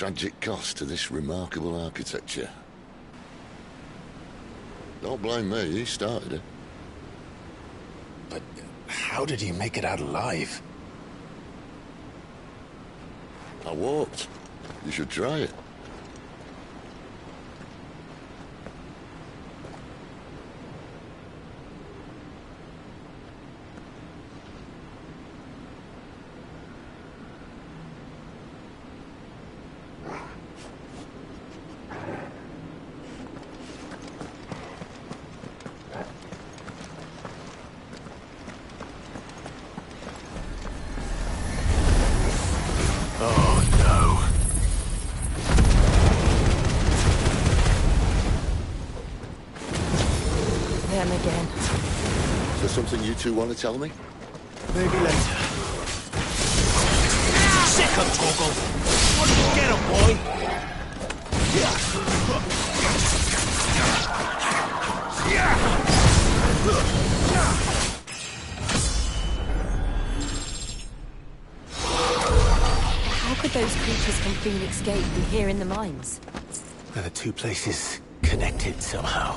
tragic cost to this remarkable architecture. Don't blame me, he started it. But how did he make it out alive? I walked. You should try it. Something you two want to tell me? Maybe later. Sick of Toggle! Get him, boy! How could those creatures from Phoenix Gate be here in the mines? Are the two places connected somehow?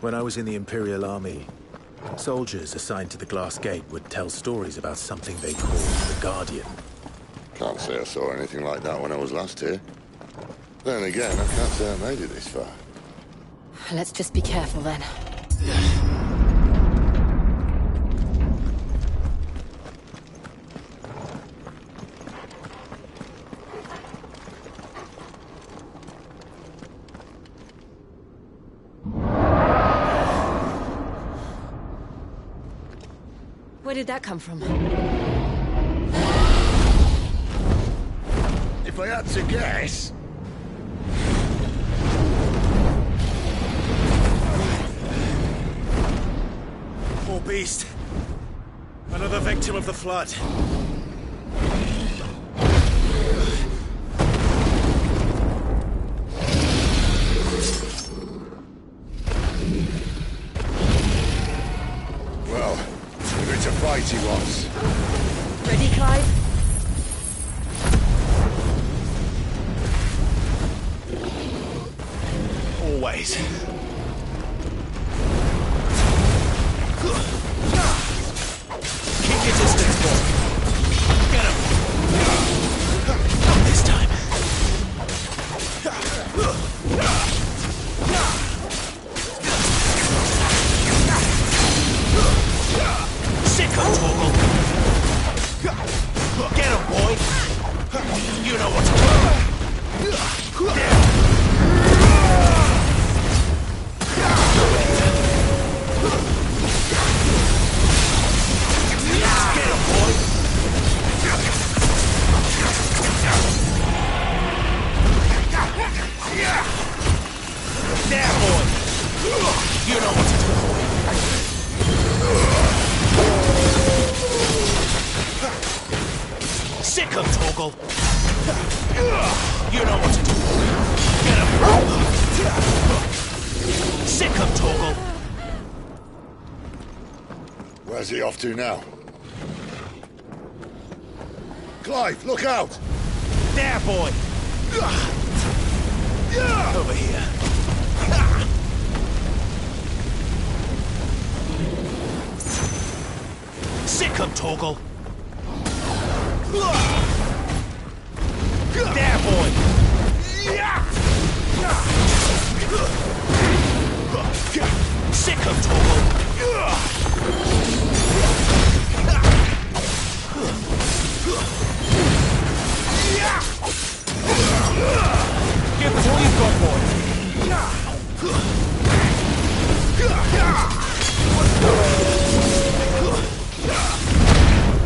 When I was in the Imperial Army, soldiers assigned to the Glass Gate would tell stories about something they called the Guardian. Can't say I saw anything like that when I was last here. Then again, I can't say I made it this far. Let's just be careful then. did that come from? If I had to guess... Poor beast. Another victim of the flood. Well, if it's a fight he wants. Ready, Clive? Always. Keep your distance, boy. Get him. Not this time. Sick of Torgal. Get him, boy. You know what to do. There, boy! You know what to do, boy. Sick of Torgal. You know what to do, boy. Get him. Sick of Torgal. Where's he off to now? Clive, look out! There, boy! Over here. Sick of Torgal. There, boy! Sick of Torgal. Give us all you've got, boy.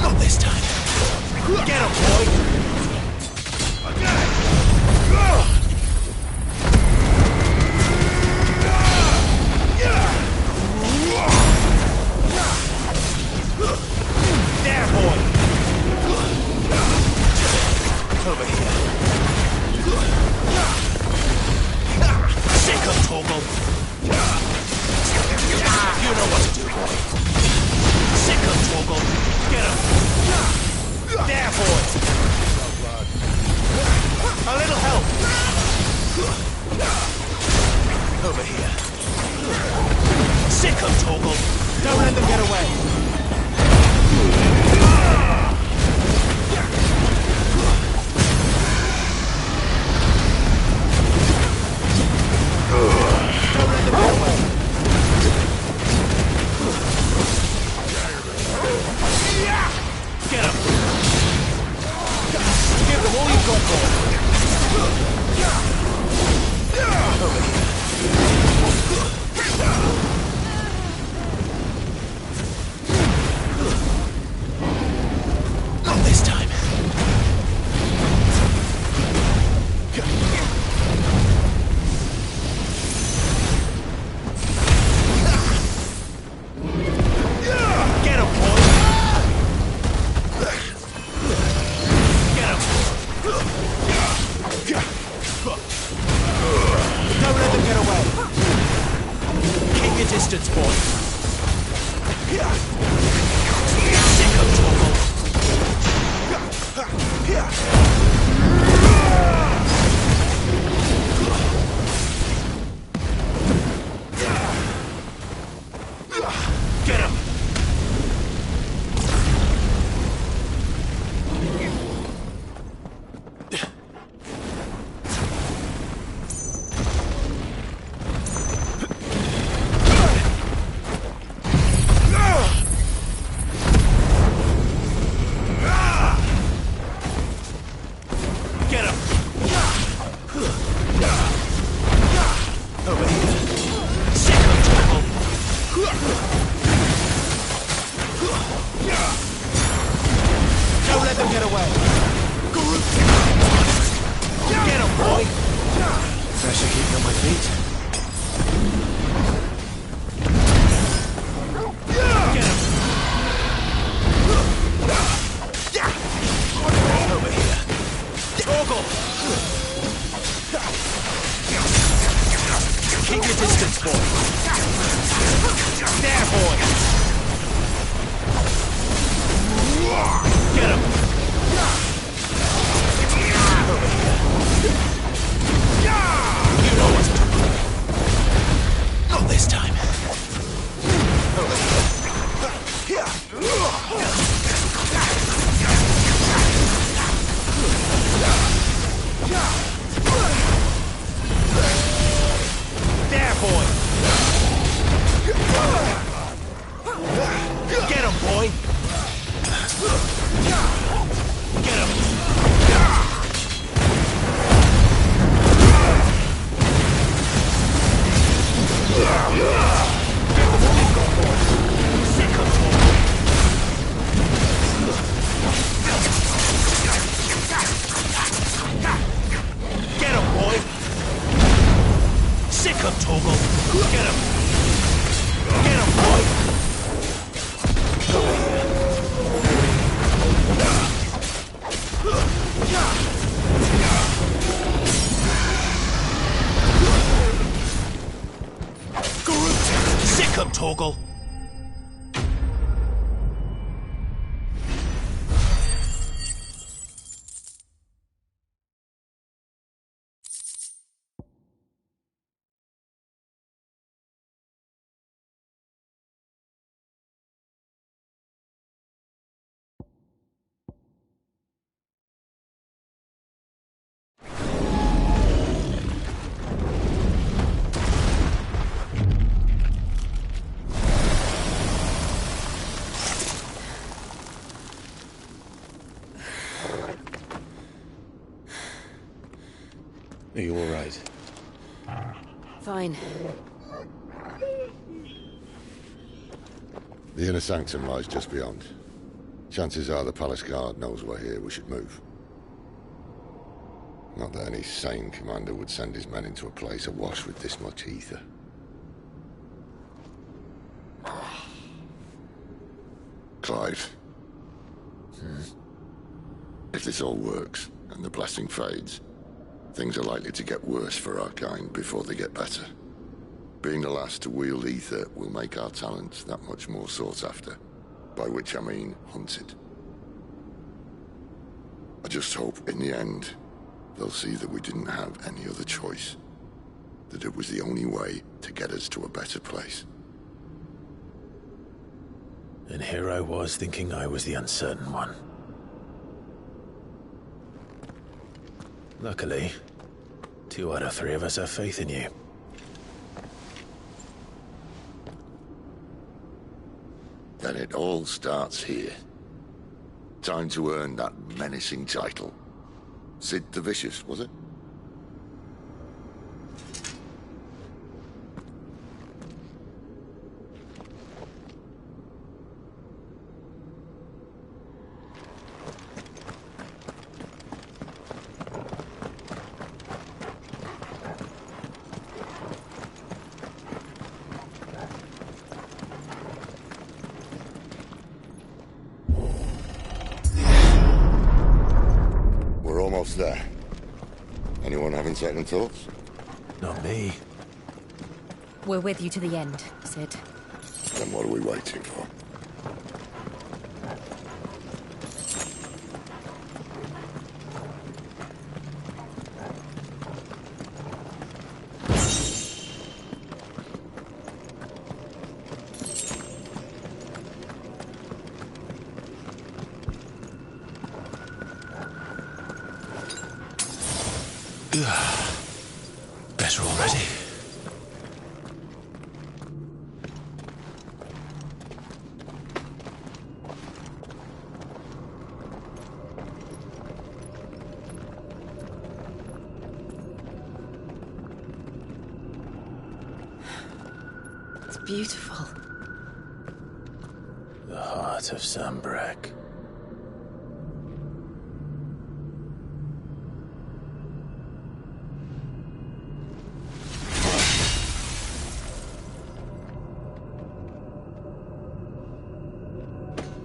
Not this time. Get him, boy. There, boy. Over here. Sick of Torgal. You know what to do, boy. Sick of Torgal. Get him. There, boy. A little help. Over here. Sick of Torgal. Don't let them get away. Get him! Give them all you've got, boy! Over here. Not this time. Get him, boy! Get him! Don't let them get away! Keep your distance, boy! Sick of Torgal! Get him! Keep your distance, boy. There, boy. Get him. You know what's to do. Not this time. There, boy. Get him, boy. Get him. Get him, boy. Sick of Toggle. Get him. Get him, boy. Sick of Toggle. Are you all right? Fine. The inner sanctum lies just beyond. Chances are the palace guard knows we're here. We should move. Not that any sane commander would send his men into a place awash with this much ether. Clive. If this all works, and the blessing fades, things are likely to get worse for our kind before they get better. Being the last to wield ether will make our talents that much more sought after. By which I mean hunted. I just hope, in the end, they'll see that we didn't have any other choice. That it was the only way to get us to a better place. And here I was thinking I was the uncertain one. Luckily, 2 out of 3 of us have faith in you. Then it all starts here. Time to earn that menacing title. Sid the Vicious, was it? Almost there. Anyone having second thoughts? Not me. We're with you to the end, Sid. Then what are we waiting for? Better already. It's beautiful. The heart of Sambrek.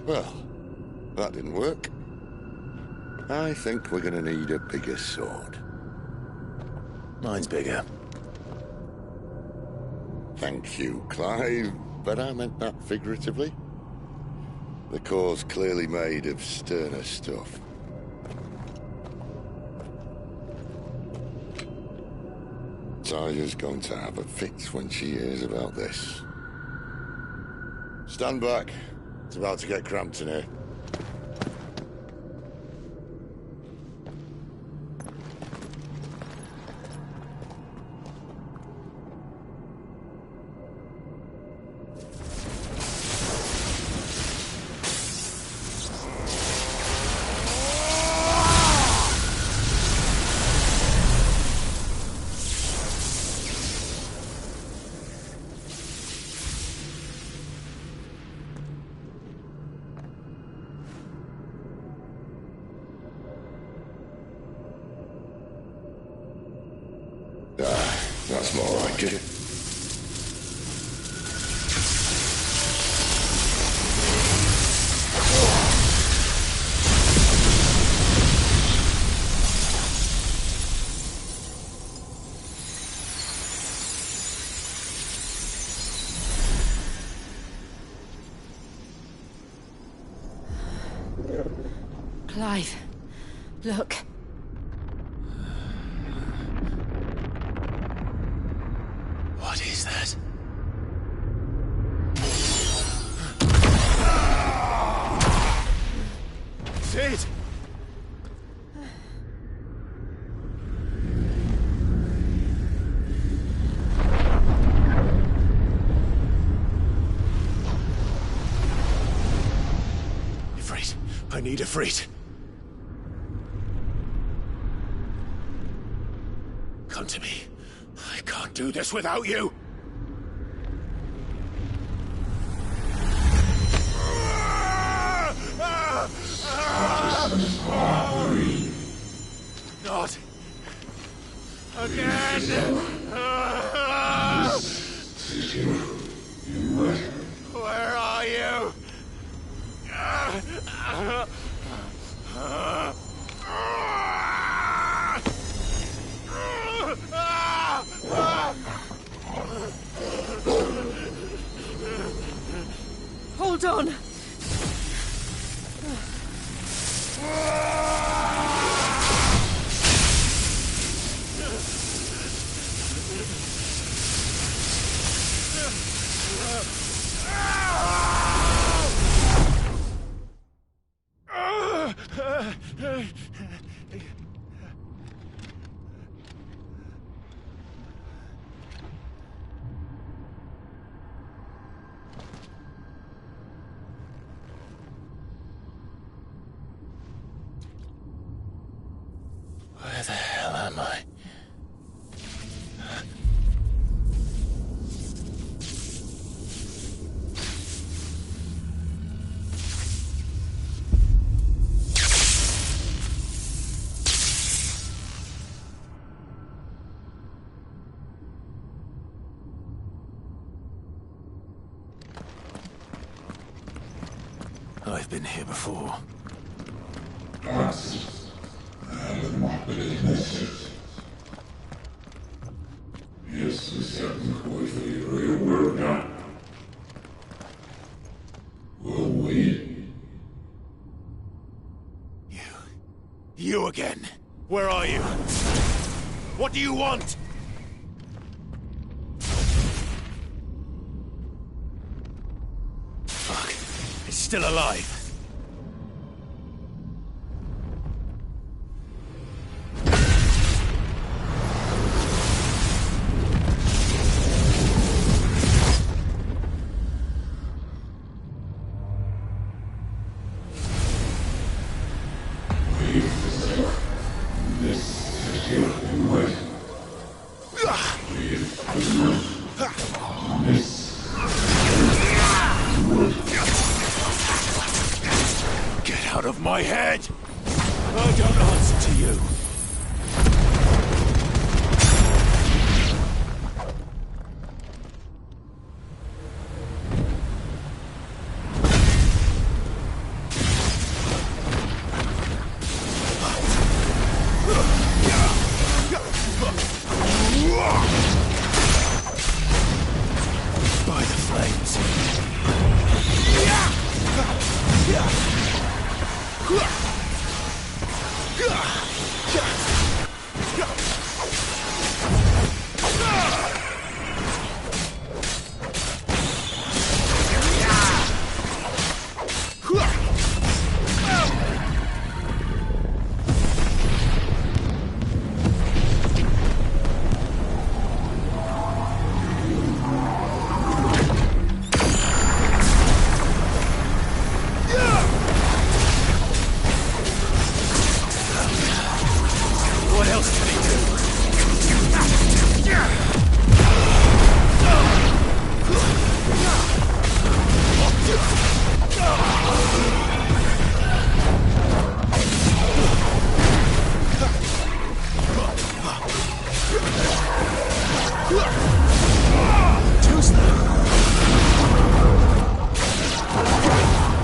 Well, that didn't work. I think we're gonna need a bigger sword. Mine's bigger. Thank you, Clive, but I meant that figuratively. The core's clearly made of sterner stuff. Taya's going to have a fit when she hears about this. Stand back. It's about to get cramped in here. That's more like it. Clive, look. What is that? Sid! Ifrit. I need Ifrit. Come to me. I can't do this without you! Not again! Where are you? Hold on! Where the hell am I? I've been here before. You again. Where are you? What do you want? Fuck. It's still alive. Get out of my head! I don't answer to you.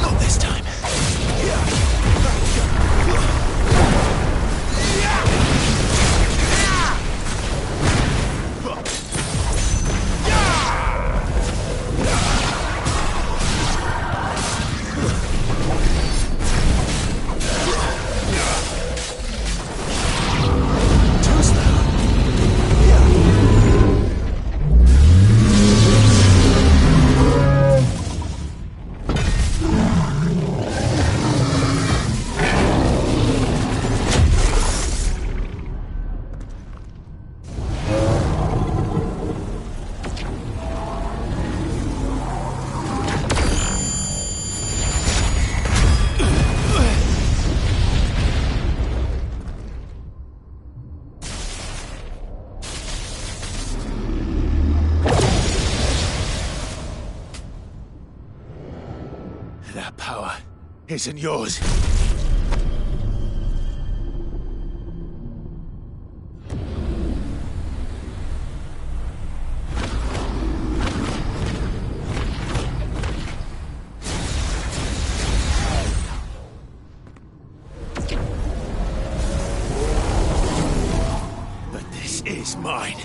Not this time. That power isn't yours. But this is mine.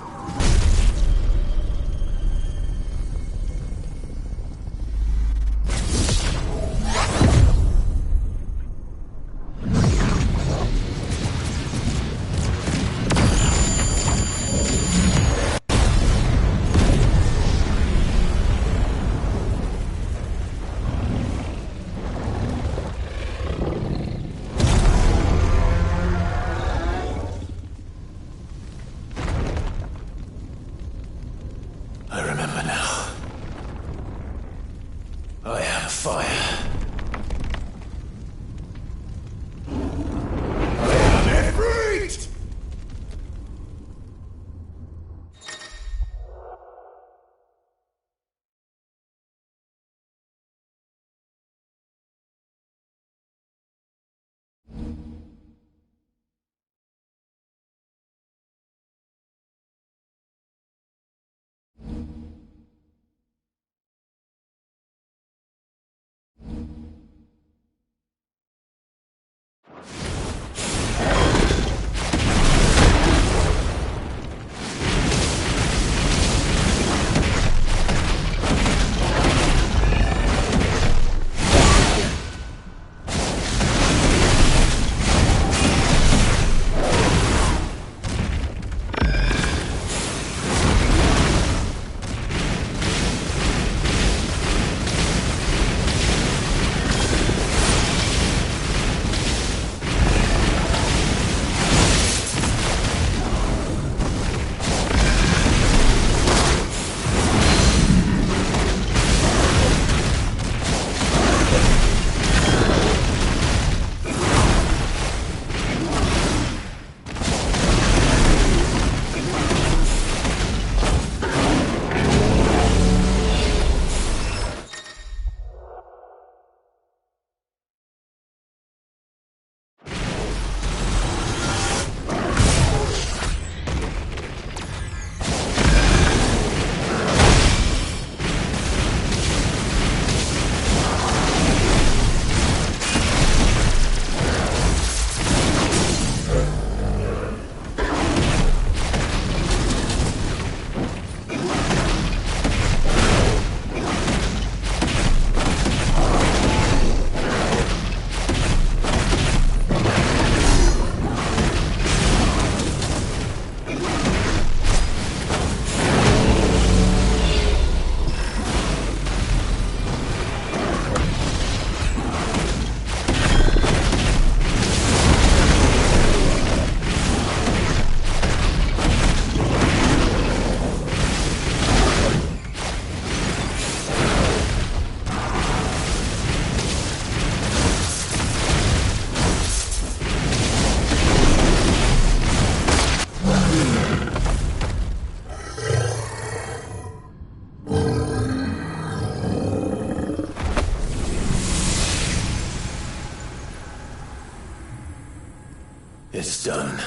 it's done.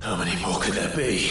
How many more could there be?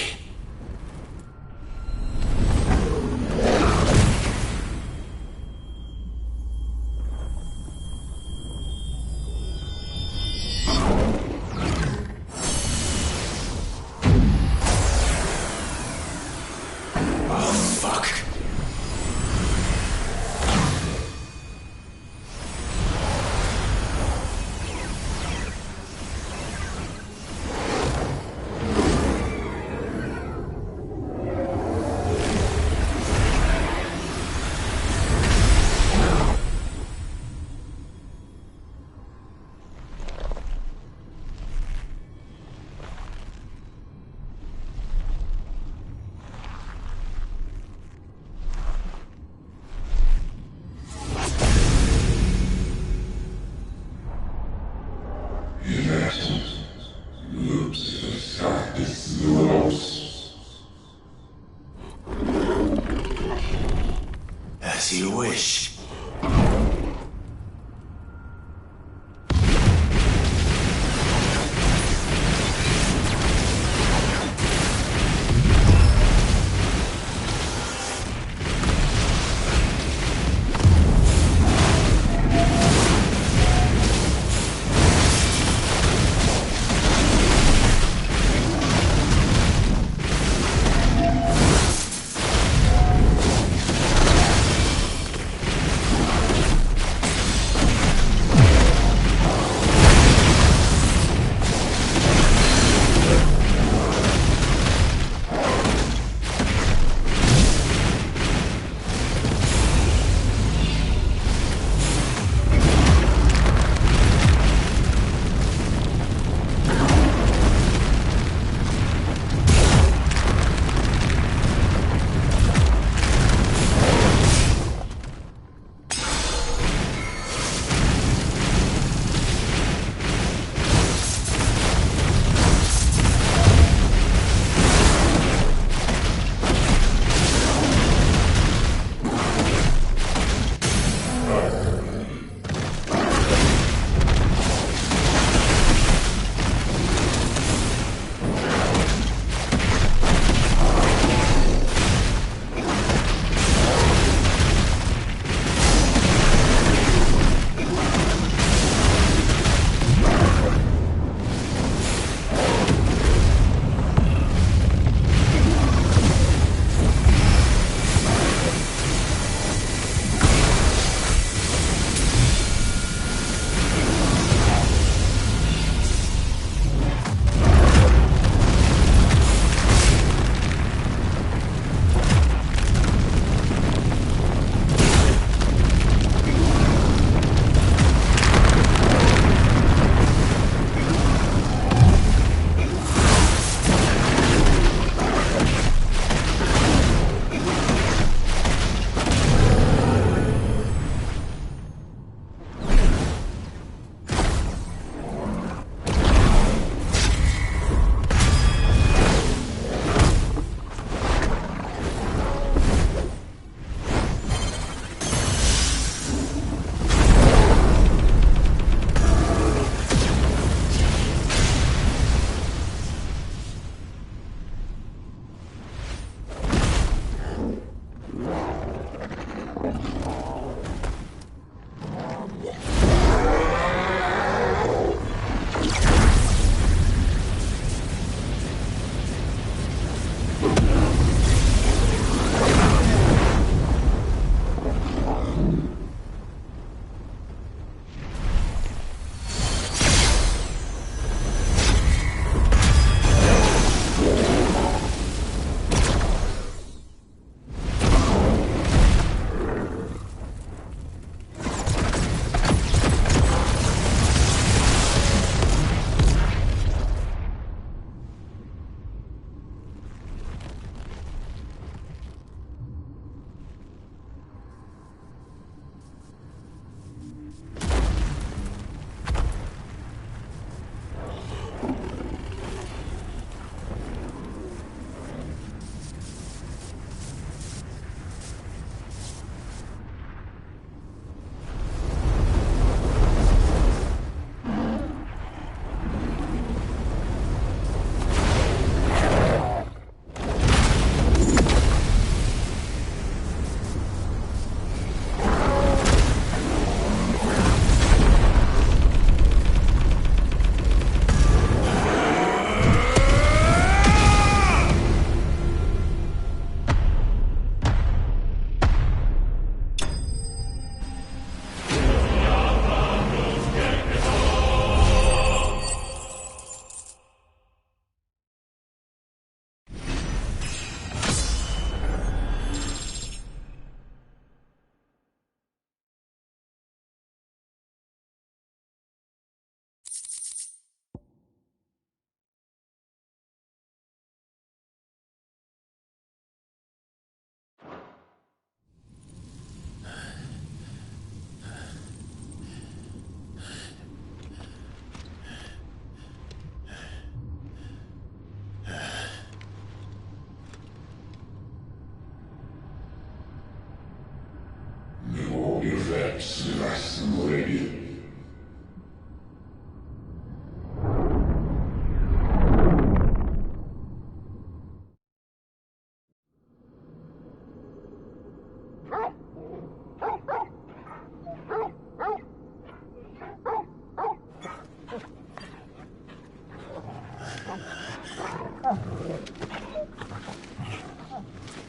As you wish.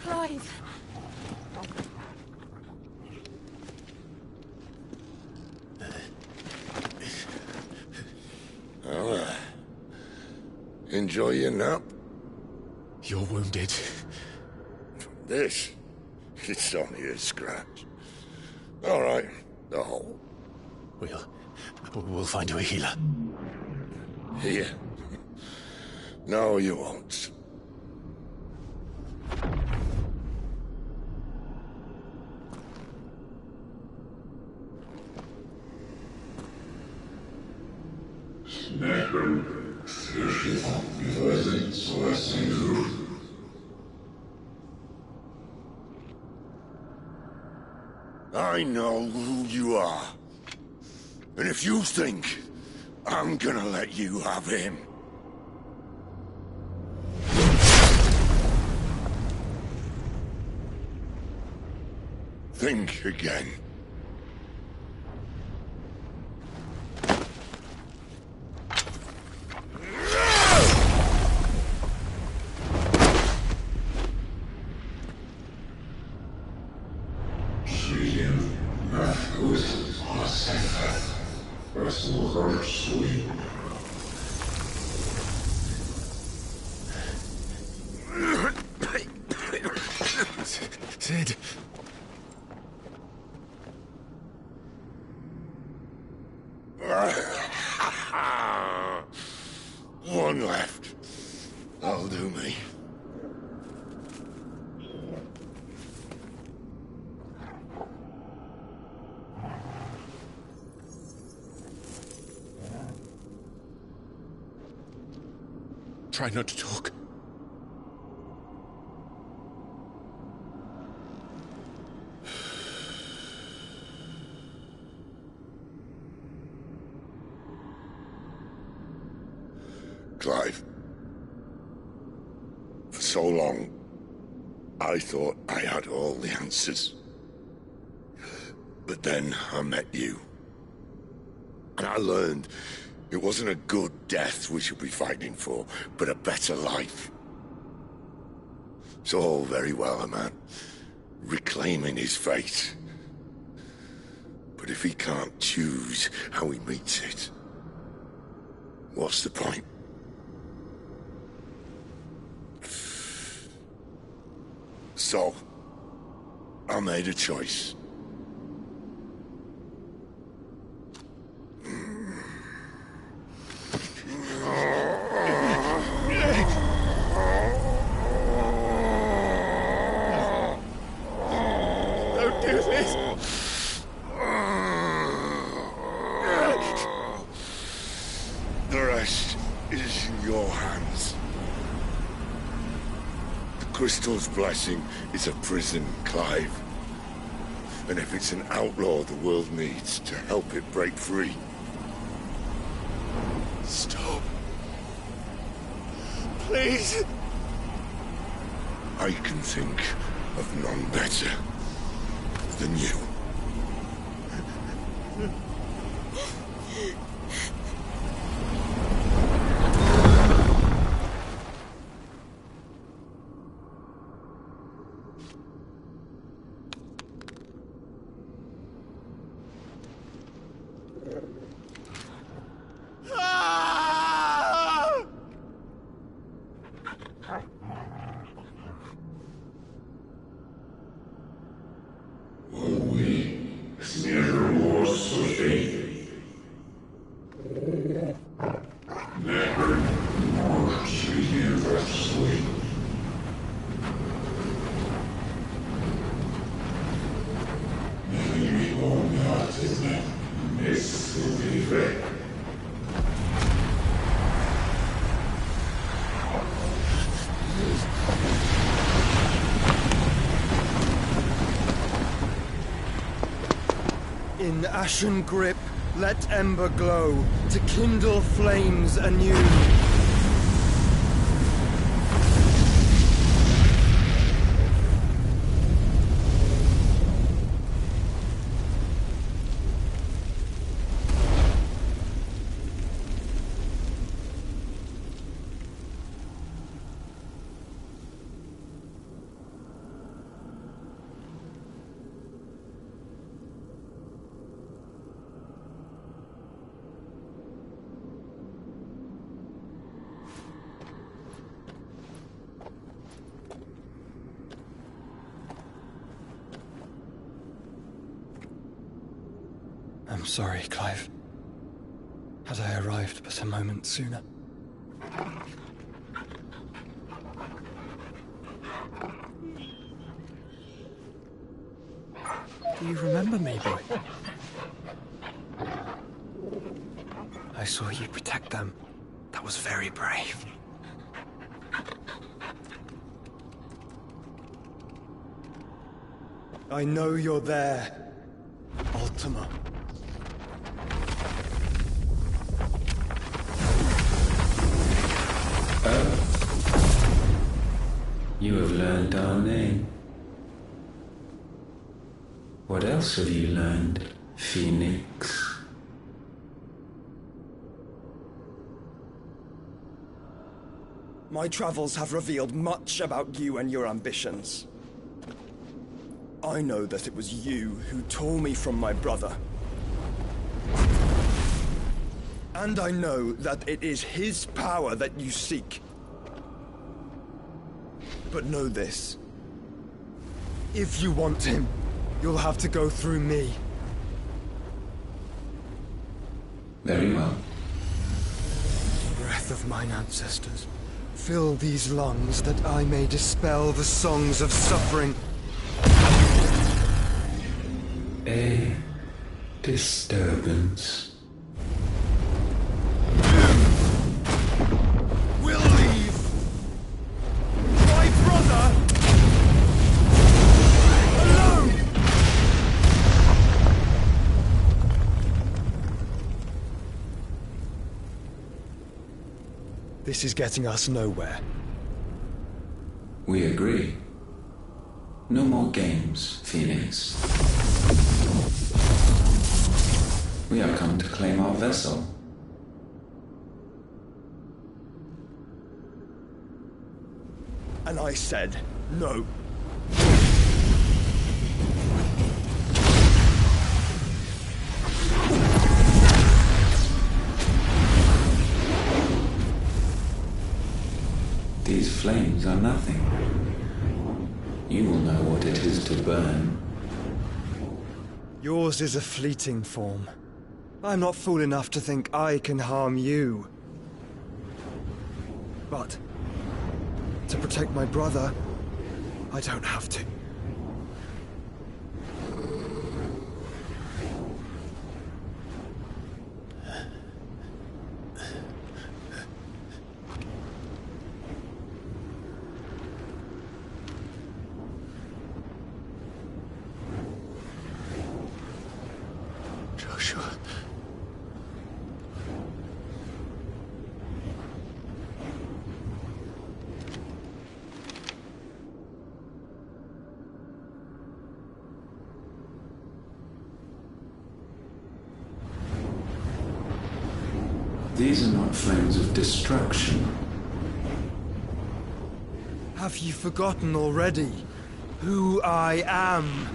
Clive! Well, enjoy your nap. You're wounded. This, it's only a scratch. All right, the hole. We'll find you a healer. Here. No, you won't. I know who you are. And if you think I'm gonna let you have him... think again. Sid. One left. That'll do me. Try not to talk. Clive. For so long, I thought I had all the answers. But then I met you. And I learned it wasn't a good death we should be fighting for, but a better life. It's all very well, a man reclaiming his fate. But if he can't choose how he meets it, what's the point? So, I made a choice. Don't do this! The rest is in your hands. The Crystal's blessing is a prison, Clive. And if it's an outlaw the world needs to help it break free... Stop. Please. I can think of none better than you. In ashen grip, let ember glow, to kindle flames anew. I'm sorry, Clive. Had I arrived but a moment sooner. Do you remember me, boy? I saw you protect them. That was very brave. I know you're there, Ultima. You have learned our name. What else have you learned, Phoenix? My travels have revealed much about you and your ambitions. I know that it was you who tore me from my brother. And I know that it is his power that you seek. But know this. If you want him, you'll have to go through me. Very well. Breath of mine ancestors, fill these lungs that I may dispel the songs of suffering. A disturbance. We'll leave. My brother alone. This is getting us nowhere. We agree. No more games, Phoenix. We have come to claim our vessel. And I said no. These flames are nothing. You will know what it is to burn. Yours is a fleeting form. I'm not fool enough to think I can harm you. But to protect my brother, I don't have to. Joshua. These are not flames of destruction. Have you forgotten already who I am?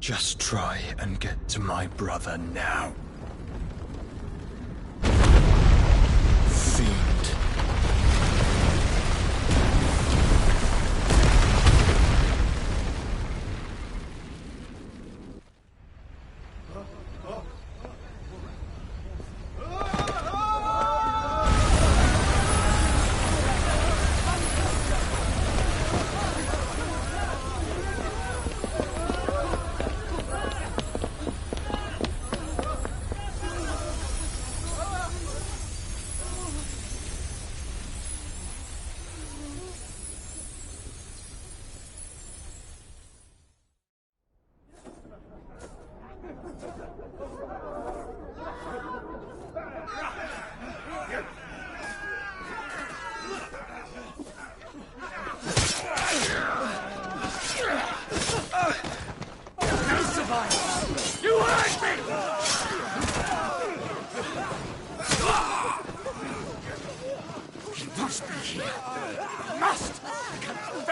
Just try and get to my brother now. Fiend.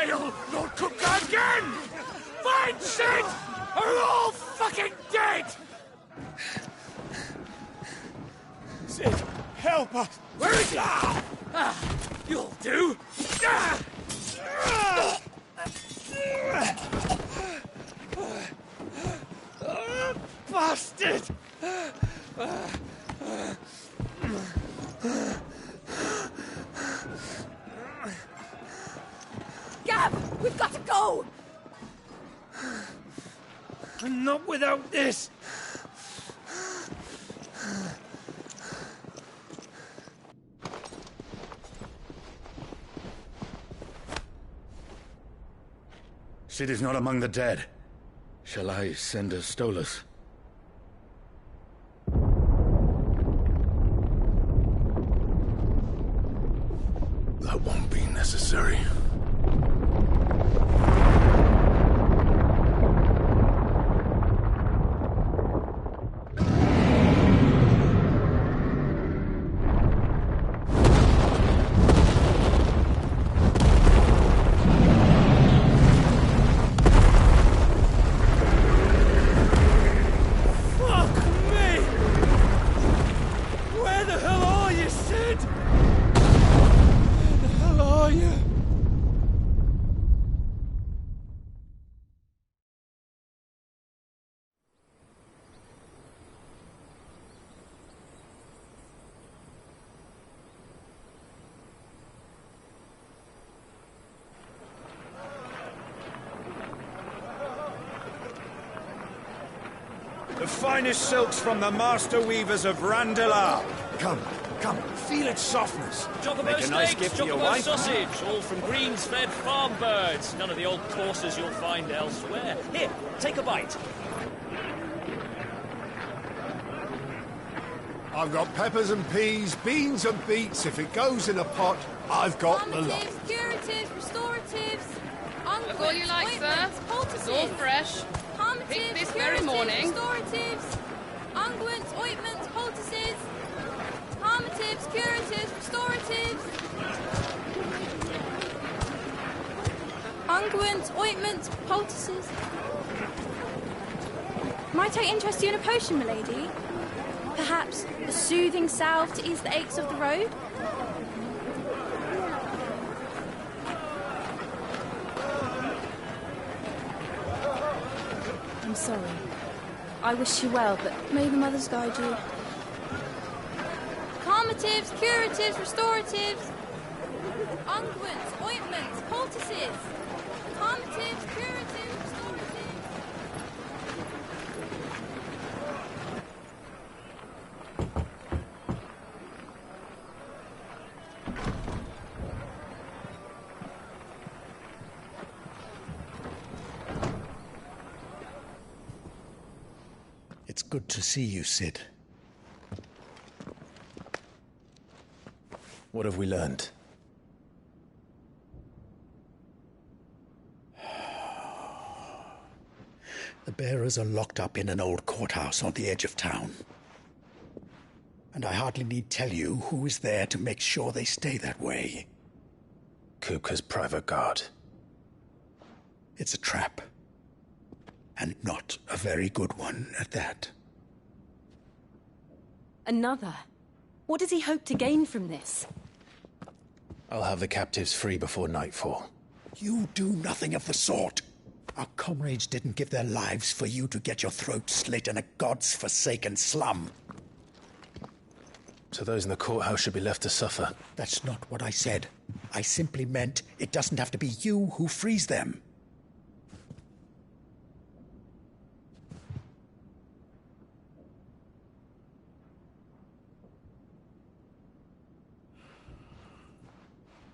fail, you'll cook again! Find Sid, or you're all fucking dead! Sid, help us! Where is he? You'll do! Bastard! Gab! We've got to go! Not without this! Sid is not among the dead. Shall I send a Stolas? That won't be necessary. The finest silks from the master weavers of Randalar. Come, feel its softness. Chocobo Make a nice steaks, gift for your chocobo wife. sausage, all from greens-fed farm birds. None of the old courses you'll find elsewhere. Here, take a bite. I've got peppers and peas, beans and beets. If it goes in a pot, I've got the lot. Calmatives, curatives, restoratives, Look all you like, sir. It's all fresh. Picked this very morning. Restoratives, unguents, ointments, poultices, calmatives, curatives, restoratives, unguents, ointments, poultices. Might I interest you in a potion, milady? Perhaps a soothing salve to ease the aches of the road? I'm sorry. I wish you well, but may the mothers guide you. Calmatives, curatives, restoratives, unguents, ointments, poultices. Calmatives, curatives, restoratives. It's good to see you, Sid. What have we learned? The bearers are locked up in an old courthouse on the edge of town. And I hardly need tell you who is there to make sure they stay that way. Kupka's private guard. It's a trap. And not a very good one at that. Another? What does he hope to gain from this? I'll have the captives free before nightfall. You do nothing of the sort. Our comrades didn't give their lives for you to get your throat slit in a god's-forsaken slum. So those in the courthouse should be left to suffer. That's not what I said. I simply meant it doesn't have to be you who frees them.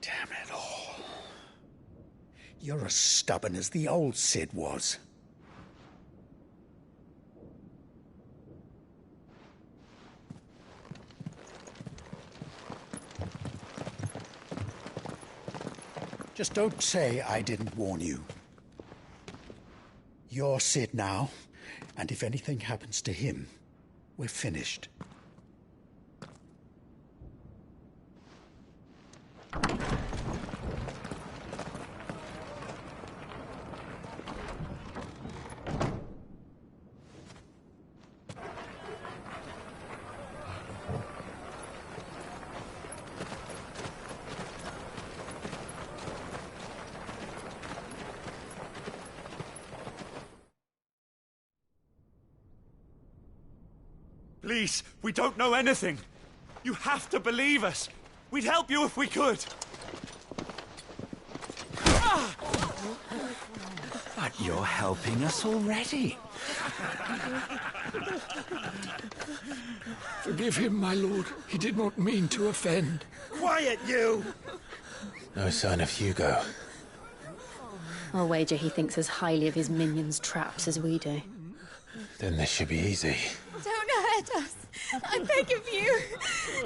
Damn it all. You're as stubborn as the old Sid was. Just don't say I didn't warn you. You're Sid now, and if anything happens to him, we're finished. Please, we don't know anything. You have to believe us. We'd help you if we could. But you're helping us already. Forgive him, my lord. He did not mean to offend. Quiet, you! No sign of Hugo. I'll wager he thinks as highly of his minions' traps as we do. Then this should be easy. Don't hurt us. I beg of you.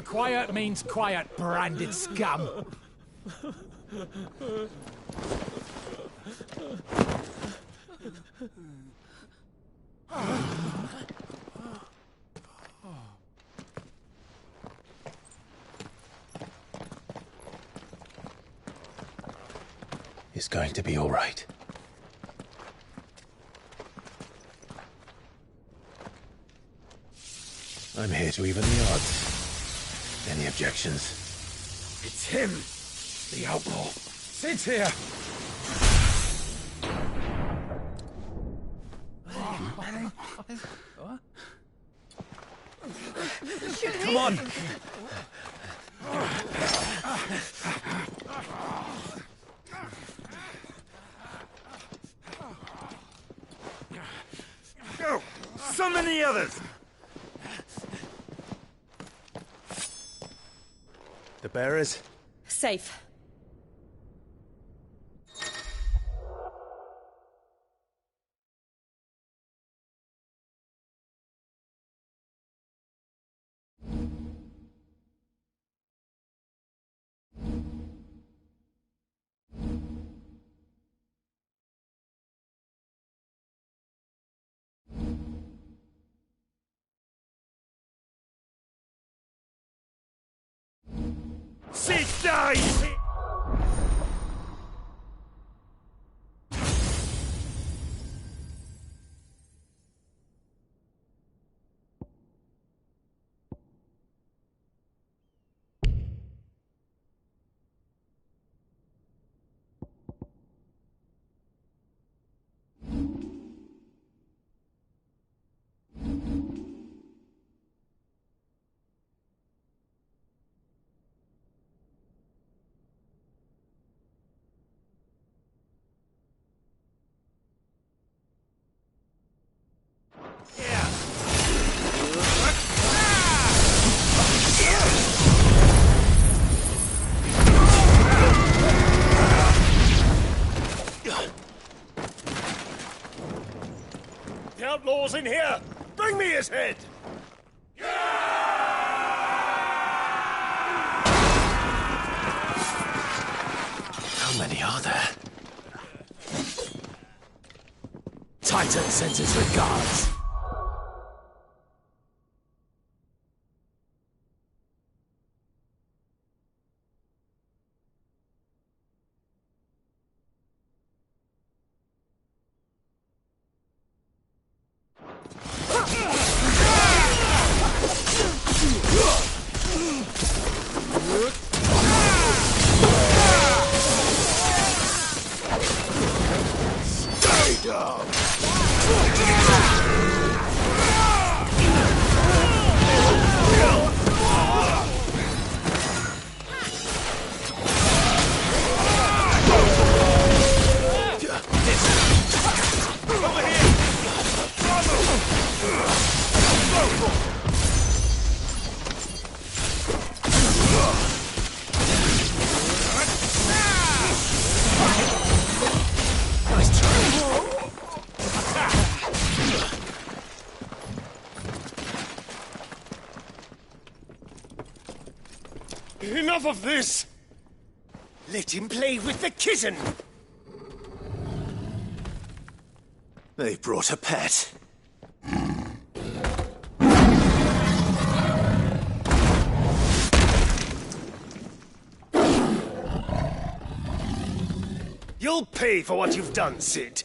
Quiet means quiet, branded scum. It's going to be all right. I'm here to even the odds. Any objections? It's him, the outlaw. Sit here. Come on! Go! Summon the others! The bearers? Safe. Sit down! The outlaw's in here! Bring me his head! How many are there? Titan sends his regards. Enough of this! Let him play with the kitten! They brought a pet. You'll pay for what you've done, Sid.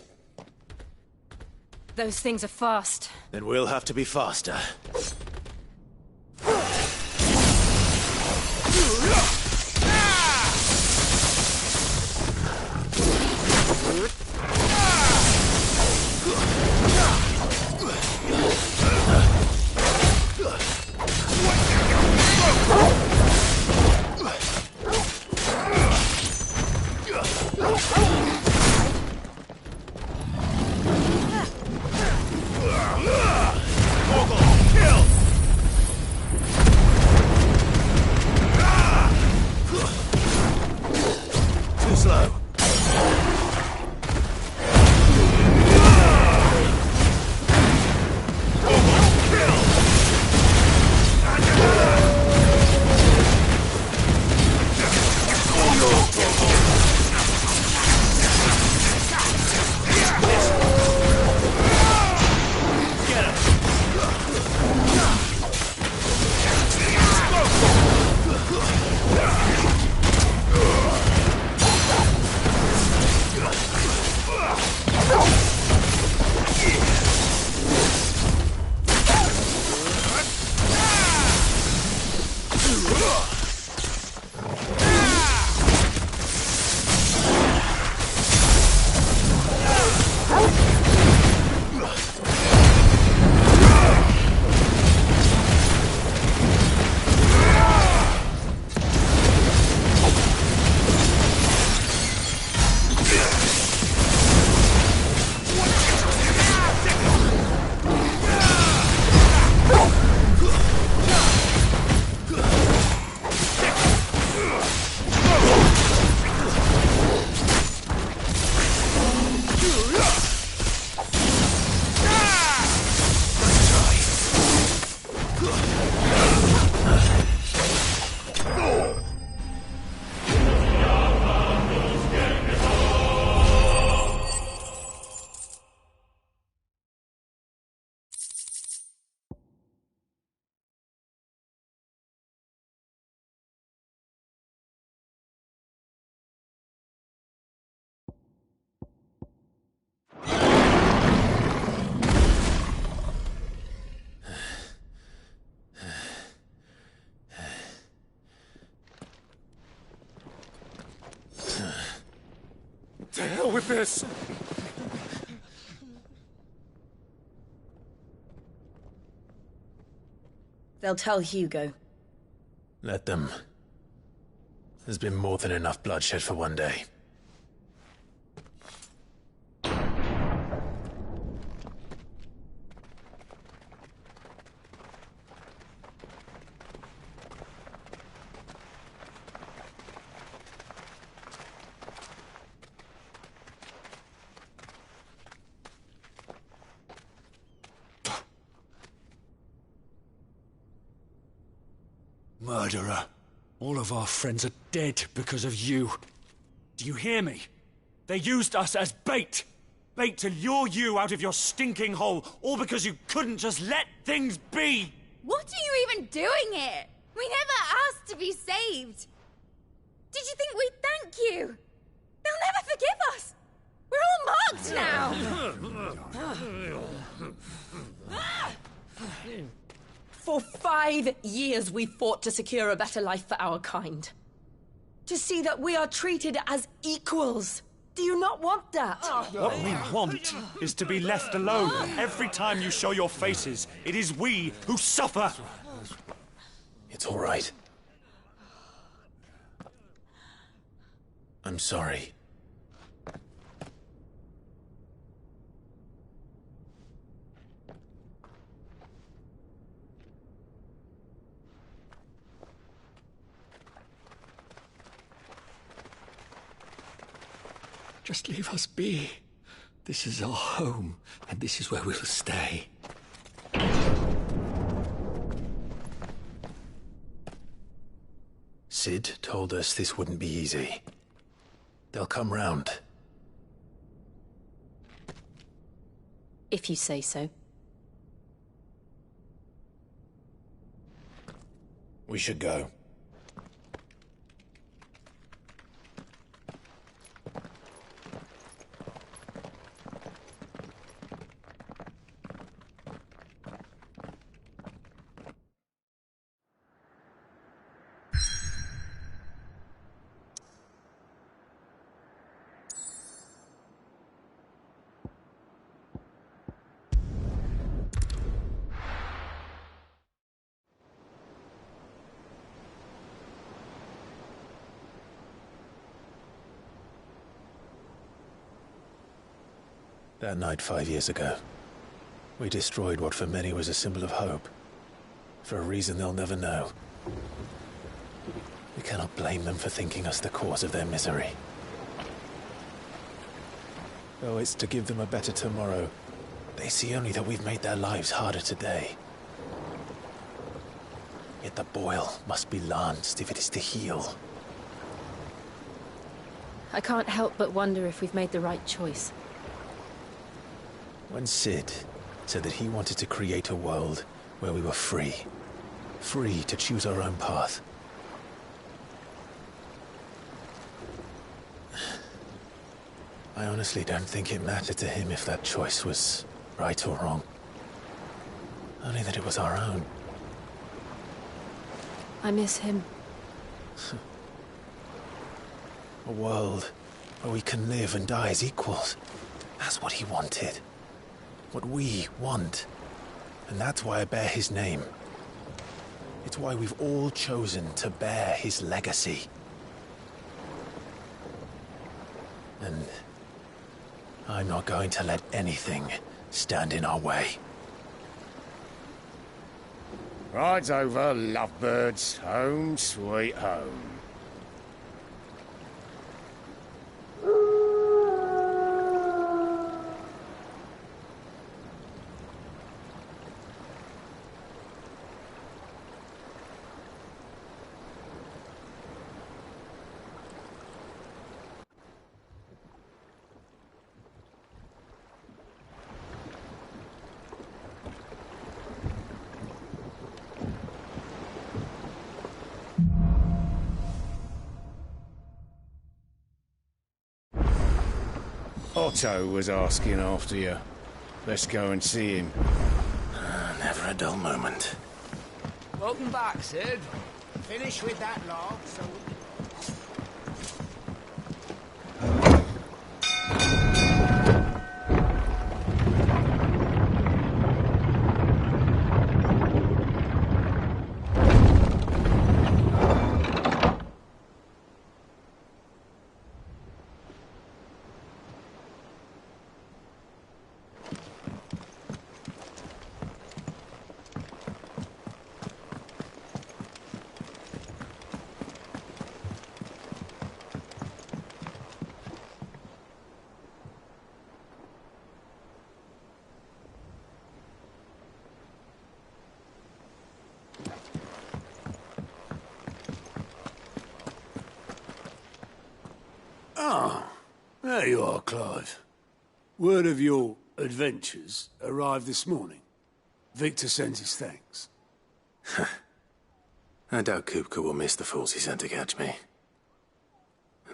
Those things are fast. Then we'll have to be faster. more with this. They'll tell Hugo. Let them. There's been more than enough bloodshed for one day. Murderer. All of our friends are dead because of you. Do you hear me? They used us as bait. Bait to lure you out of your stinking hole, all because you couldn't just let things be. What are you even doing here? We never asked to be saved. Did you think we'd thank you? They'll never forgive us. We're all marked now. For 5 years we fought to secure a better life for our kind. To see that we are treated as equals. Do you not want that? What we want is to be left alone. Every time you show your faces, it is we who suffer. It's all right. I'm sorry. Just leave us be. This is our home, and this is where we'll stay. Sid told us this wouldn't be easy. They'll come round. If you say so. We should go. That night 5 years ago, we destroyed what for many was a symbol of hope. For a reason they'll never know. We cannot blame them for thinking us the cause of their misery. Though it's to give them a better tomorrow, they see only that we've made their lives harder today. Yet the boil must be lanced if it is to heal. I can't help but wonder if we've made the right choice. When Sid said that he wanted to create a world where we were free. Free to choose our own path. I honestly don't think it mattered to him if that choice was right or wrong. Only that it was our own. I miss him. A world where we can live and die as equals. That's what he wanted. What we want. And that's why I bear his name. It's why we've all chosen to bear his legacy. And I'm not going to let anything stand in our way. Ride's over, lovebirds. Home sweet home. Otto was asking after you. Let's go and see him. Never a dull moment. Welcome back, Sid. Finish with that log, so... Ah, there you are, Clive. Word of your adventures arrived this morning. Victor sends his thanks. I doubt Kupka will miss the fools he sent to catch me.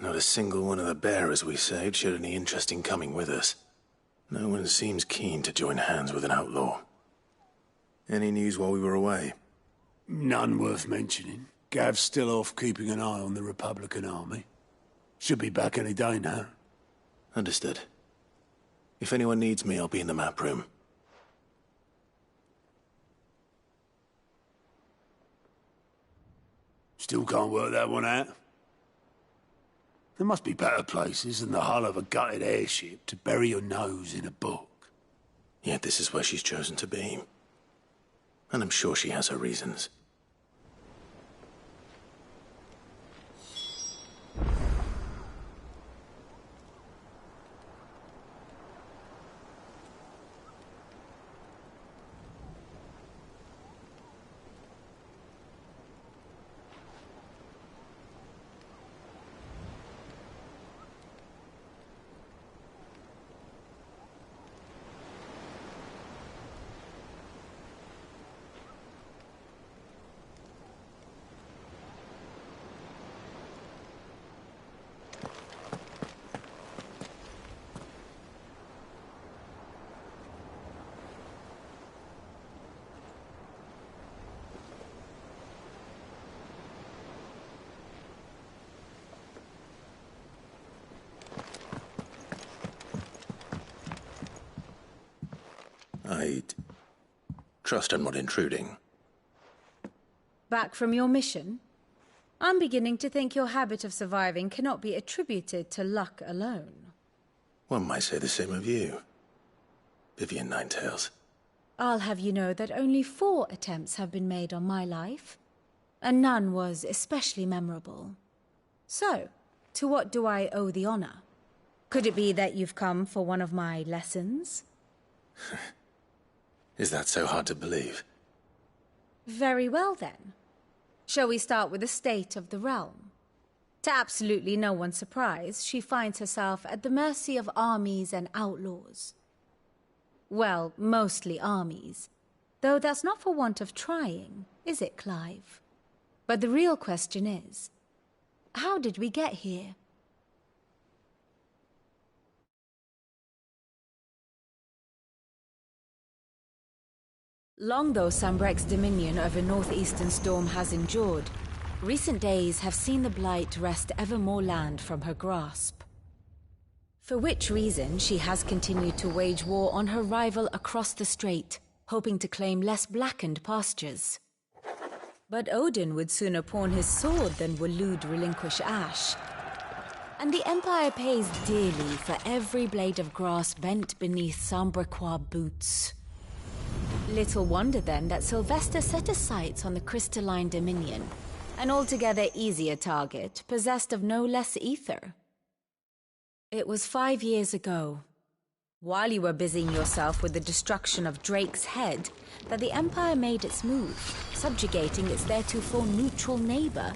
Not a single one of the bearers we saved showed any interest in coming with us. No one seems keen to join hands with an outlaw. Any news while we were away? None worth mentioning. Gav's still off keeping an eye on the Republican army. Should be back any day now. Understood. If anyone needs me, I'll be in the map room. Still can't work that one out. There must be better places than the hull of a gutted airship to bury your nose in a book. Yet this is where she's chosen to be. And I'm sure she has her reasons. I'd trust I'm not intruding. Back from your mission? I'm beginning to think your habit of surviving cannot be attributed to luck alone. One might say the same of you, Vivian Ninetails. I'll have you know that only 4 attempts have been made on my life, and none was especially memorable. So, to what do I owe the honor? Could it be that you've come for one of my lessons? Is that so hard to believe? Very well, then. Shall we start with the state of the realm? To absolutely no one's surprise, she finds herself at the mercy of armies and outlaws. Well, mostly armies. Though that's not for want of trying, is it, Clive? But the real question is, how did we get here? Long though Sambrek's dominion over northeastern Storm has endured, recent days have seen the Blight wrest ever more land from her grasp. For which reason she has continued to wage war on her rival across the strait, hoping to claim less blackened pastures. But Odin would sooner pawn his sword than Waloed relinquish Ash. And the Empire pays dearly for every blade of grass bent beneath Sambrequois boots. Little wonder then that Sylvester set his sights on the crystalline dominion, an altogether easier target, possessed of no less ether. It was 5 years ago, while you were busying yourself with the destruction of Drake's head, that the Empire made its move, subjugating its theretofore neutral neighbor,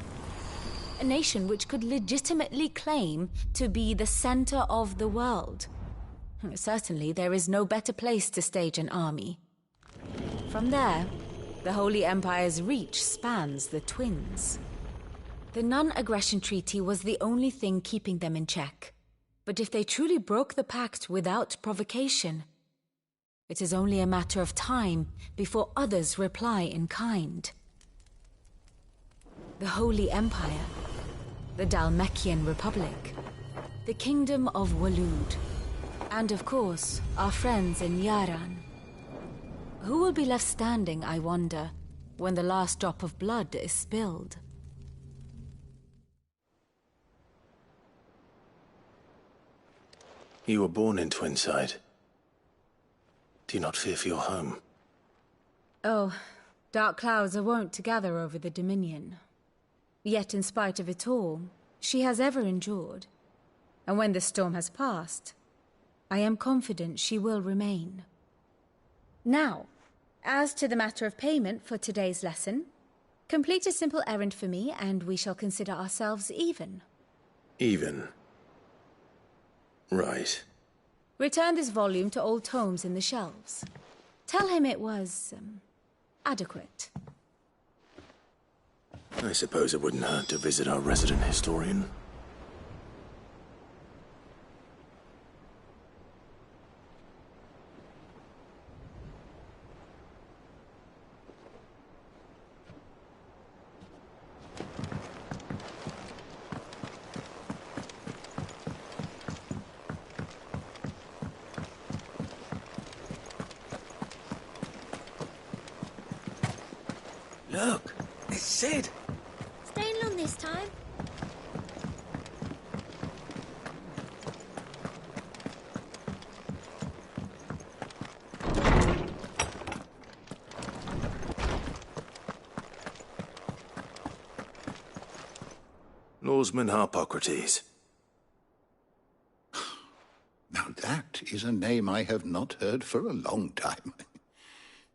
a nation which could legitimately claim to be the center of the world. Certainly, there is no better place to stage an army. From there, the Holy Empire's reach spans the Twins. The non-aggression treaty was the only thing keeping them in check. But if they truly broke the pact without provocation, it is only a matter of time before others reply in kind. The Holy Empire, the Dhalmekian Republic, the Kingdom of Waloed, and of course, our friends in Yaran. Who will be left standing, I wonder, when the last drop of blood is spilled? You were born in Twinside. Do you not fear for your home? Oh, dark clouds are wont to gather over the Dominion. Yet in spite of it all, she has ever endured. And when the storm has passed, I am confident she will remain. Now, as to the matter of payment for today's lesson, complete a simple errand for me and we shall consider ourselves even. Even? Right. Return this volume to old tomes in the shelves. Tell him it was, adequate. I suppose it wouldn't hurt to visit our resident historian. Look, it's Sid. Staying long this time? Lawsman Harpocrates. Now that is a name I have not heard for a long time.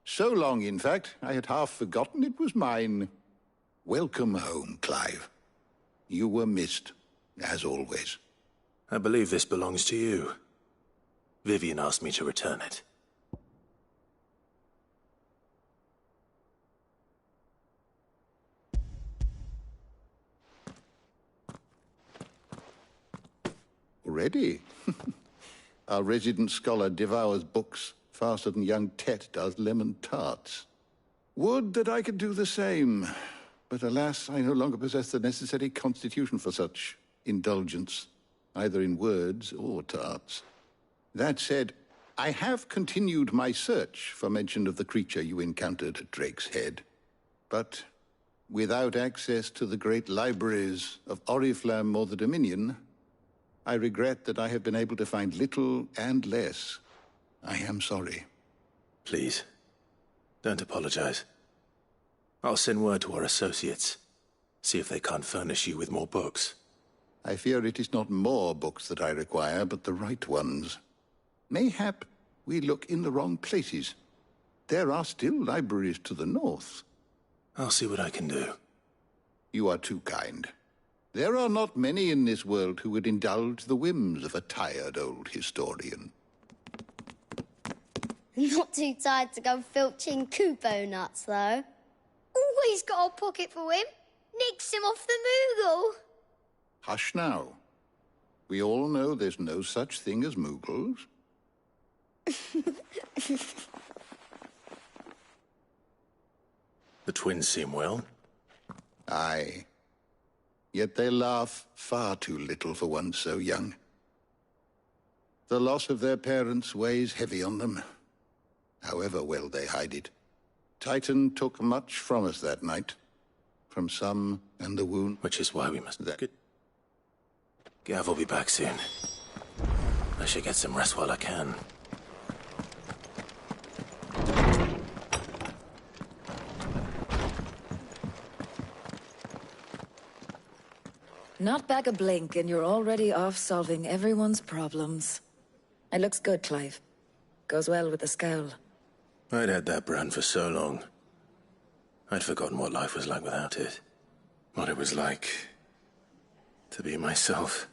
So long, in fact, I had half forgotten it was mine. Welcome home, Clive. You were missed, as always. I believe this belongs to you. Vivian asked me to return it. Already? Our resident scholar devours books faster than young Tet does lemon tarts. Would that I could do the same. But alas, I no longer possess the necessary constitution for such indulgence, either in words or tarts. That said, I have continued my search for mention of the creature you encountered at Drake's Head. But without access to the great libraries of Oriflamme or the Dominion, I regret that I have been able to find little and less. I am sorry. Please, don't apologize. I'll send word to our associates. See if they can't furnish you with more books. I fear it is not more books that I require, but the right ones. Mayhap we look in the wrong places. There are still libraries to the north. I'll see what I can do. You are too kind. There are not many in this world who would indulge the whims of a tired old historian. Not too tired to go filching Kupo nuts, though. Always got a pocket for him. Nicks him off the Moogle. Hush now. We all know there's no such thing as Moogles. The twins seem well. Aye. Yet they laugh far too little for one so young. The loss of their parents weighs heavy on them, however well they hide it. Titan took much from us that night. From some, and the wound... Which is why we must... Gav will be back soon. I should get some rest while I can. Not back a blink, and you're already off solving everyone's problems. It looks good, Clive. Goes well with the scowl. I'd had that brand for so long. I'd forgotten what life was like without it. What it was like to be myself.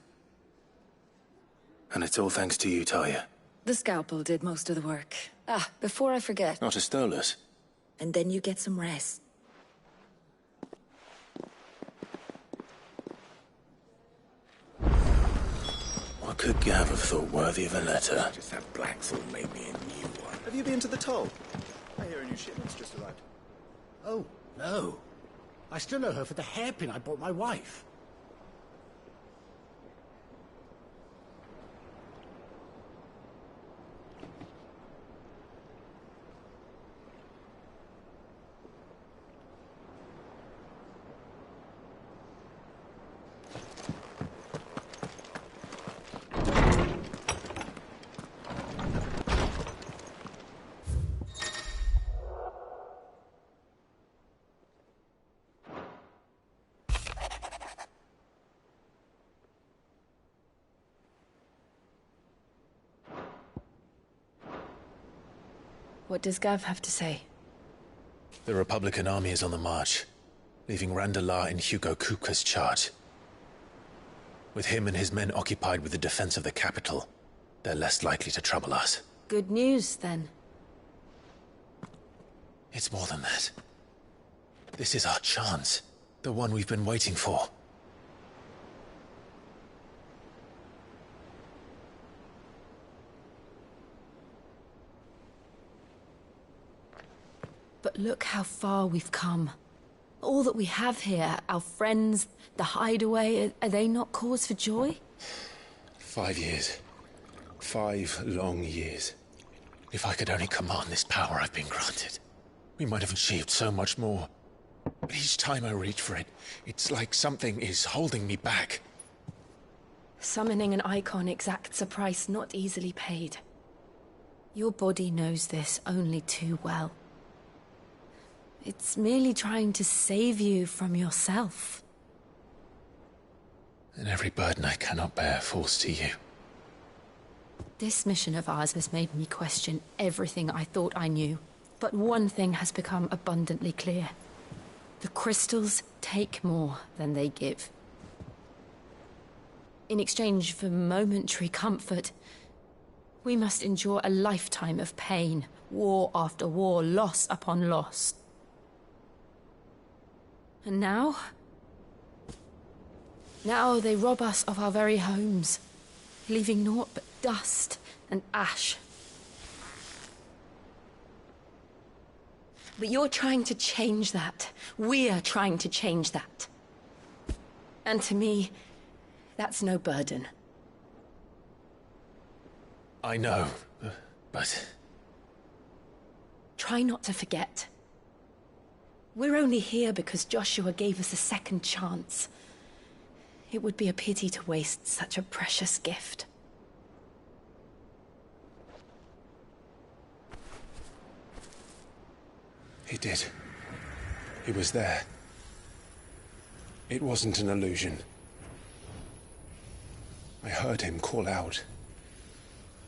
And it's all thanks to you, Talia. The scalpel did most of the work. Ah, before I forget. Not a Stolas. And then you get some rest. What could Gav have thought worthy of a letter? Just that Blackthorn made me a new one. Have you been to the toll? I hear a new shipment's just arrived. Oh, no. I still owe her for the hairpin I bought my wife. What does Gav have to say? The Republican army is on the march, leaving Randalar in Hugo Kuka's charge. With him and his men occupied with the defense of the capital, they're less likely to trouble us. Good news, then. It's more than that. This is our chance. The one we've been waiting for. But look how far we've come. All that we have here, our friends, the hideaway, are they not cause for joy? 5 years. 5 long years. If I could only command this power I've been granted, we might have achieved so much more. But each time I reach for it, it's like something is holding me back. Summoning an icon exacts a price not easily paid. Your body knows this only too well. It's merely trying to save you from yourself. And every burden I cannot bear falls to you. This mission of ours has made me question everything I thought I knew. But one thing has become abundantly clear. The crystals take more than they give. In exchange for momentary comfort, we must endure a lifetime of pain, war after war, loss upon loss. And now? Now they rob us of our very homes, leaving naught but dust and ash. But you're trying to change that. We're trying to change that. And to me, that's no burden. I know, but... Try not to forget. We're only here because Joshua gave us a second chance. It would be a pity to waste such a precious gift. He did. He was there. It wasn't an illusion. I heard him call out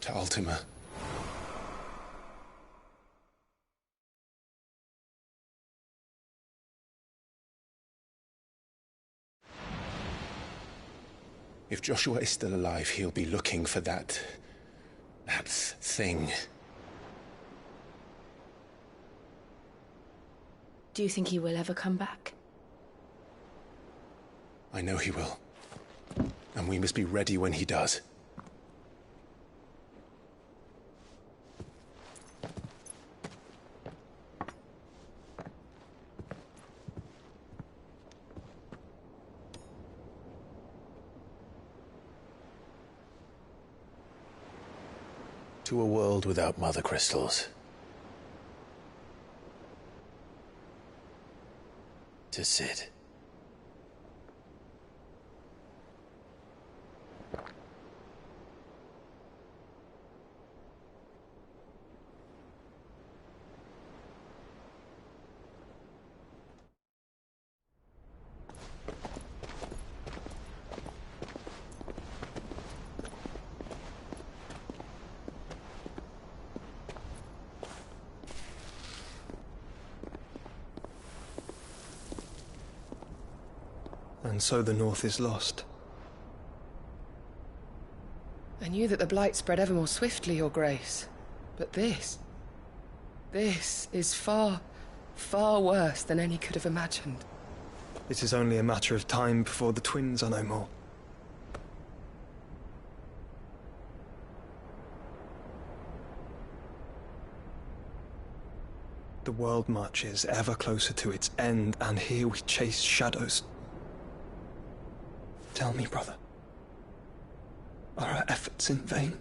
to Ultima. If Joshua is still alive, he'll be looking for that thing. Do you think he will ever come back? I know he will. And we must be ready when he does. To a world without mother crystals. To Sid. And so the North is lost. I knew that the Blight spread ever more swiftly, Your Grace. But this is far, far worse than any could have imagined. It is only a matter of time before the twins are no more. The world marches ever closer to its end, and here we chase shadows. Tell me, brother, are our efforts in vain?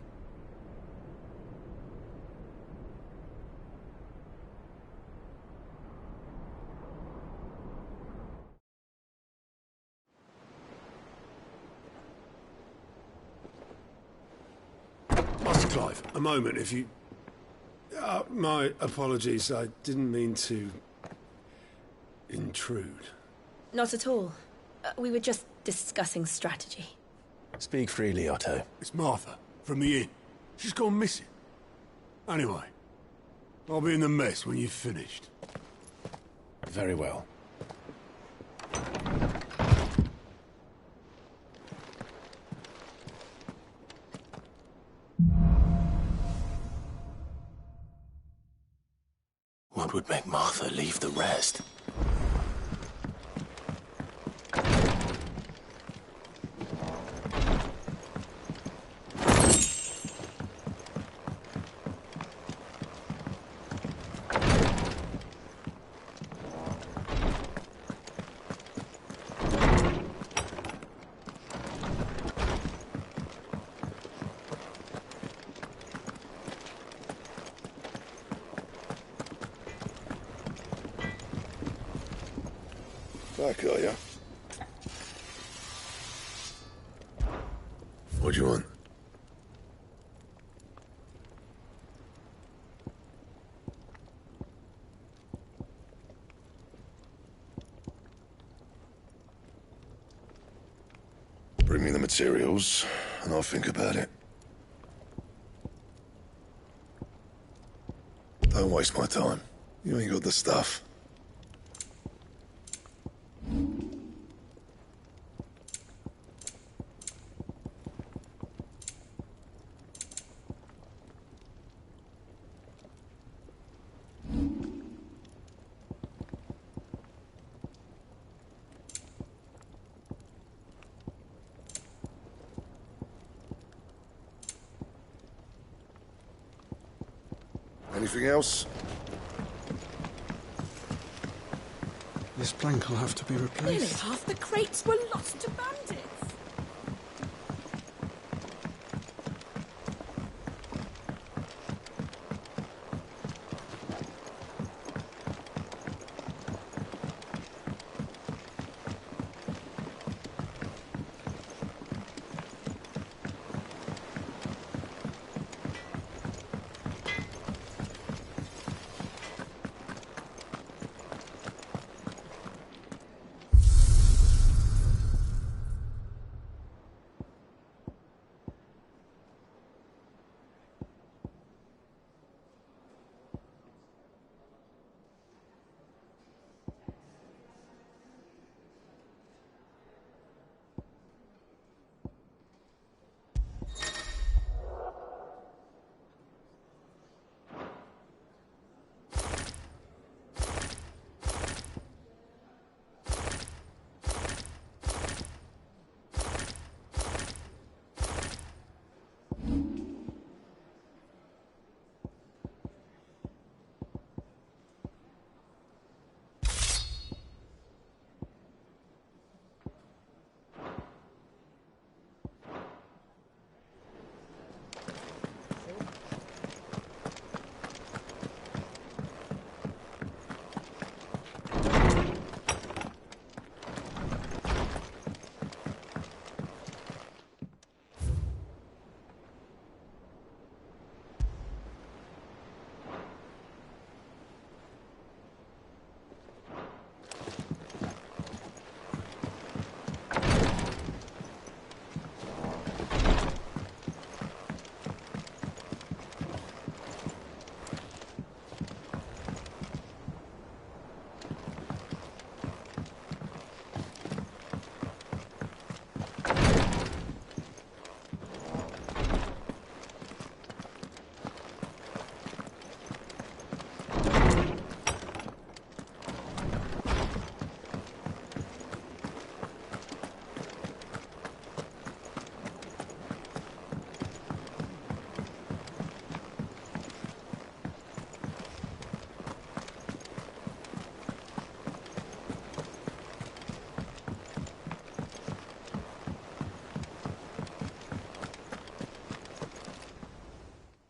Master Clive, a moment, if you... my apologies, I didn't mean to... intrude. Not at all. We were just discussing strategy. Speak freely, Otto. It's Martha, from the inn. She's gone missing. Anyway, I'll be in the mess when you've finished. Very well. would make Martha leave the rest. Back, are ya? What do you want? Bring me the materials, and I'll think about it. Don't waste my time. You ain't got the stuff. Anything else? This plank will have to be replaced. Nearly half the crates were lost to bandits.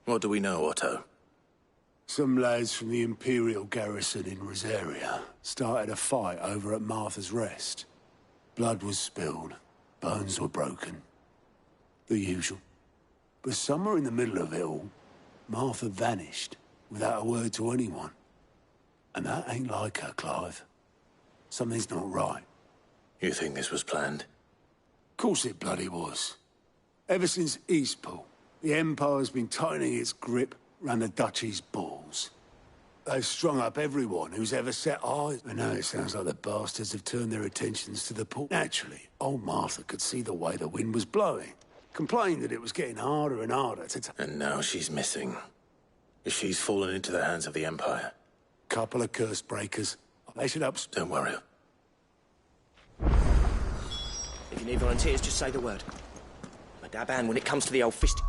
What do we know, Otto? Some lads from the Imperial garrison in Rosaria started a fight over at Martha's Rest. Blood was spilled, bones were broken. The usual. But somewhere in the middle of it all, Martha vanished without a word to anyone. And that ain't like her, Clive. Something's not right. You think this was planned? Of course it bloody was. Ever since Eastpool, the Empire's been tightening its grip round the Duchy's balls. They've strung up everyone who's ever set eyes. And now it sounds like the bastards have turned their attentions to the port. Naturally, old Martha could see the way the wind was blowing. Complained that it was getting harder and harder to... And now she's missing. She's fallen into the hands of the Empire. couple of curse breakers. They should help. Don't worry. If you need volunteers, just say the word. I'm a dab hand when it comes to the old fist.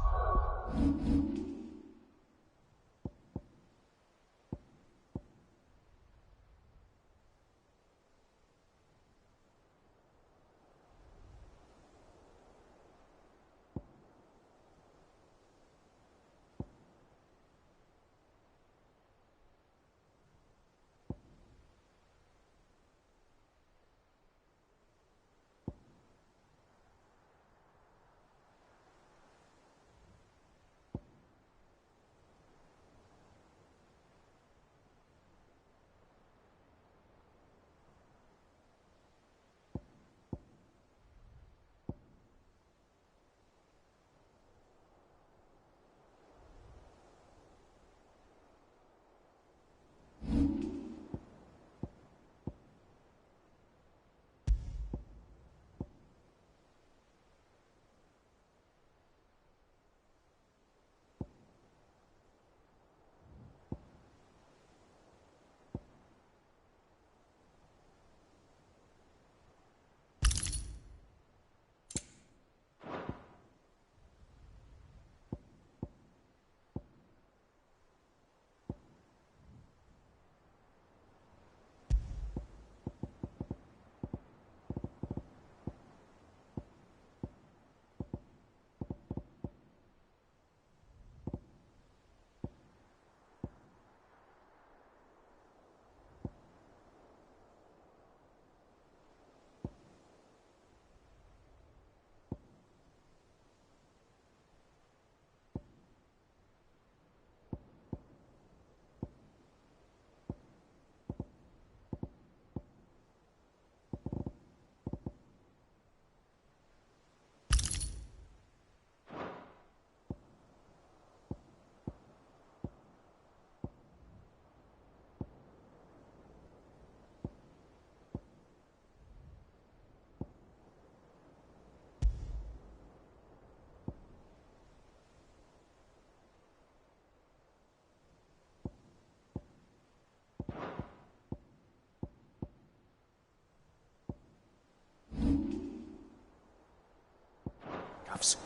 Cuffs.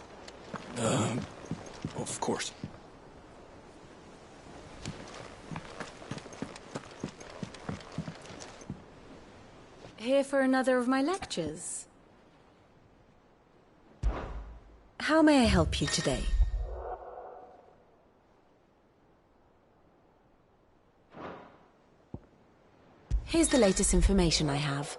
Of course. Here for another of my lectures? How may I help you today? Here's the latest information I have.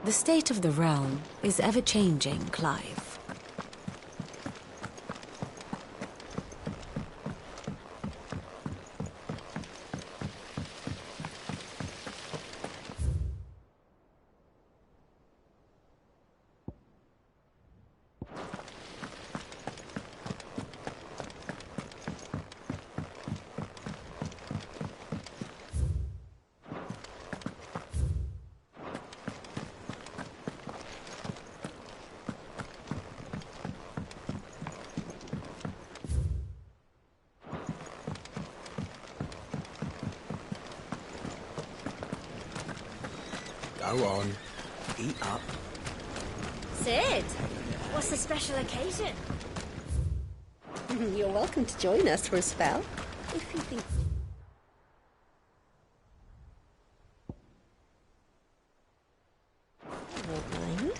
The state of the realm is ever-changing, Clive. Go on. Eat up. Sid, what's the special occasion? You're welcome to join us for a spell, if you think... I won't mind.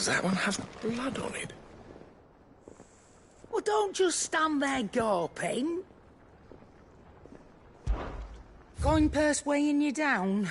Does that one have blood on it? Well, don't just stand there gawping. Coin purse weighing you down.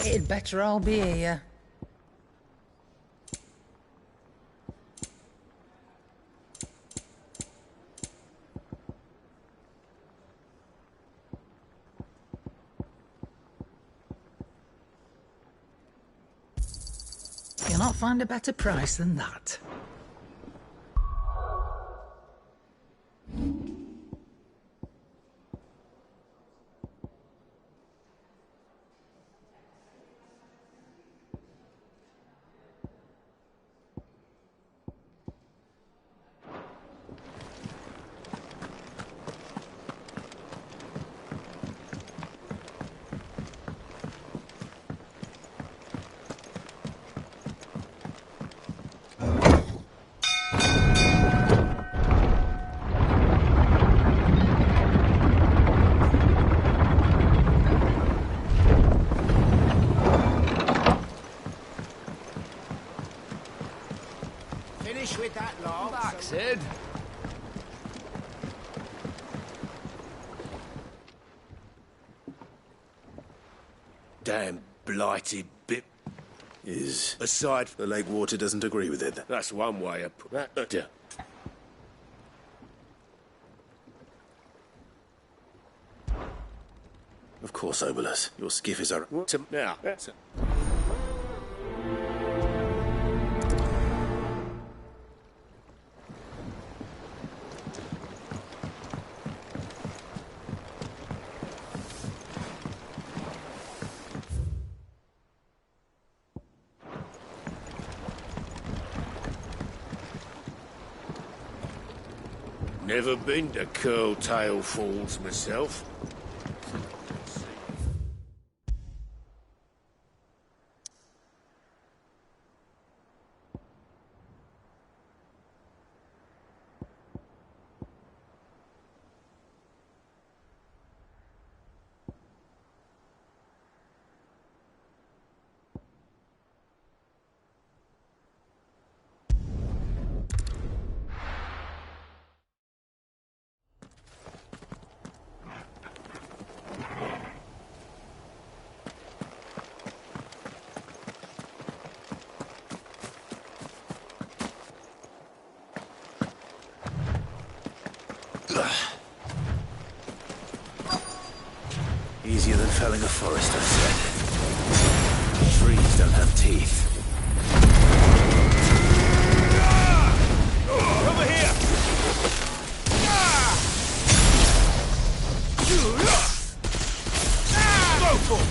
It'd better all be here. You'll not find a better price than that. Finish with that lot. Back, Sid. Damn blighted bit. Aside, the lake water doesn't agree with it. That's one way of put that. Of course, Obolus. Your skiff is our... Now, that's it. Never been to Curltail Falls myself. Easier than felling a forest, I said. Trees don't have teeth. Over here! Go for it!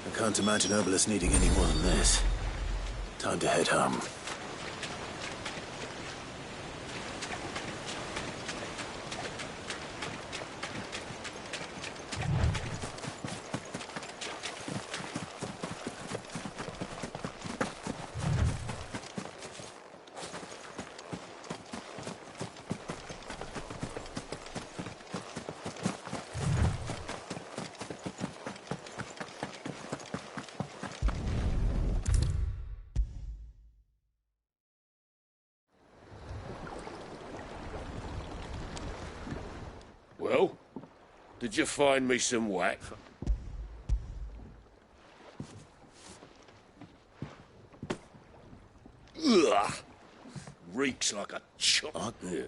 I can't imagine Obolus needing any more than this. Time to head home. Well, did you find me some whack? Ugh! Reeks like a chop. Yeah.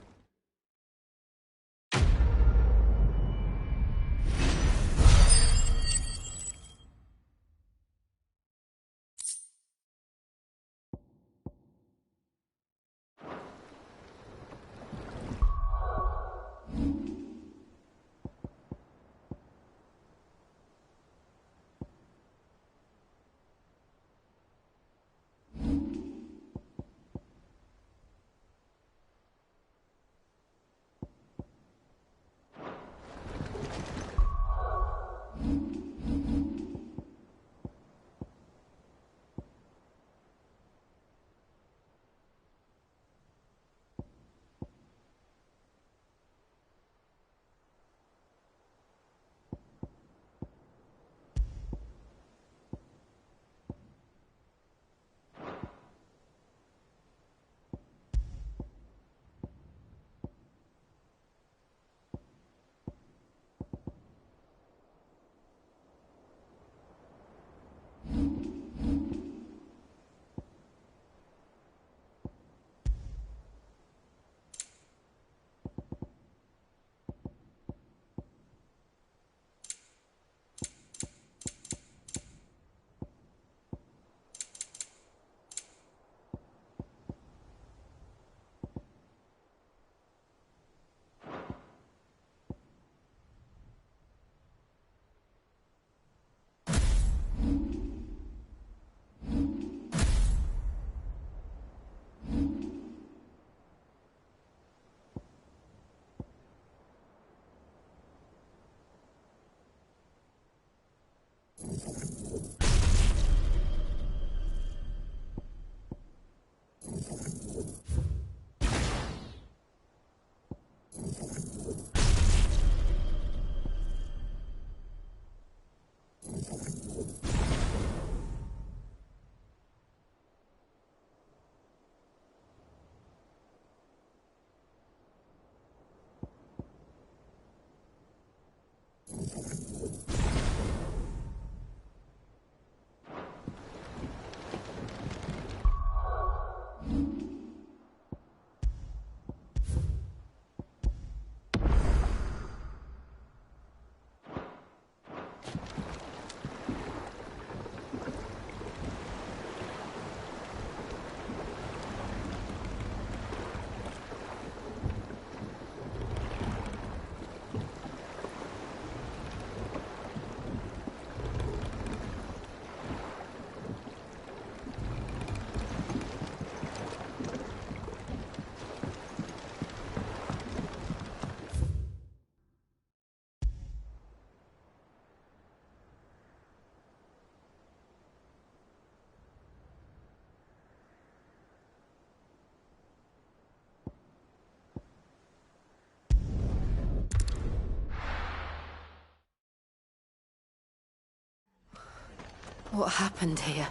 What happened here?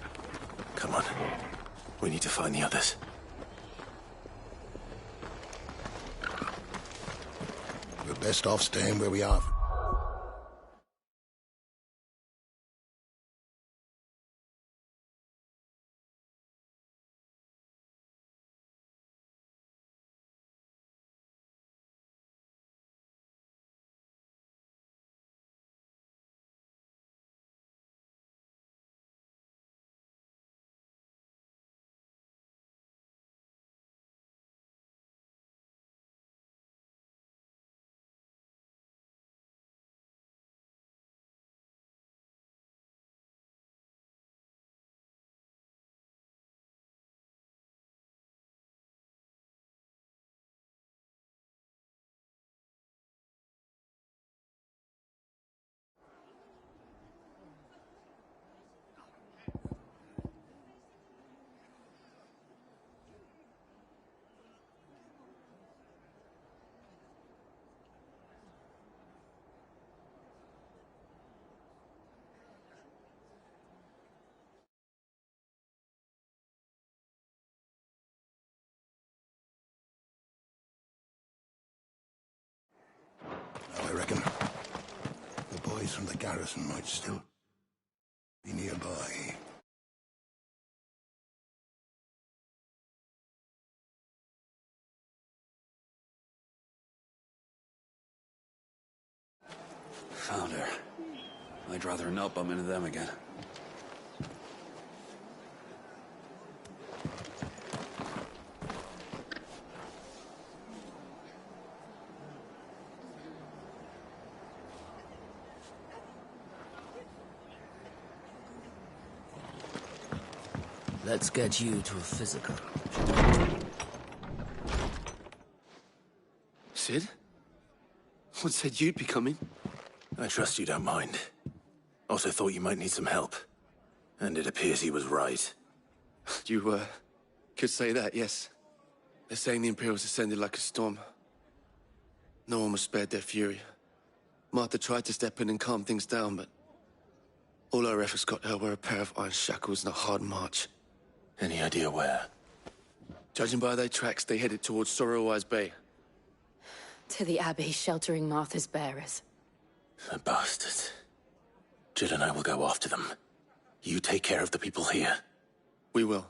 Come on. We need to find the others. We're best off staying where we are. supplies from the garrison might still be nearby. Found her. I'd rather not bump into them again. Let's get you to a physical. Sid? What said you'd be coming? I trust you don't mind. Also thought you might need some help. And it appears he was right. You, could say that, yes. They're saying the Imperials ascended like a storm. No one was spared their fury. Martha tried to step in and calm things down, but all our efforts got her were a pair of iron shackles and a hard march. Any idea where? Judging by their tracks, they headed towards Sorrowwise Bay. To the Abbey sheltering Martha's bearers. The bastards. Jill and I will go after them. You take care of the people here. We will.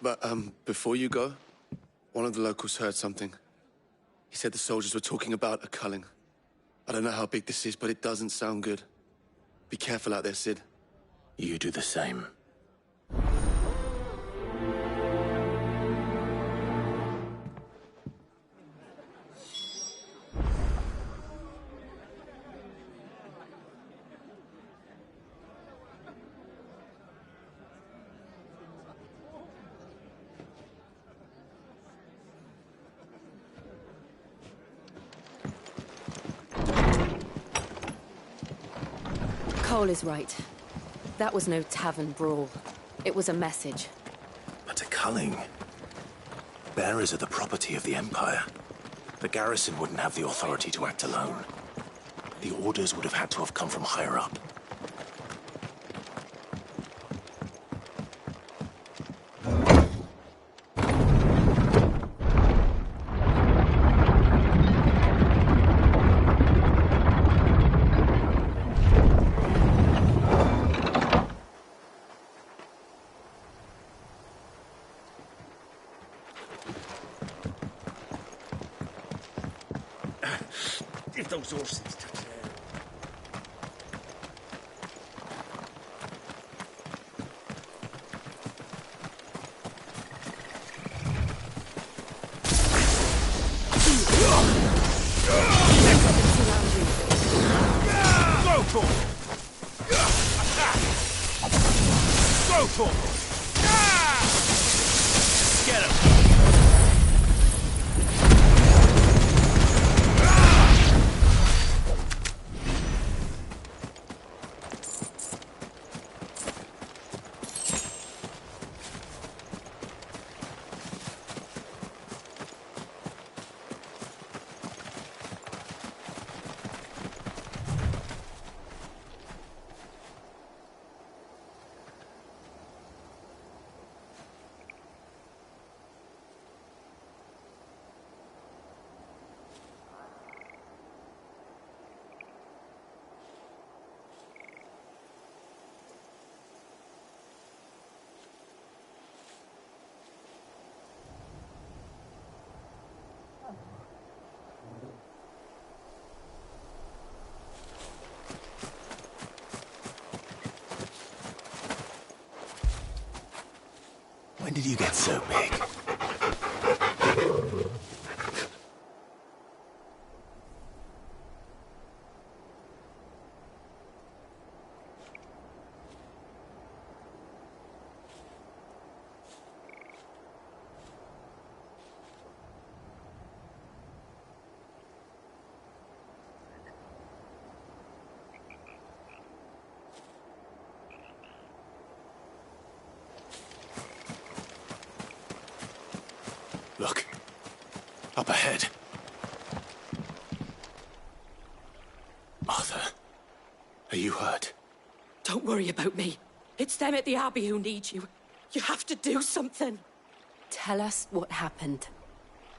But, before you go, one of the locals heard something. He said the soldiers were talking about a culling. I don't know how big this is, but it doesn't sound good. Be careful out there, Sid. You do the same. Cole is right. That was no tavern brawl. It was a message. But a culling. Bearers are the property of the Empire. The garrison wouldn't have the authority to act alone. The orders would have had to have come from higher up. If those horses touch there. Go for it! Go for it! Get him! When did you get so big? Look. Up ahead. Martha, are you hurt? Don't worry about me. It's them at the Abbey who need you. You have to do something. Tell us what happened.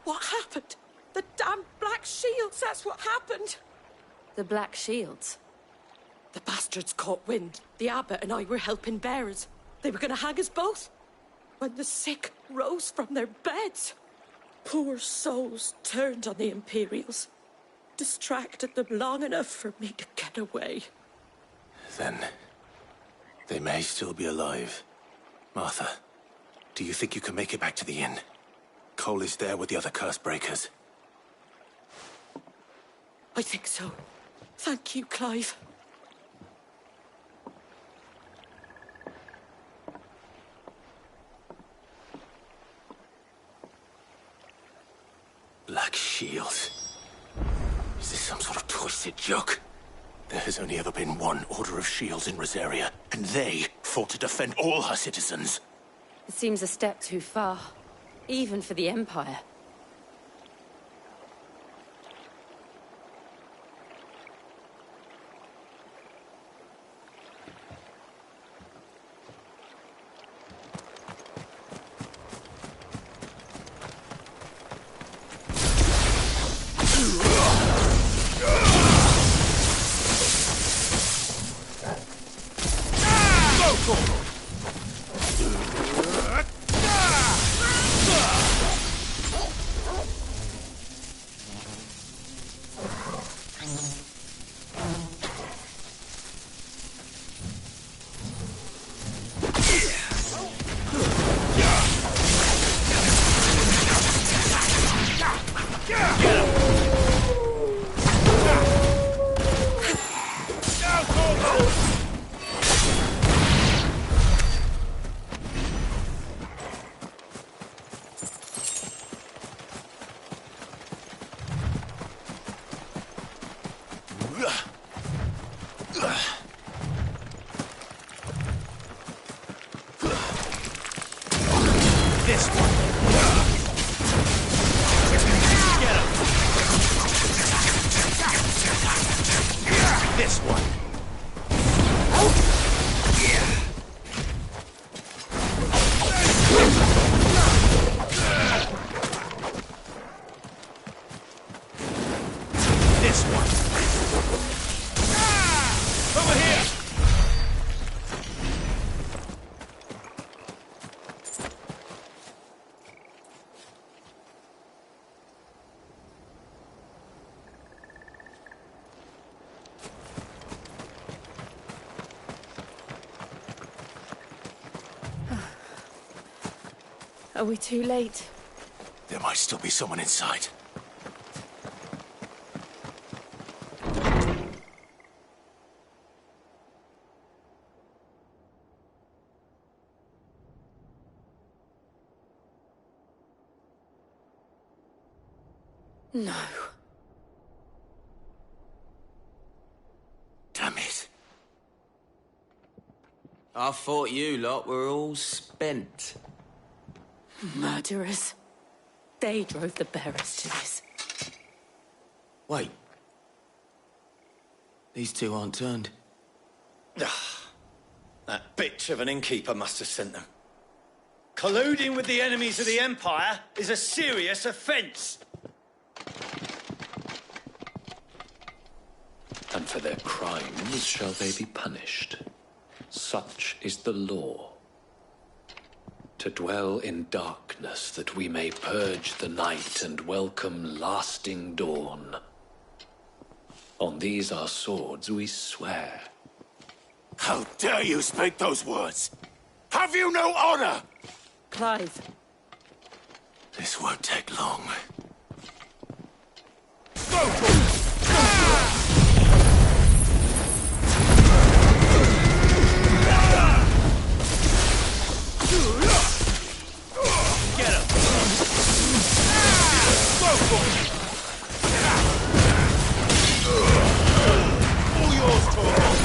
What happened? The damn Black Shields, that's what happened. The Black Shields. The bastards caught wind. The abbot and I were helping bearers. They were going to hang us both. When the sick rose from their beds, poor souls turned on the Imperials. Distracted them long enough for me to get away. Then they may still be alive. Martha, do you think you can make it back to the inn? Cole is there with the other curse breakers. I think so. Thank you, Clive. Black Shields. Is this some sort of twisted joke? There has only ever been one Order of Shields in Rosaria, and they fought to defend all her citizens. It seems a step too far, even for the Empire. Are we too late? There might still be someone inside. No. Damn it. I thought you lot were all spent. Murderers. They drove the bearers to this. Wait. These two aren't turned. That bitch of an innkeeper must have sent them. Colluding with the enemies of the Empire is a serious offence. And for their crimes shall they be punished. Such is the law. To dwell in darkness that we may purge the night and welcome lasting dawn. On these our swords we swear. How dare you speak those words? Have you no honor? Clive. This won't take long. Get him! All yours, Torvald!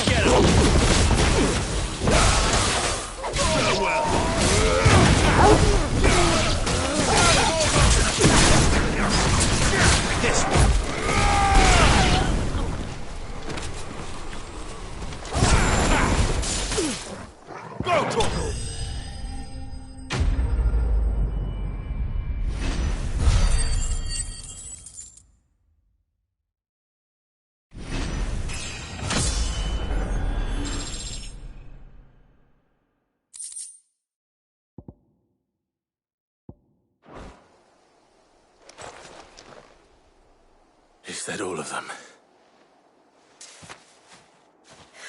Get him! Well. Is that all of them?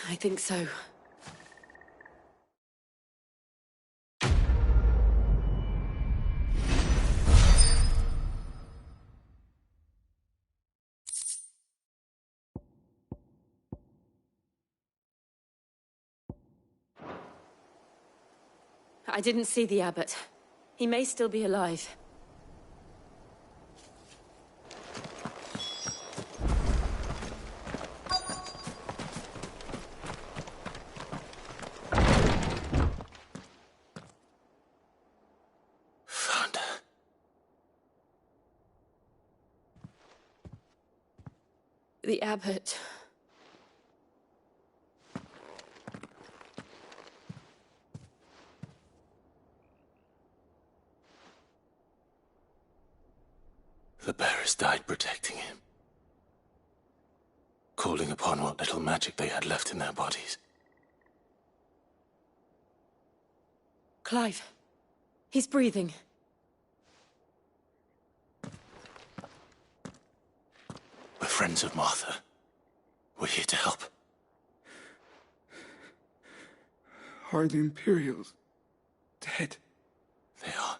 I think so. I didn't see the abbot. He may still be alive. Found her. The abbot. The bearers died protecting him. Calling upon what little magic they had left in their bodies. Clive. He's breathing. We're friends of Martha. We're here to help. Are the Imperials dead? They are.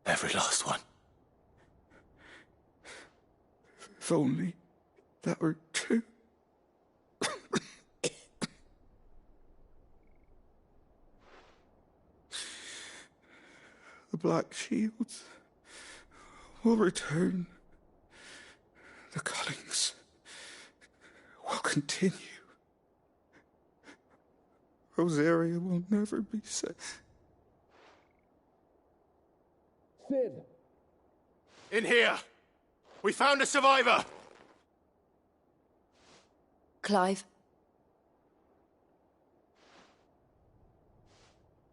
Every last one. If only that were true. The Black Shields will return. The cullings will continue. Rosaria will never be safe. Sid! In here! We found a survivor! Clive.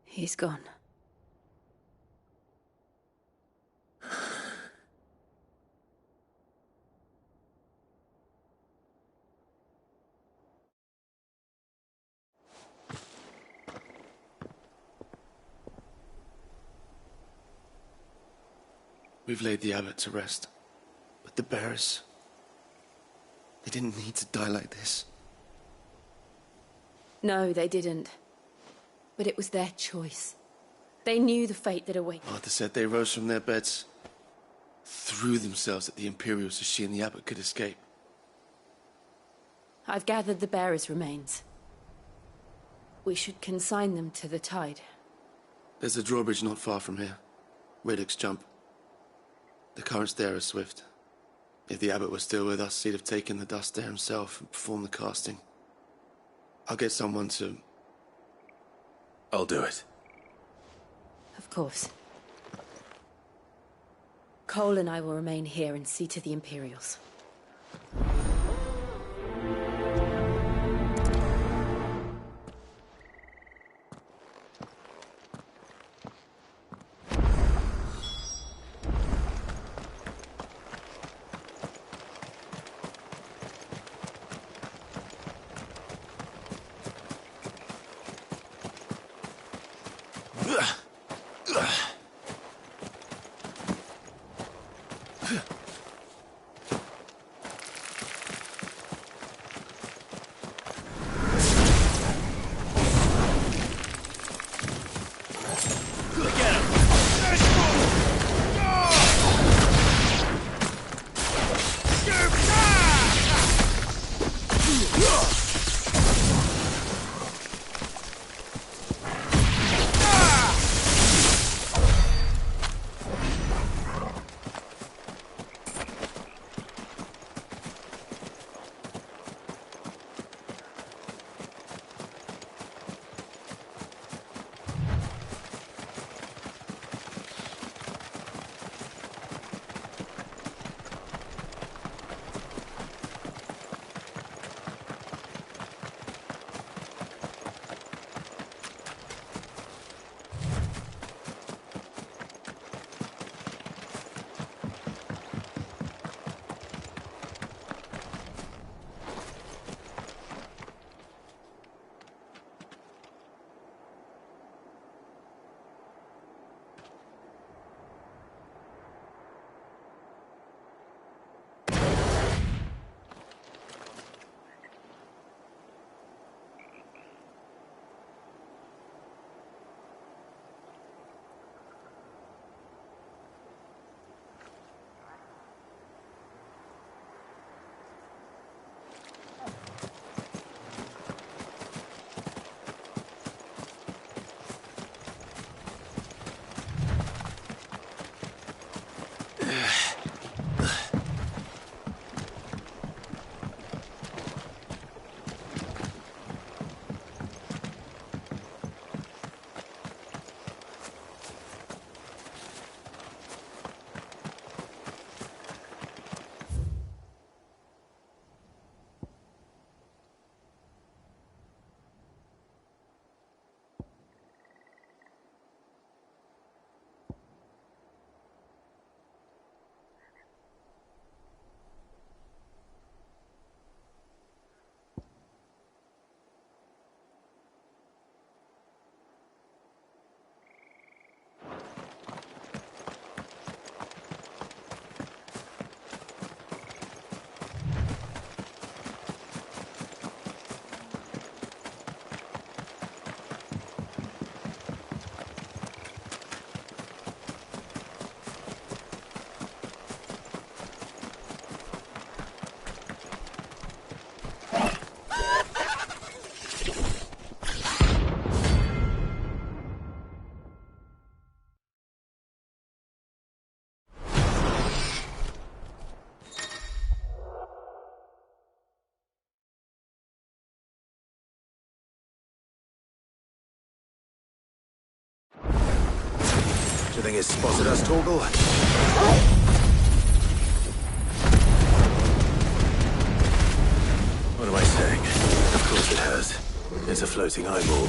He's gone. We've laid the abbot to rest. But the bearers... they didn't need to die like this. No, they didn't. But it was their choice. They knew the fate that awaited. Martha said they rose from their beds, threw themselves at the Imperials so she and the abbot could escape. I've gathered the bearers' remains. We should consign them to the tide. There's a drawbridge not far from here. Radix Jump. The currents there are swift. If the abbot was still with us, he'd have taken the dust there himself and performed the casting. I'll get someone to... I'll do it. Of course. Cole and I will remain here and see to the Imperials. You think it's spotted us, Torgal? What am I saying? Of course it has. It's a floating eyeball.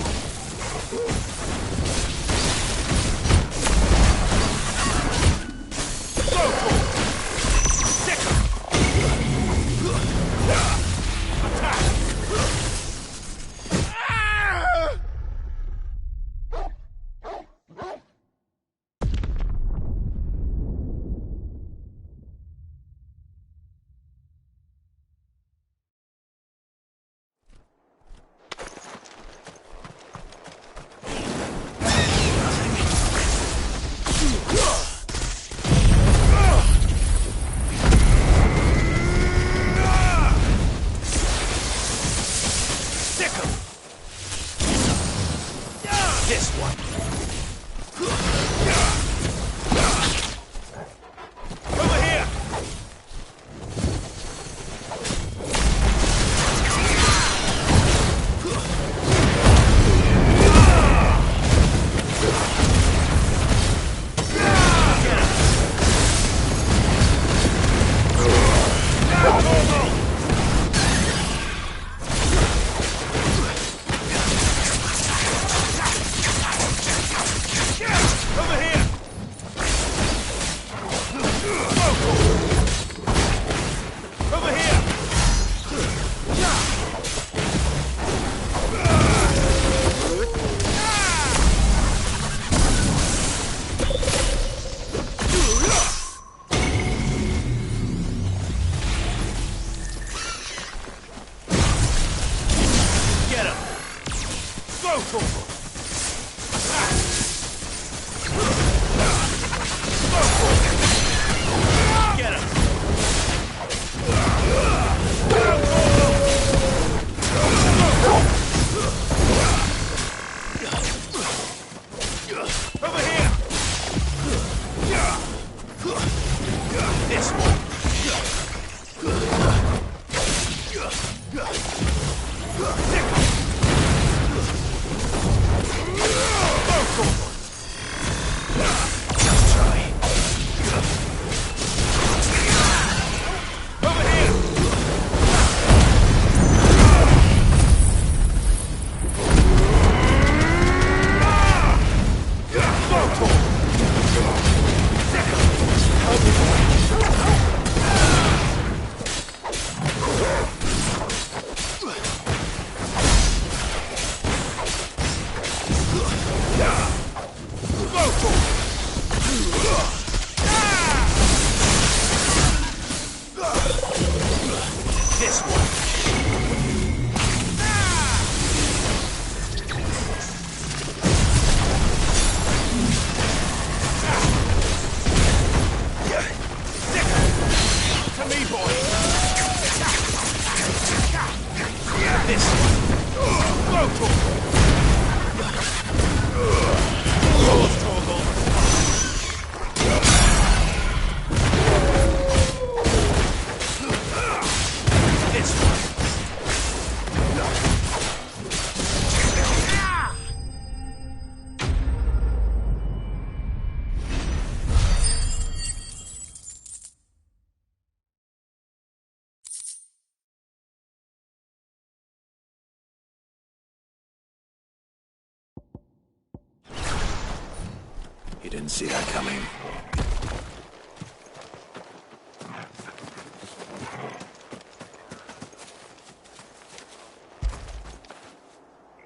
You didn't see that coming.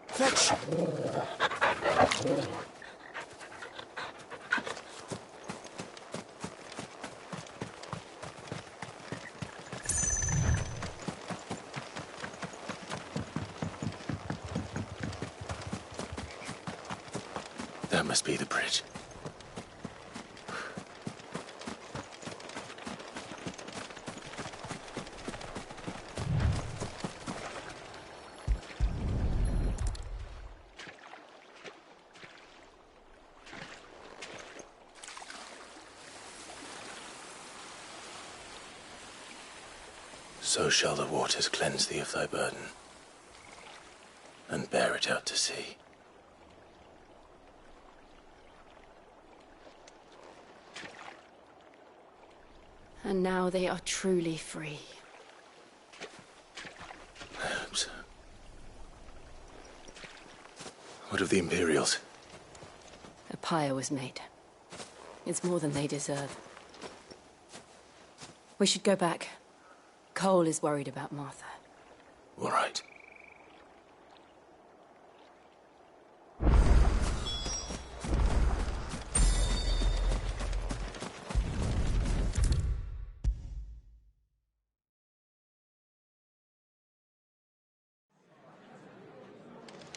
Fetch! That must be the bridge. So shall the waters cleanse thee of thy burden, and bear it out to sea. And now they are truly free. I hope so. What of the Imperials? A pyre was made. It's more than they deserve. We should go back. Cole is worried about Martha. All right.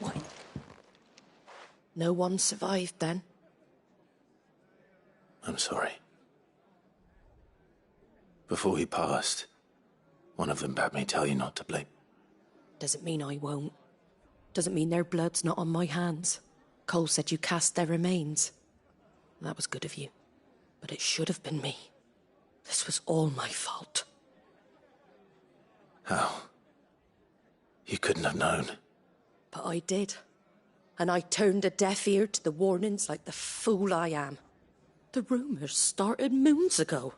What? No one survived then? I'm sorry. Before he passed, one of them bade me tell you not to blame. Doesn't mean I won't. Doesn't mean their blood's not on my hands. Cole said you cast their remains. That was good of you. But it should have been me. This was all my fault. How? You couldn't have known. But I did. And I turned a deaf ear to the warnings like the fool I am. The rumours started moons ago.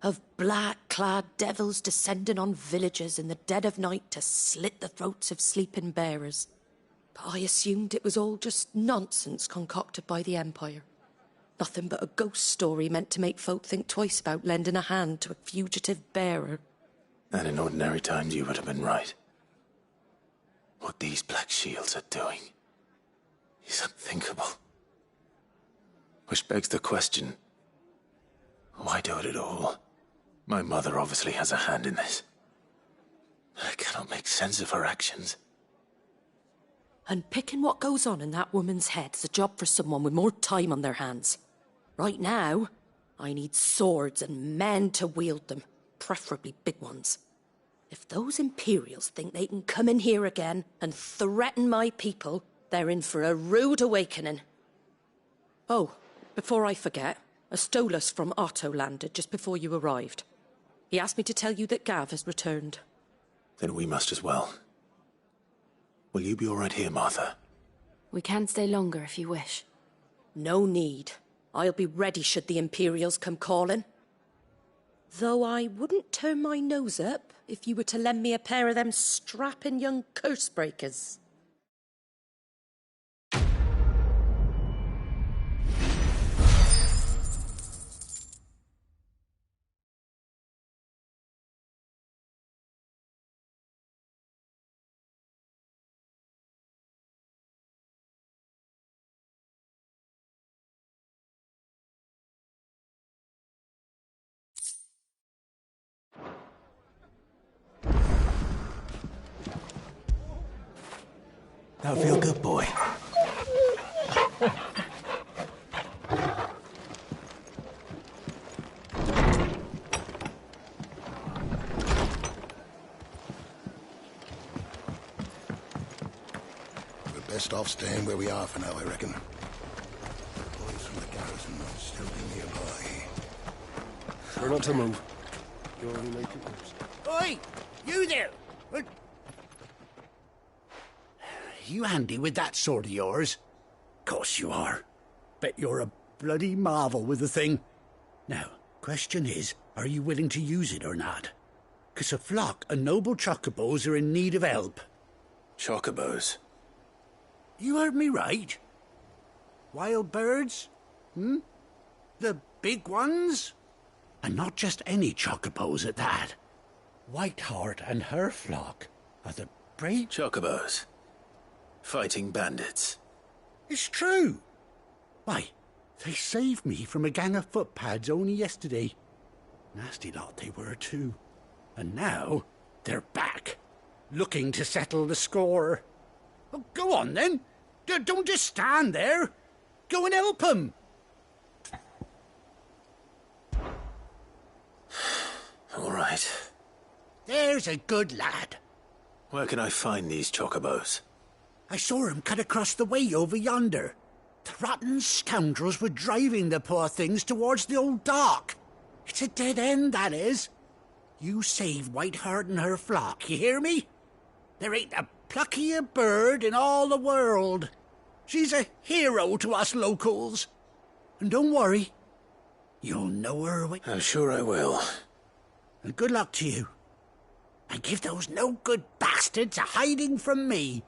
Of black-clad devils descending on villages in the dead of night to slit the throats of sleeping bearers. But I assumed it was all just nonsense concocted by the Empire. Nothing but a ghost story meant to make folk think twice about lending a hand to a fugitive bearer. And in ordinary times you would have been right. What these Black Shields are doing is unthinkable. Which begs the question, why do it at all? My mother obviously has a hand in this. I cannot make sense of her actions. And picking what goes on in that woman's head is a job for someone with more time on their hands. Right now, I need swords and men to wield them, preferably big ones. If those Imperials think they can come in here again and threaten my people, they're in for a rude awakening. Oh, before I forget, a Stolas from Otto landed just before you arrived. He asked me to tell you that Gav has returned. Then we must as well. Will you be all right here, Martha? We can stay longer if you wish. No need. I'll be ready should the Imperials come calling. Though I wouldn't turn my nose up if you were to lend me a pair of them strapping young curse breakers. Now feel good, boy. We're best off staying where we are for now, I reckon. The boys from the garrison might still be nearby. We're not to move. You're only making moves. Oi! You there! You handy with that sword of yours? Course you are. Bet you're a bloody marvel with the thing. Now, question is, are you willing to use it or not? 'Cause a flock of noble chocobos are in need of help. Chocobos? You heard me right. Wild birds? The big ones? And not just any chocobos at that. Whiteheart and her flock are the brave... Chocobos. Fighting bandits. It's true. Why, they saved me from a gang of footpads only yesterday. Nasty lot they were, too. And now, they're back, looking to settle the score. Well, go on, then. Don't just stand there. Go and help them. All right. There's a good lad. Where can I find these chocobos? I saw him cut across the way over yonder. The rotten scoundrels were driving the poor things towards the old dock. It's a dead end, that is. You save Whiteheart and her flock, you hear me? There ain't a pluckier bird in all the world. She's a hero to us locals. And don't worry, you'll know her when... I'm sure I will. And good luck to you. And give those no-good bastards a hiding from me.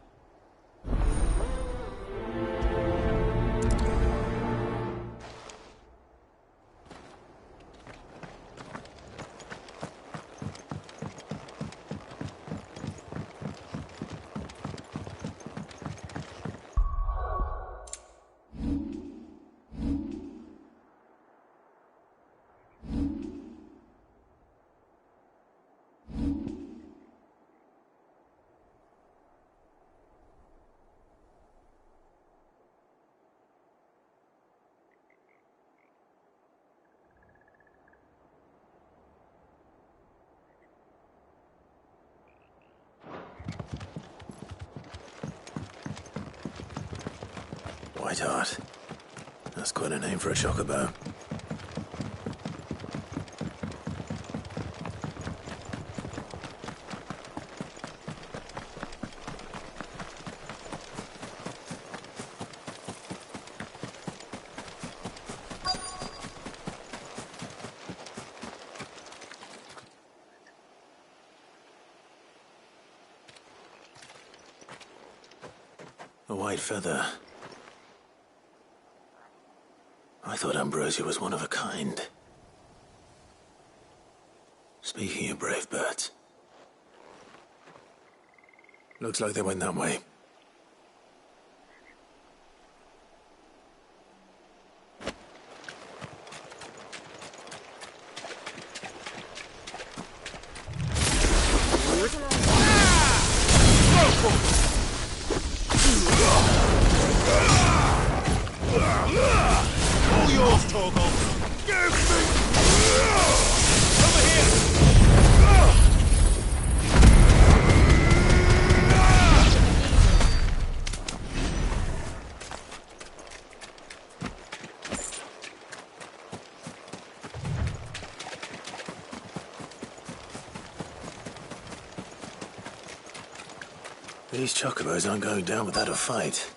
Whiteheart. That's quite a name for a chocobo. A white feather. I thought Ambrosia was one of a kind. Speaking of brave birds. Looks like they went that way. All yours, Torgal. Give me! Over here! These chocobos aren't going down without a fight.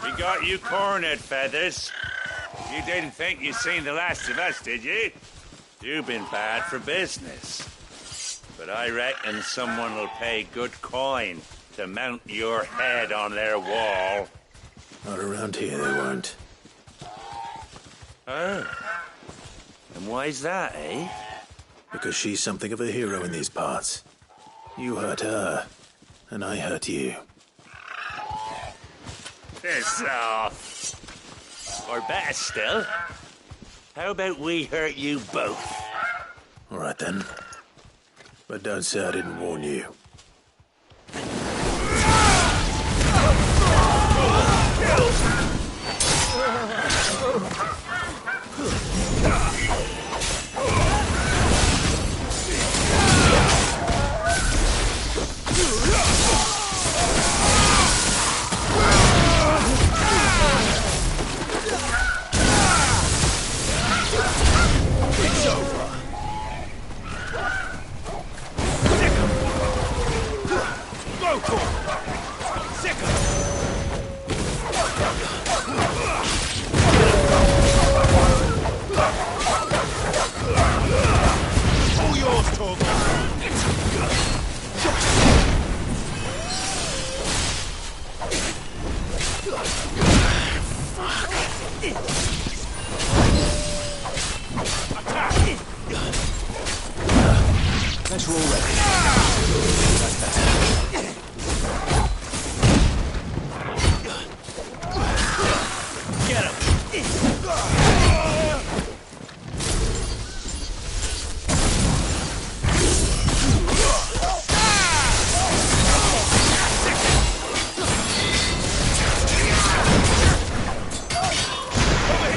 We got you cornered, Feathers. You didn't think you'd seen the last of us, did you? You've been bad for business. But I reckon someone will pay good coin to mount your head on their wall. Not around here, they won't. Oh. And why's that, eh? Because she's something of a hero in these parts. You hurt her, and I hurt you. Piss off. Or better still, how about we hurt you both? All right, then. But don't say I didn't warn you. It's over. Go for it. Sick of all yours, Torgal. Thanks for all ready. That's better. Get him. Over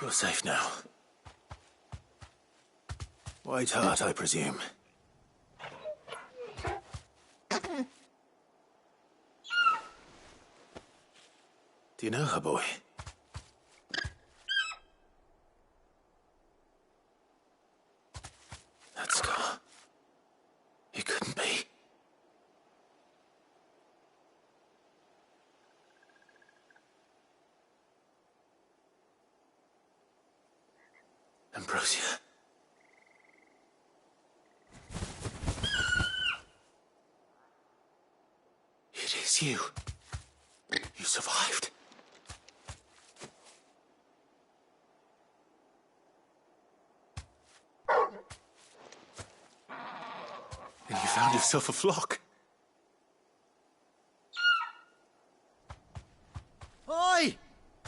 You're safe now. White Hart, I presume. Do you know her, boy? That scar. It couldn't be. Ambrosia. It is you. You survived. And you found yourself a flock. Oi!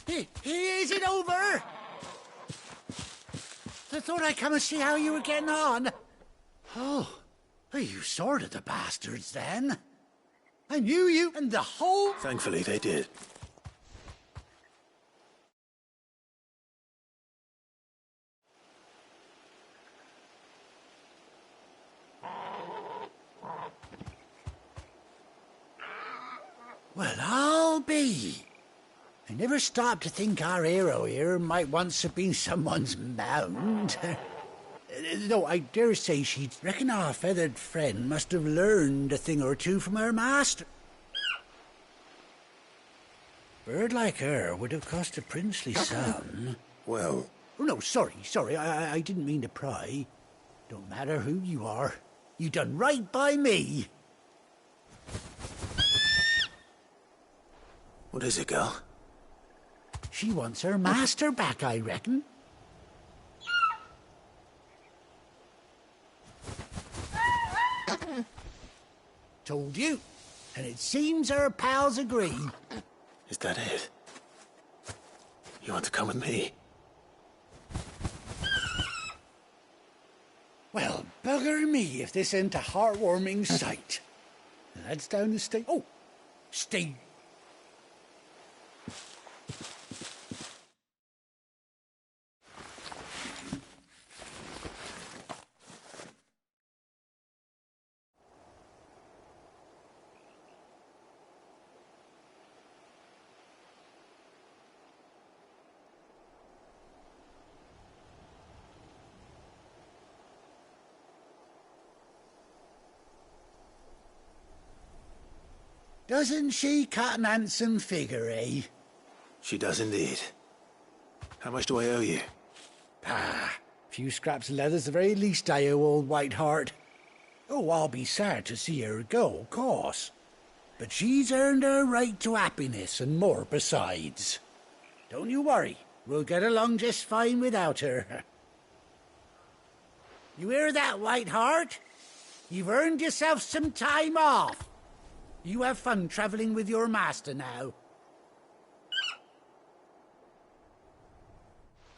Is it over? I thought I'd come and see how you were getting on. Oh, you sorted the bastards then. I knew you and the whole... Thankfully, they did. Well, I'll be. I never stopped to think our hero here might once have been someone's mound. Though I dare say she'd reckon our feathered friend must have learned a thing or two from her master. Bird like her would have cost a princely sum. Well... Oh, no, sorry. I didn't mean to pry. Don't matter who you are. You done right by me. What is it, girl? She wants her master back, I reckon. Told you. And it seems her pals agree. Is that it? You want to come with me? Well, bugger me if this ain't a heartwarming sight. The lads down the state. Oh, stay. Doesn't she cut an handsome figure, eh? She does indeed. How much do I owe you? Pah, a few scraps of leather's the very least I owe old White Hart. Oh, I'll be sad to see her go, of course. But she's earned her right to happiness and more besides. Don't you worry, we'll get along just fine without her. You hear that, White Hart? You've earned yourself some time off. You have fun travelling with your master now.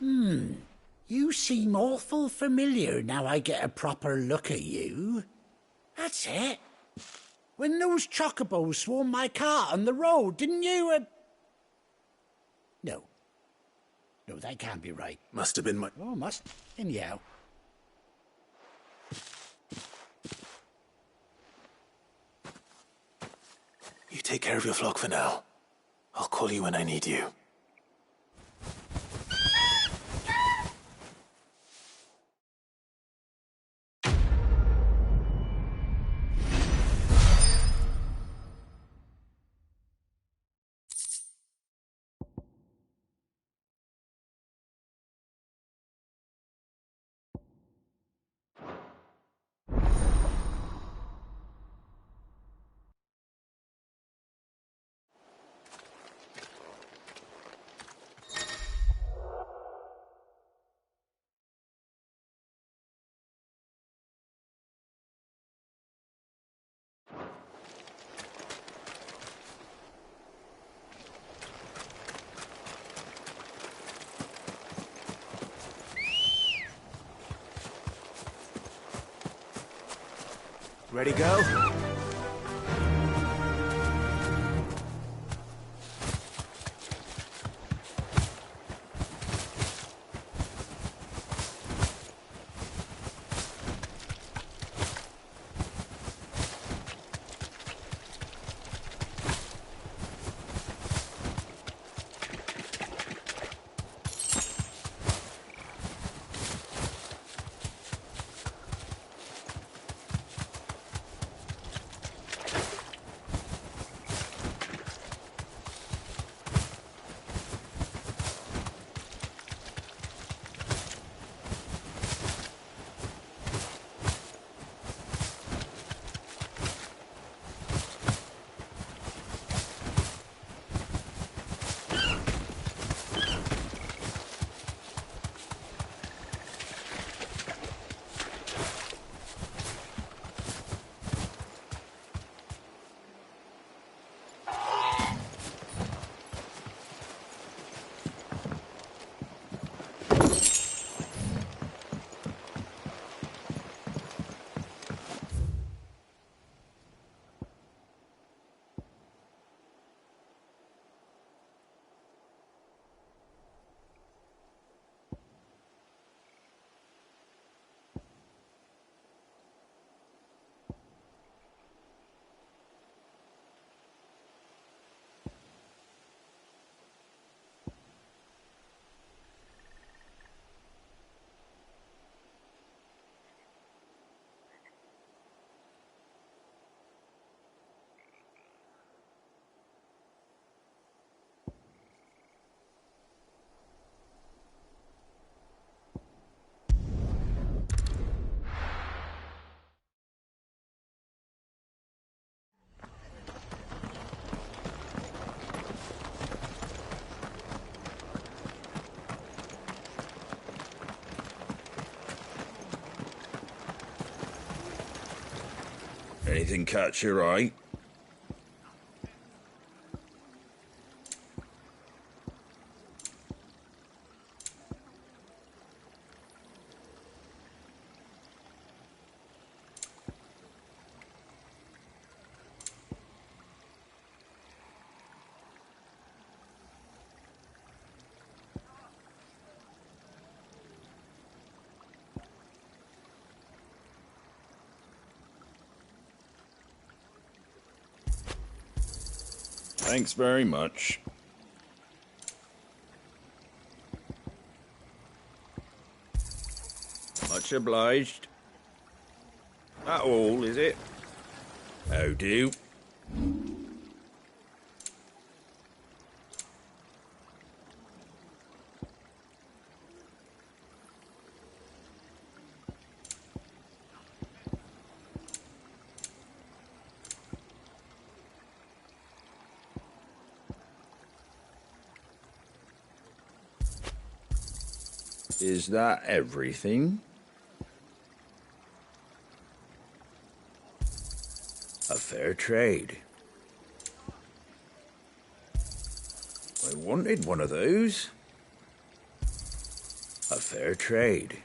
You seem awful familiar now I get a proper look at you. That's it. When those chocobos swarmed my cart on the road, didn't you, No, that can't be right. Must have been my... Oh, must. Anyhow. You take care of your flock for now. I'll call you when I need you. Ready, go? Anything catch your eye? Thanks very much. Much obliged. That all, is it? How do? Is that everything? A fair trade. I wanted one of those. A fair trade.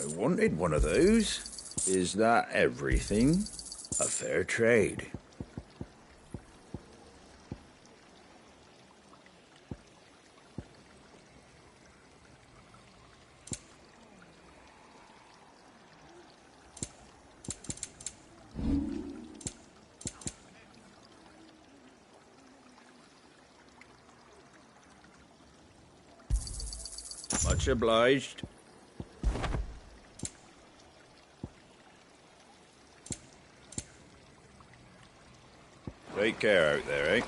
I wanted one of those. Is that everything? A fair trade. Much obliged. Take care out there, eh?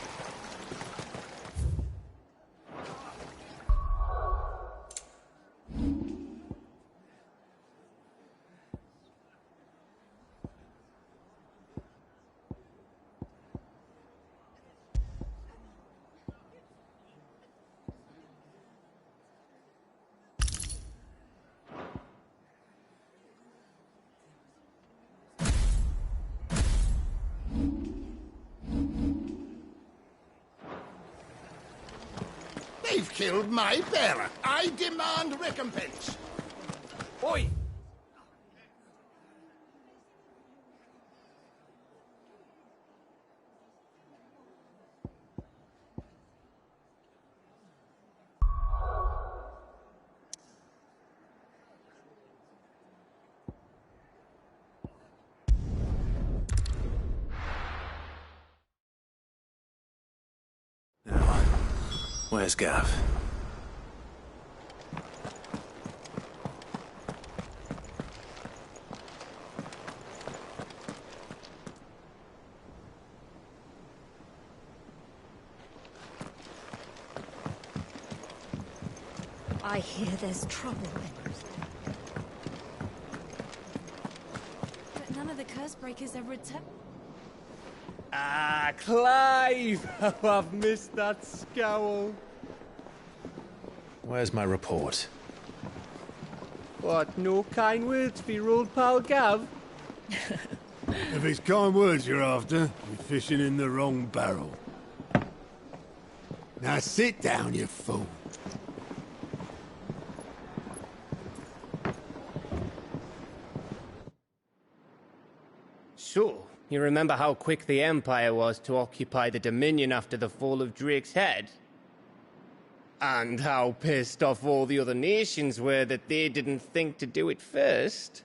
They've killed my bearer. I demand recompense. Oi! Where's Gav? I hear there's trouble. But none of the curse breakers ever returned. Ah, Clive! Oh, I've missed that scowl. Where's my report? What, no kind words for your old pal Gav? If it's kind words you're after, you're fishing in the wrong barrel. Now sit down, you fool. So, you remember how quick the Empire was to occupy the Dominion after the fall of Drake's head? And how pissed off all the other nations were that they didn't think to do it first?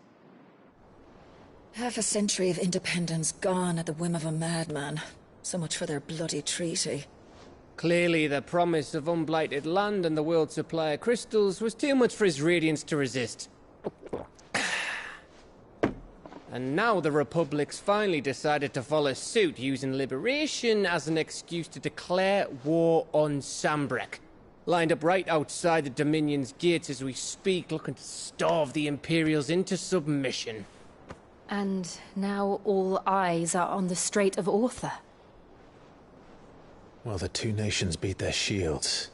Half a century of independence gone at the whim of a madman. So much for their bloody treaty. Clearly, the promise of unblighted land and the world's supply of crystals was too much for his radiance to resist. And now the Republic's finally decided to follow suit, using liberation as an excuse to declare war on Sambrek. Lined up right outside the Dominion's gates as we speak, looking to starve the Imperials into submission. And now all eyes are on the Strait of Author. Well, the two nations beat their shields.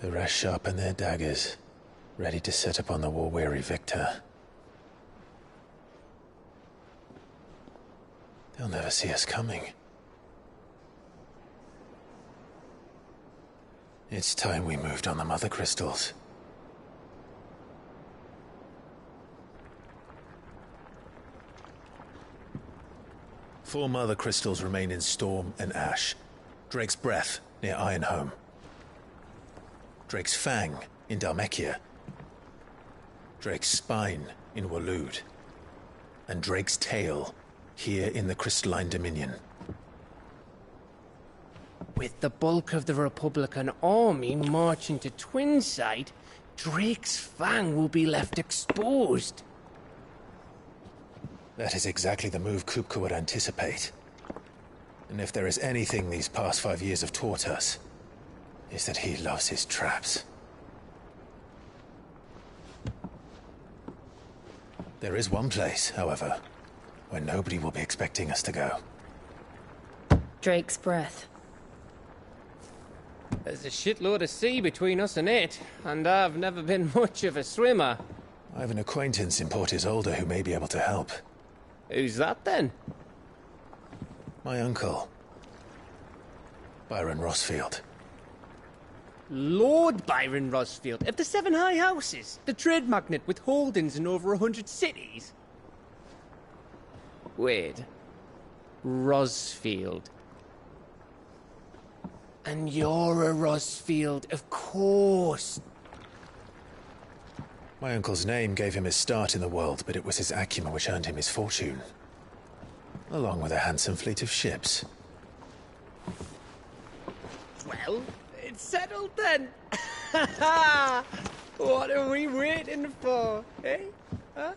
The rest sharpen their daggers. ready to set upon the war-weary victor. They'll never see us coming. It's time we moved on the Mother Crystals. Four Mother Crystals remain in Storm and Ash. Drake's Breath, near Ironhome. Drake's Fang, in Dhalmekia. Drake's Spine, in Waloed. And Drake's Tail, here in the Crystalline Dominion. With the bulk of the Republican army marching to Twinside, Drake's Fang will be left exposed. That is exactly the move Kupka would anticipate. And if there is anything these past 5 years have taught us, is that he loves his traps. There is one place, however, where nobody will be expecting us to go. Drake's Breath. There's a shitload of sea between us and it, and I've never been much of a swimmer. I have an acquaintance in Port Isolde who may be able to help. Who's that then? My uncle, Byron Rossfield. Lord Byron Rossfield of the Seven High Houses, the trade magnate with holdings in over 100 cities. Wait. Rossfield. And you're a Rossfield, of course. My uncle's name gave him his start in the world, but it was his acumen which earned him his fortune. Along with a handsome fleet of ships. Well, it's settled then. What are we waiting for, eh? Huh?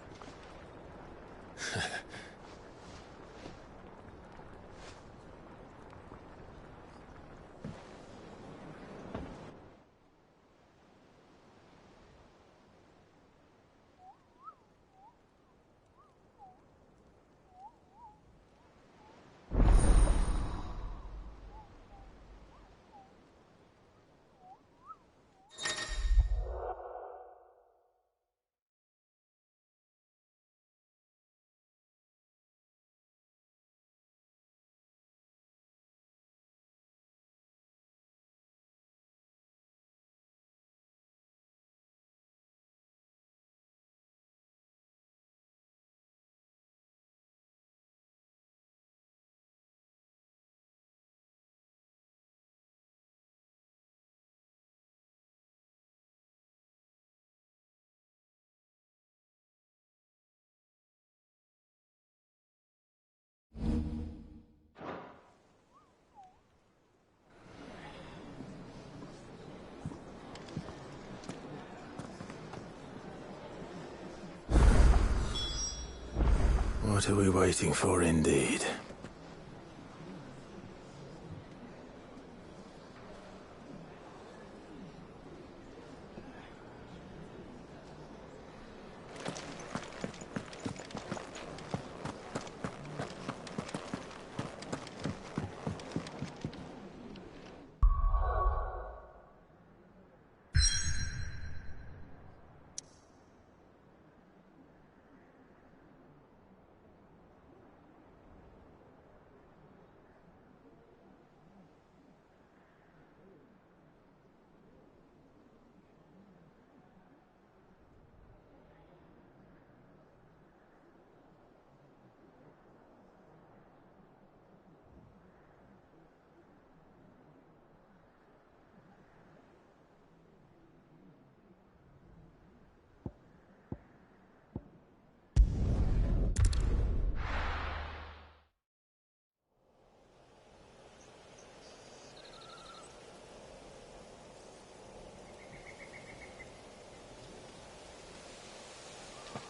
What are we waiting for, indeed?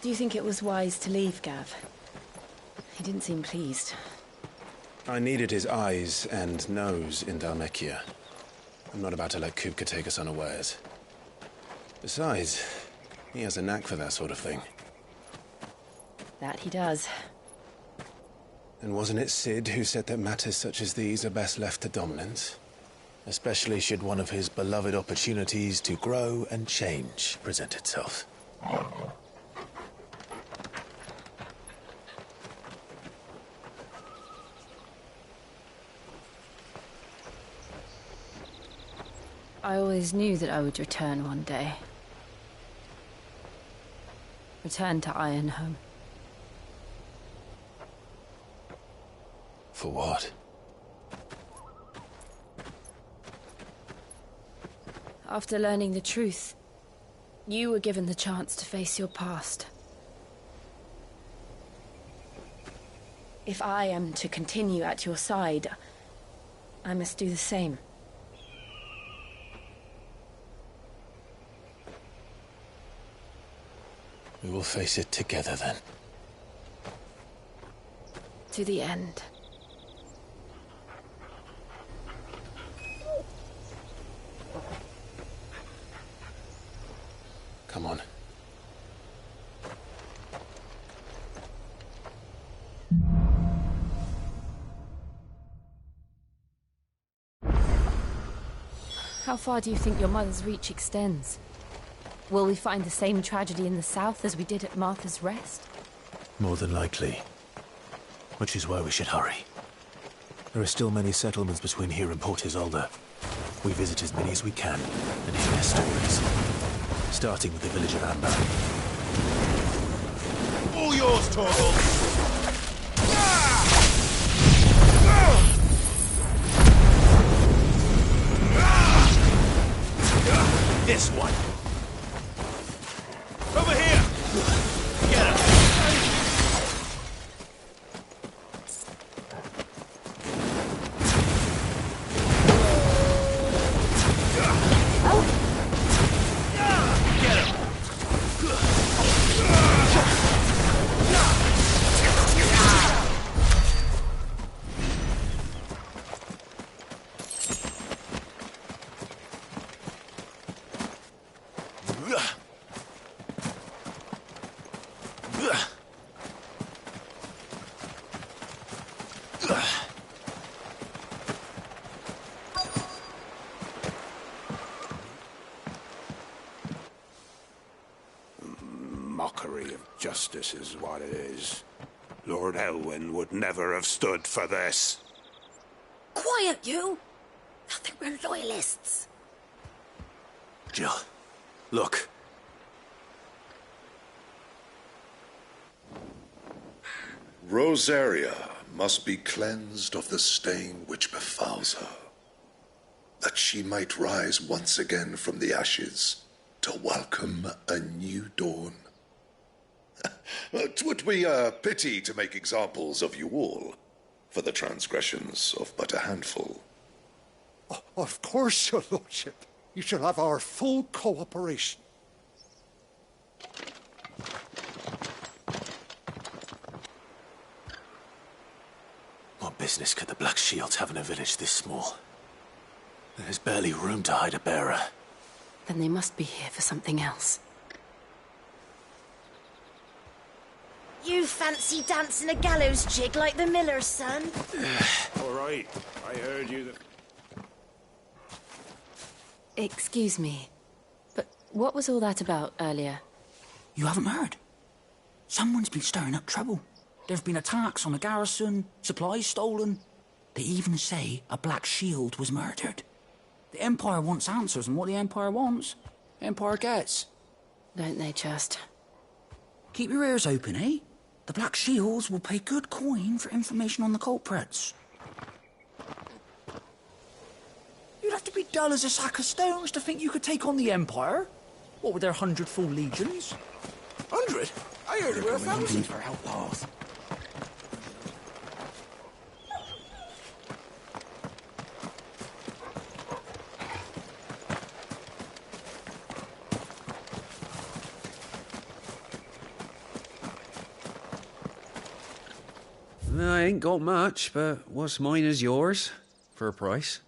Do you think it was wise to leave, Gav? He didn't seem pleased. I needed his eyes and nose in Dhalmekia. I'm not about to let Kupka take us unawares. Besides, he has a knack for that sort of thing. That he does. And wasn't it Sid who said that matters such as these are best left to dominance? especially should one of his beloved opportunities to grow and change present itself. I always knew that I would return one day. Return to Ironhome. For what? After learning the truth, you were given the chance to face your past. If I am to continue at your side, I must do the same. We will face it together then. To the end. Come on. How far do you think your mother's reach extends? Will we find the same tragedy in the south as we did at Martha's Rest? More than likely. Which is why we should hurry. There are still many settlements between here and Port Isolde. We visit as many as we can and hear their stories. Starting with the village of Amber. All yours, Torgal! This one! Over here! Get him! Mockery of justice is what it is. Lord Elwyn would never have stood for this. Quiet, you! I think we're loyalists. Jill, look. Rosaria must be cleansed of the stain which befouls her, that she might rise once again from the ashes to welcome a new dawn. 'Twould be a pity to make examples of you all for the transgressions of but a handful. Of course, your lordship. You shall have our full cooperation. What business could the Black Shields have in a village this small? There's barely room to hide a bearer. Then they must be here for something else. You fancy dancing a gallows jig like the miller's son? All right, I heard you. Excuse me, but what was all that about earlier? You haven't heard? Someone's been stirring up trouble. There have been attacks on the garrison, supplies stolen. They even say a Black Shield was murdered. The Empire wants answers, and what the Empire wants, the Empire gets. Don't they just? Keep your ears open, eh? The Black Shields will pay good coin for information on the culprits. You'd have to be dull as a sack of stones to think you could take on the Empire. What with their 100 full legions? 100? I heard it were 1,000 for outlaws. I ain't got much, but what's mine is yours, for a price.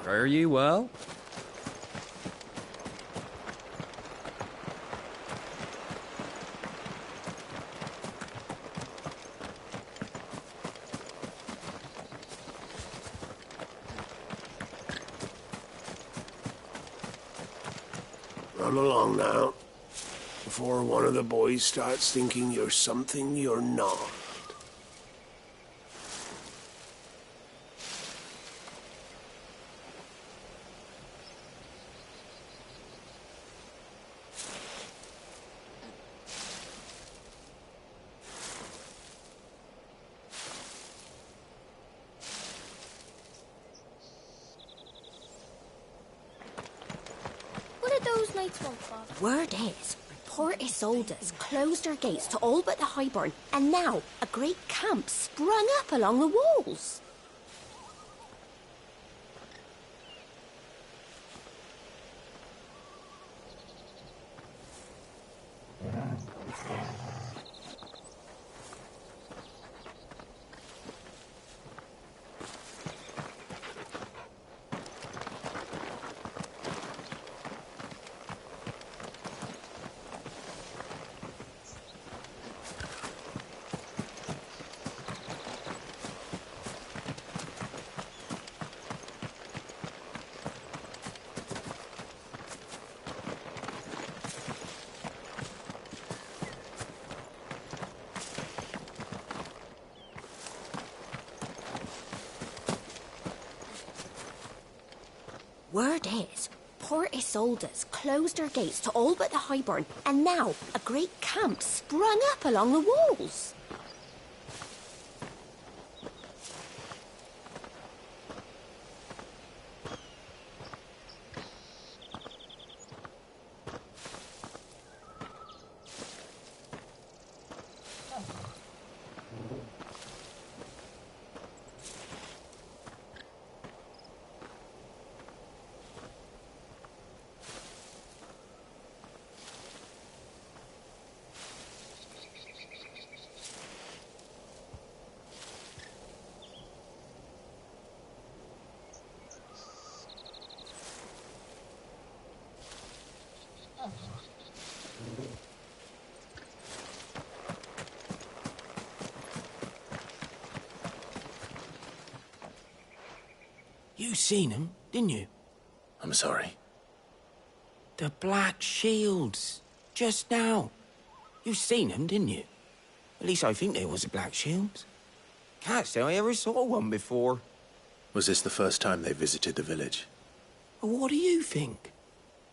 Fare you well? Run along now, before one of the boys starts thinking you're something you're not. What did those knights want, Father? Word is, Port Isolde's closed her gates to all but the Highborn, and now a great camp sprung up along the walls. Word is, Port Isolde's closed her gates to all but the Highborn, and now a great camp sprung up along the walls. You seen him, didn't you? I'm sorry. The Black Shields. Just now. You seen them, didn't you? At least I think they was the Black Shields. Can't say I ever saw one before. Was this the first time they visited the village? Well, what do you think?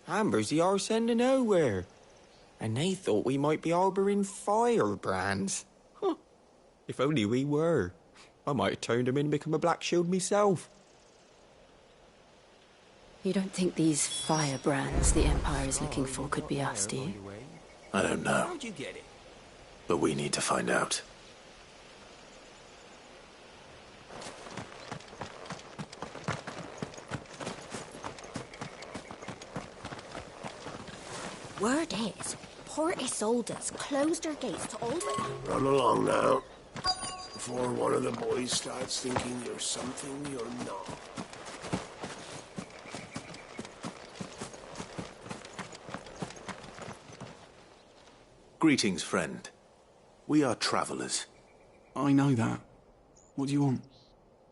Amber's the arse end of nowhere. And they thought we might be harbouring firebrands. Huh. If only we were. I might have turned them in and become a Black Shield myself. You don't think these firebrands the Empire is looking for could be us, do you? I don't know. How'd you get it? But we need to find out. Word is, Port Isolde's closed her gates to all but... Run along now, before one of the boys starts thinking you're something you're not. Greetings, friend. We are travelers. I know that. What do you want?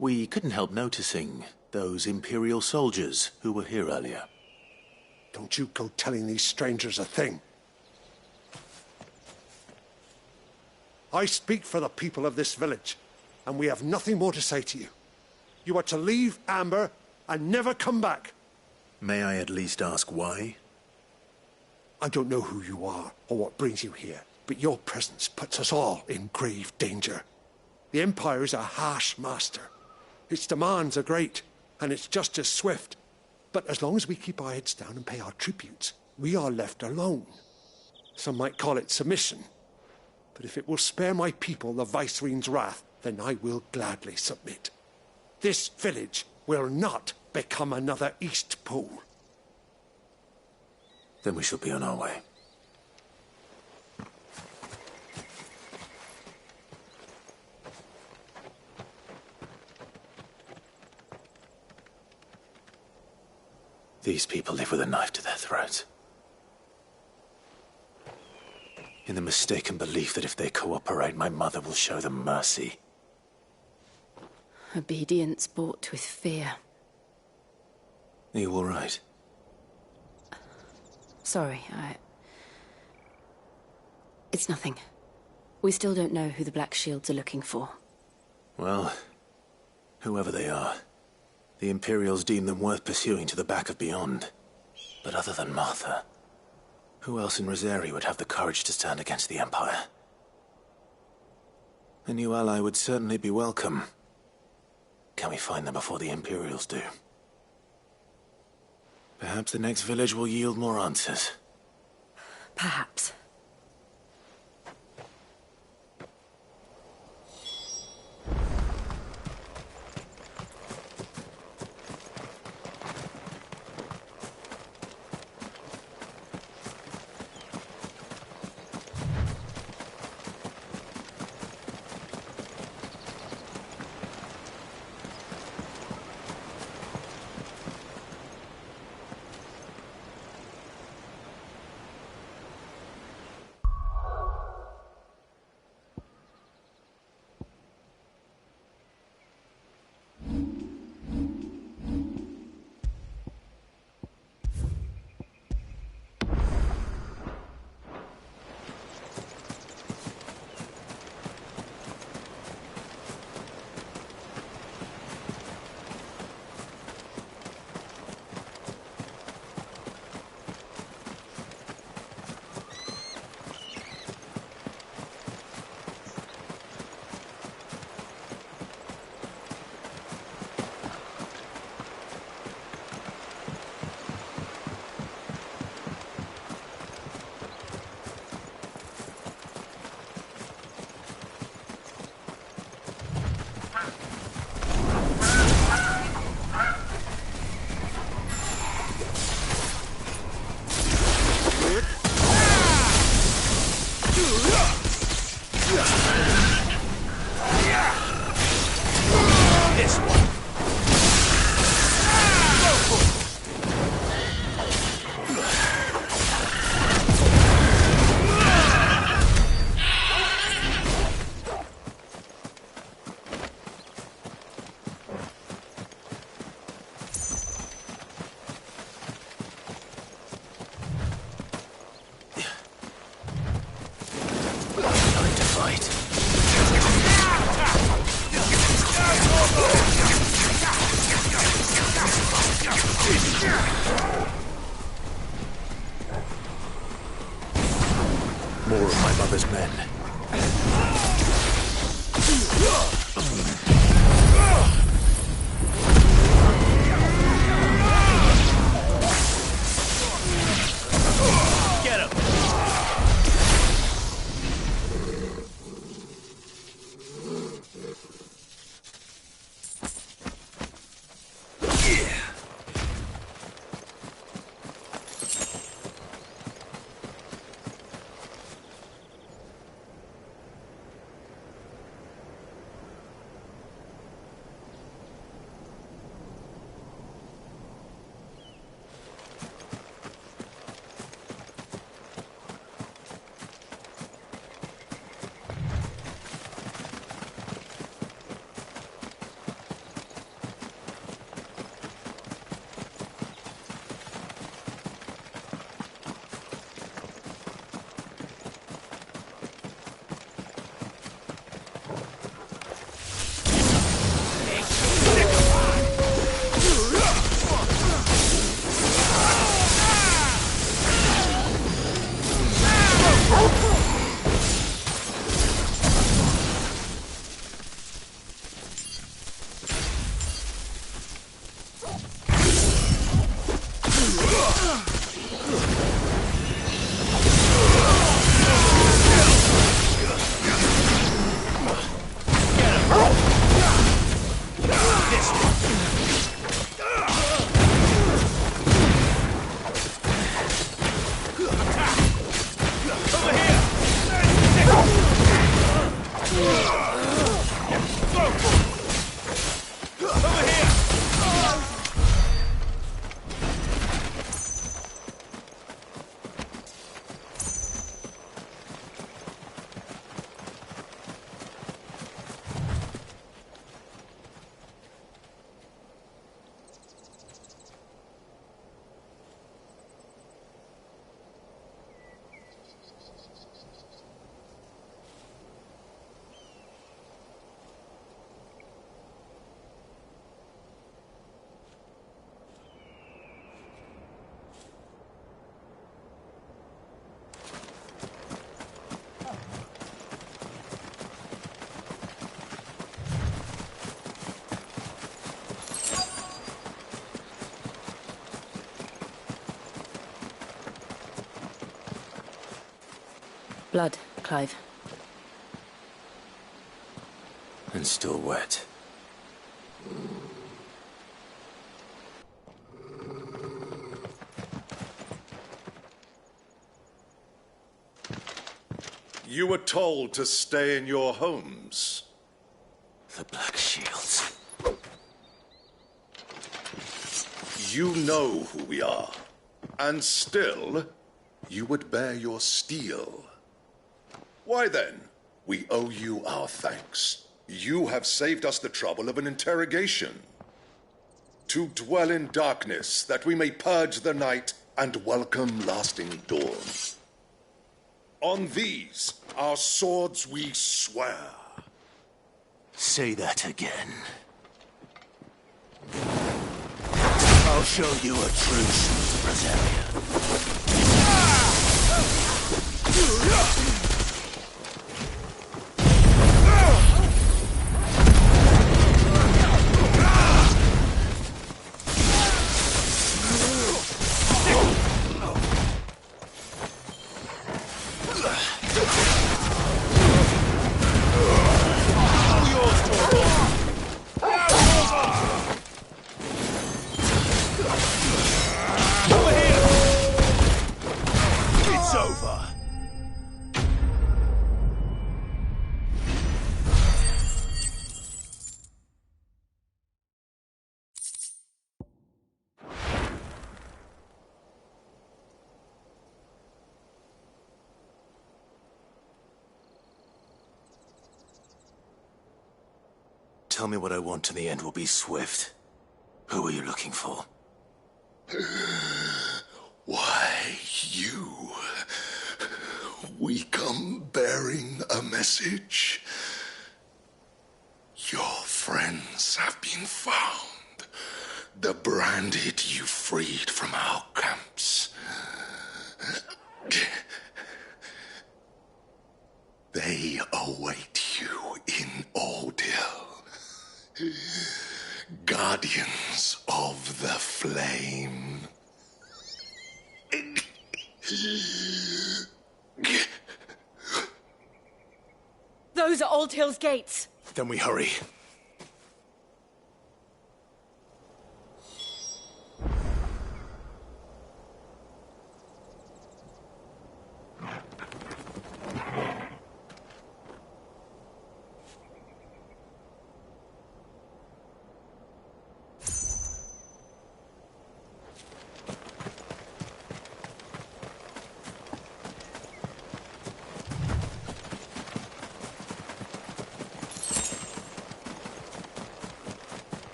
We couldn't help noticing those Imperial soldiers who were here earlier. Don't you go telling these strangers a thing. I speak for the people of this village, and we have nothing more to say to you. You are to leave Amber and never come back. May I at least ask why? I don't know who you are or what brings you here, but your presence puts us all in grave danger. The Empire is a harsh master. Its demands are great, and its justice swift. But as long as we keep our heads down and pay our tributes, we are left alone. Some might call it submission. But if it will spare my people the Viceroy's wrath, then I will gladly submit. This village will not become another East Pole. Then we shall be on our way. These people live with a knife to their throats. In the mistaken belief that if they cooperate, my mother will show them mercy. Obedience bought with fear. Are you all right? Sorry, It's nothing. We still don't know who the Black Shields are looking for. Well, whoever they are, the Imperials deem them worth pursuing to the back of beyond. But other than Martha, who else in Rosaria would have the courage to stand against the Empire? A new ally would certainly be welcome. Can we find them before the Imperials do? Perhaps the next village will yield more answers. Perhaps. More of my mother's men. Get him! Blood, Clive. And still wet. You were told to stay in your homes. The Black Shields. You know who we are. And still, you would bear your steel. Why then, we owe you our thanks. You have saved us the trouble of an interrogation. To dwell in darkness, that we may purge the night and welcome lasting dawn. On these, our swords we swear. Say that again. I'll show you a truce, Rosaria. Tell me what I want and the end will be swift. Who are you looking for? Why, you. We come bearing a message. Your friends have been found. The branded you freed from our camps. They await you in Ordeal. Guardians of the Flame. Those are Old Hill's gates. Then we hurry.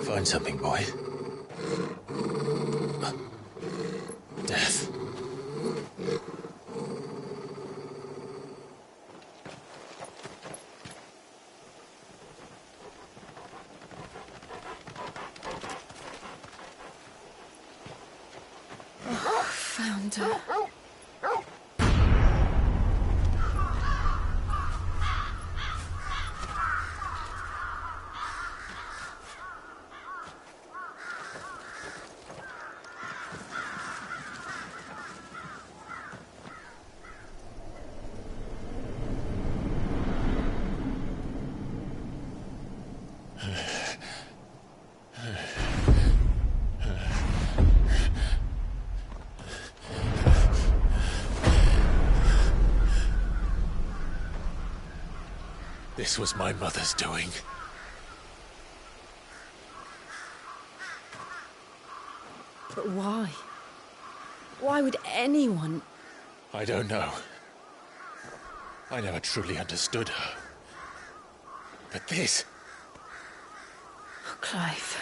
Find something, boy. Death. Found her. This was my mother's doing. But why? Why would anyone... I don't know. I never truly understood her. But this... Oh, Clive.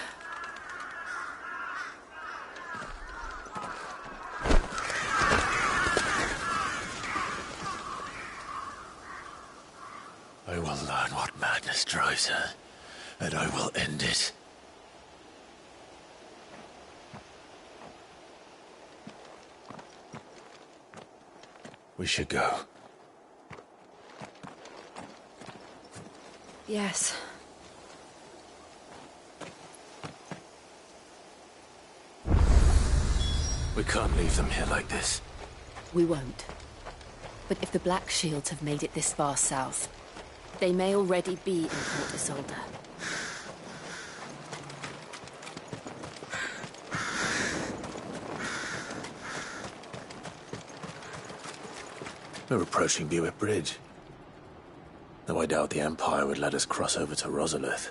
I will learn what madness drives her, and I will end it. We should go. Yes. We can't leave them here like this. We won't. But if the Black Shields have made it this far south, they may already be in Port Isolde. We're approaching Buick Bridge. Though I doubt the Empire would let us cross over to Rosalith.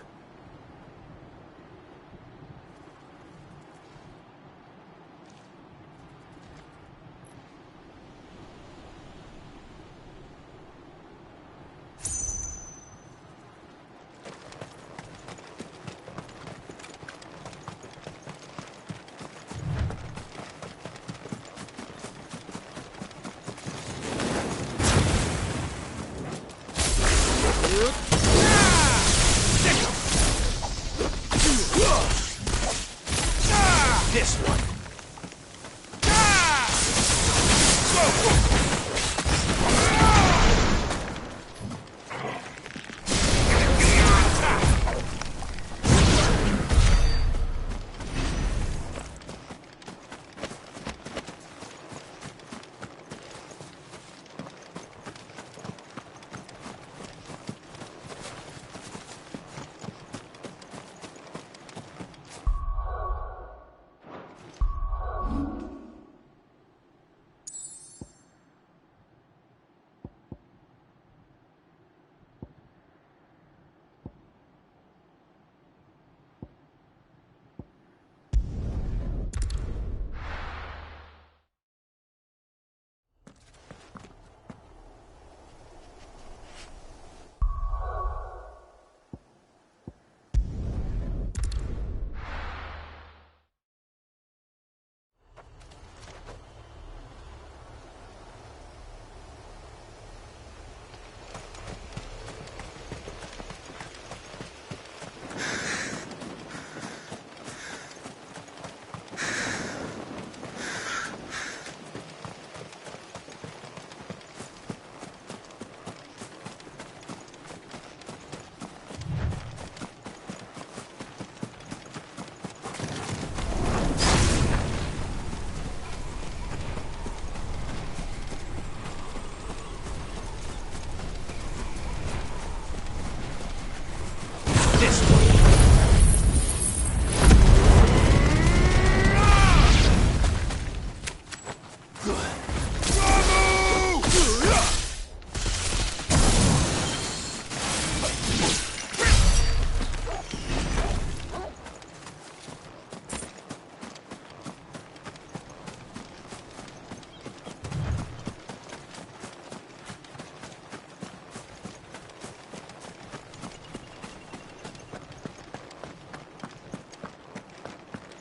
This one.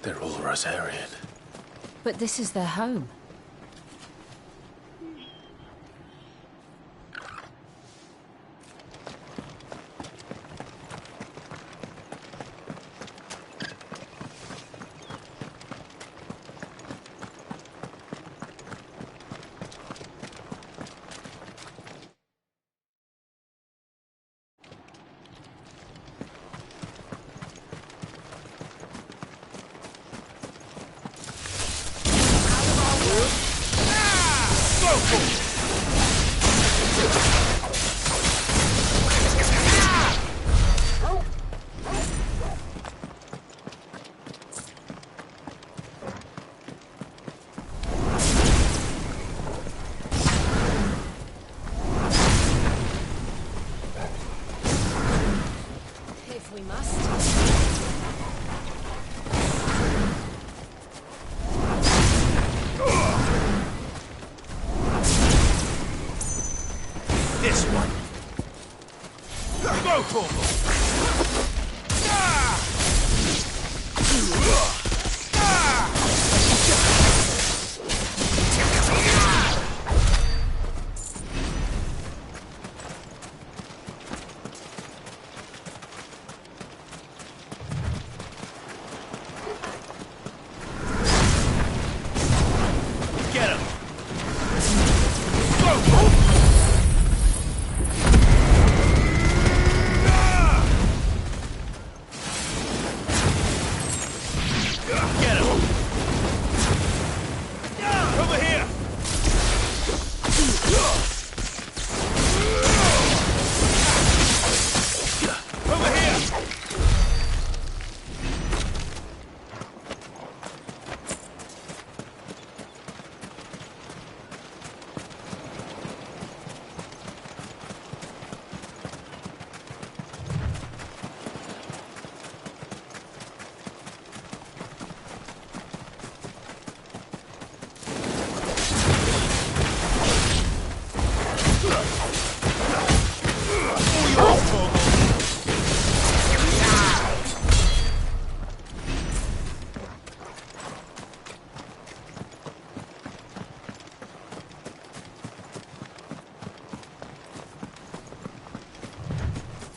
They're all Rosarian. But this is their home.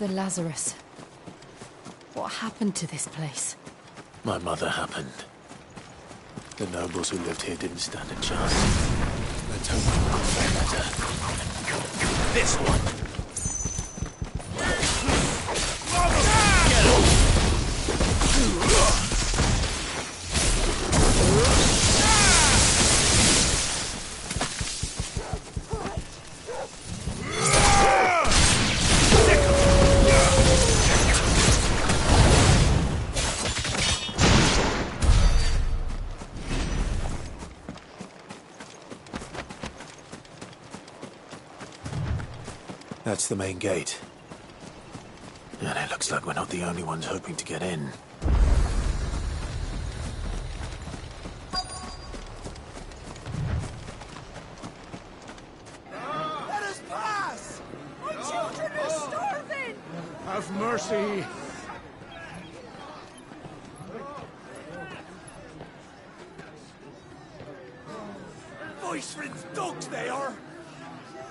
the Lazarus? What happened to this place? My mother happened. The nobles who lived here didn't stand a chance. Let's hope we will find better. This one! That's the main gate. And it looks like we're not the only ones hoping to get in. Let us pass! My children are starving! Have mercy! Voice-ridden dogs they are!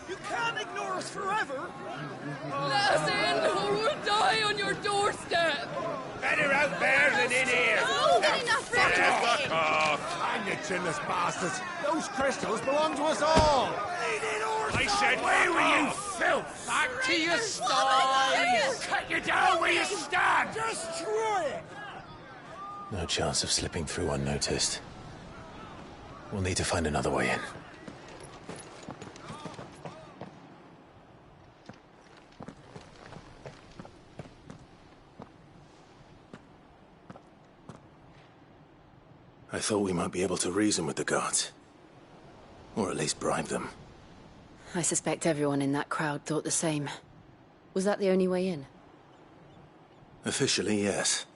You can't ignore us forever! Let us in, or we'll die on your doorstep! Better out there than in here! Oh, get enough for Fuck off! Hang you chinless bastards! Those crystals belong to us all! I said, away with you, filth! Back to your sties! Cut you down where you stand! Destroy it! No chance of slipping through unnoticed. We'll need to find another way in. I thought we might be able to reason with the guards. Or at least bribe them. I suspect everyone in that crowd thought the same. Was that the only way in? Officially, yes.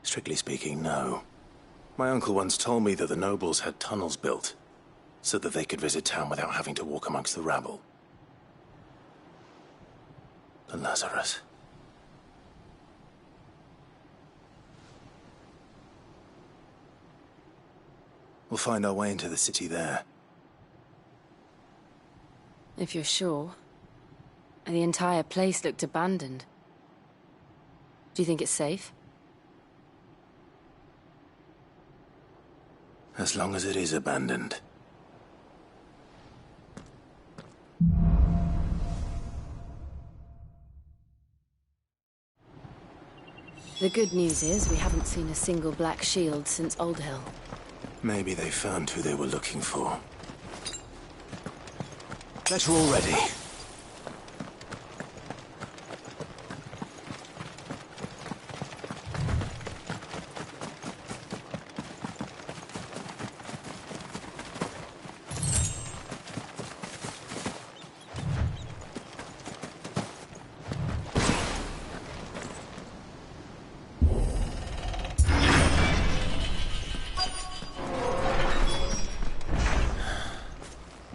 Strictly speaking, no. My uncle once told me that the nobles had tunnels built, so that they could visit town without having to walk amongst the rabble. The Lazarus. We'll find our way into the city there. If you're sure. The entire place looked abandoned. Do you think it's safe? As long as it is abandoned. The good news is we haven't seen a single black shield since Old Hill. Maybe they found who they were looking for. Bet we're all ready.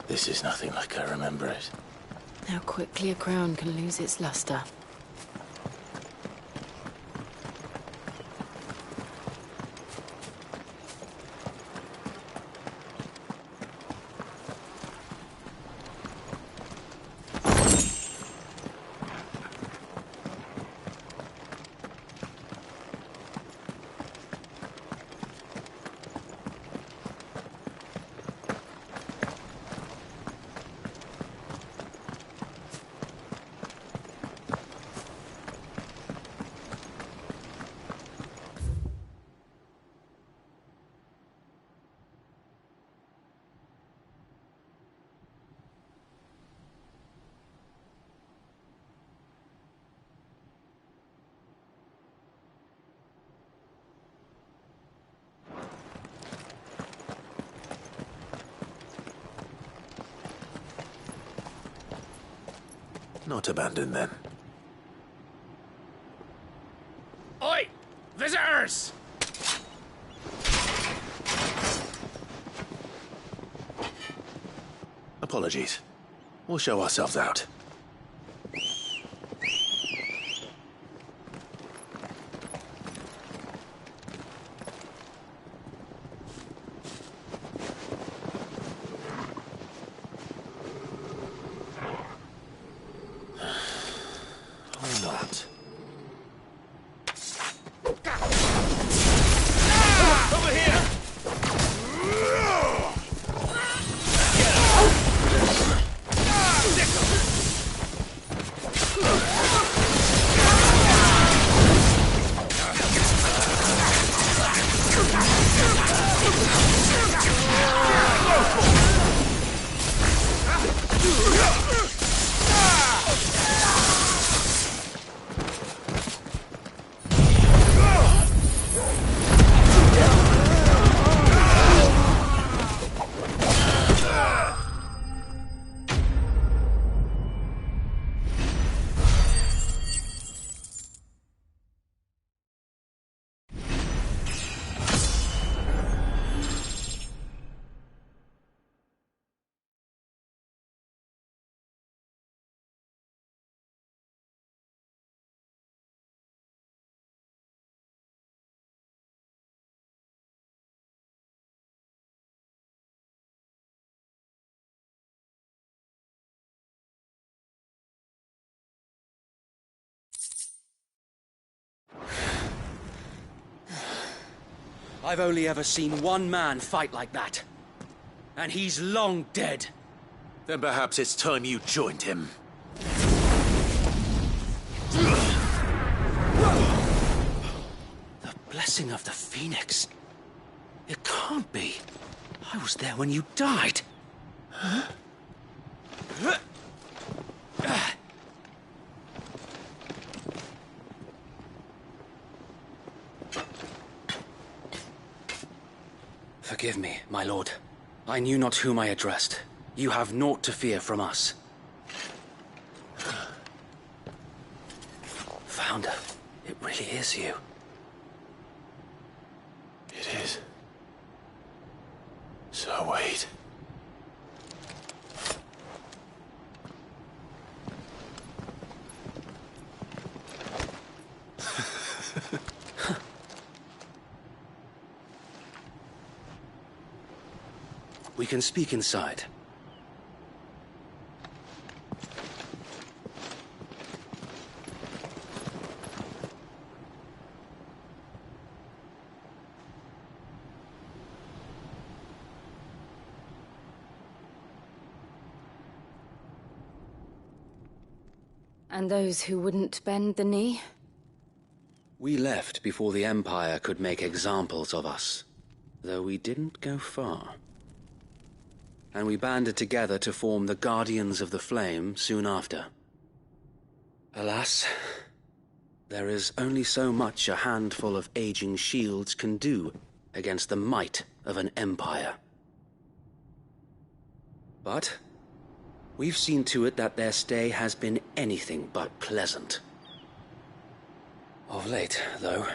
This is nothing like I remember it. How quickly a crown can lose its luster. Not abandoned, then. Oi! Visitors! Apologies. We'll show ourselves out. Oh no. I've only ever seen one man fight like that. And he's long dead. Then perhaps it's time you joined him. The blessing of the Phoenix. It can't be. I was there when you died. Huh? Forgive me, my lord. I knew not whom I addressed. You have naught to fear from us. Founder, it really is you. It is. So wait. We can speak inside. And those who wouldn't bend the knee? We left before the Empire could make examples of us, though we didn't go far. And we banded together to form the Guardians of the Flame soon after. Alas, there is only so much a handful of aging shields can do against the might of an empire. But we've seen to it that their stay has been anything but pleasant. Of late, though,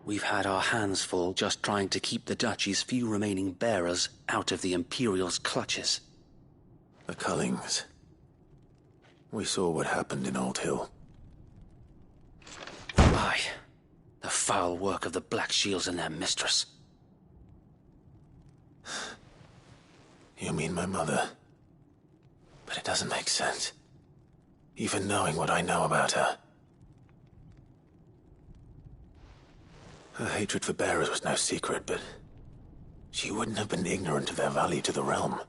we've had our hands full just trying to keep the Duchy's few remaining bearers out of the Imperial's clutches. The Cullings. We saw what happened in Old Hill. Aye. The foul work of the Black Shields and their mistress. You mean my mother? But it doesn't make sense. Even knowing what I know about her. Her hatred for bearers was no secret, but she wouldn't have been ignorant of their value to the realm.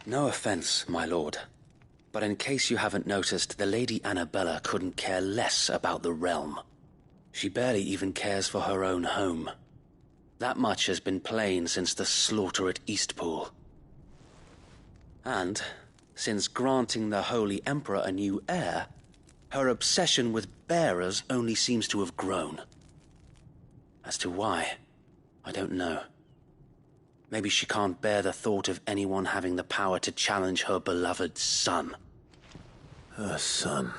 No offense, my lord, but in case you haven't noticed, the Lady Annabella couldn't care less about the realm. She barely even cares for her own home. That much has been plain since the slaughter at Eastpool. And, since granting the Holy Emperor a new heir, her obsession with bearers only seems to have grown. As to why, I don't know. Maybe she can't bear the thought of anyone having the power to challenge her beloved son. Her son.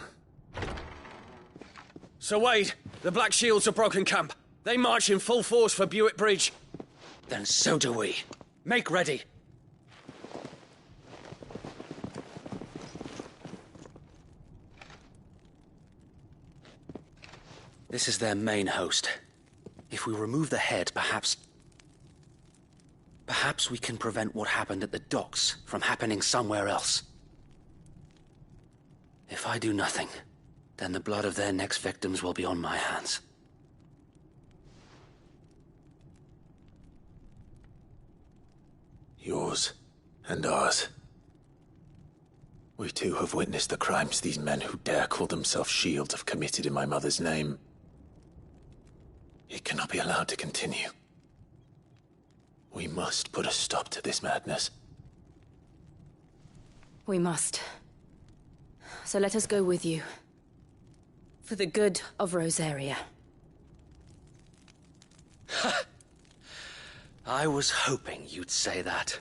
Sir Wade, the Black Shields have broken camp. They march in full force for Buick Bridge. Then so do we. Make ready. This is their main host. If we remove the head, perhaps we can prevent what happened at the docks from happening somewhere else. If I do nothing, then the blood of their next victims will be on my hands. Yours and ours. We too have witnessed the crimes these men who dare call themselves shields have committed in my mother's name. It cannot be allowed to continue. We must put a stop to this madness. We must. So let us go with you. For the good of Rosaria. I was hoping you'd say that.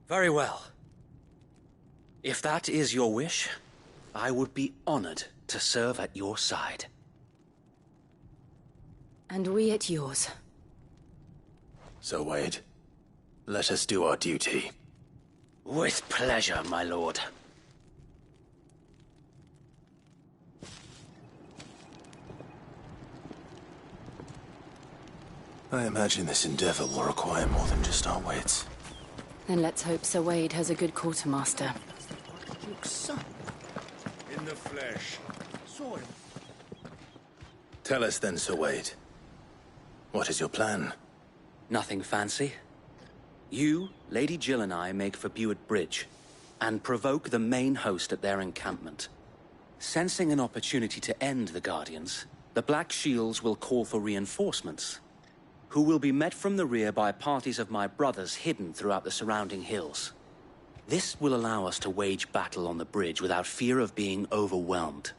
Very well. If that is your wish, I would be honored to serve at your side. And we at yours. So, Wade, let us do our duty. With pleasure, my lord. I imagine this endeavor will require more than just our wits. Then let's hope Sir Wade has a good quartermaster. In the flesh. Soil. Tell us then, Sir Wade. What is your plan? Nothing fancy. You, Lady Jill and I make for Buett Bridge, and provoke the main host at their encampment. Sensing an opportunity to end the Guardians, the Black Shields will call for reinforcements, who will be met from the rear by parties of my brothers hidden throughout the surrounding hills. This will allow us to wage battle on the bridge without fear of being overwhelmed.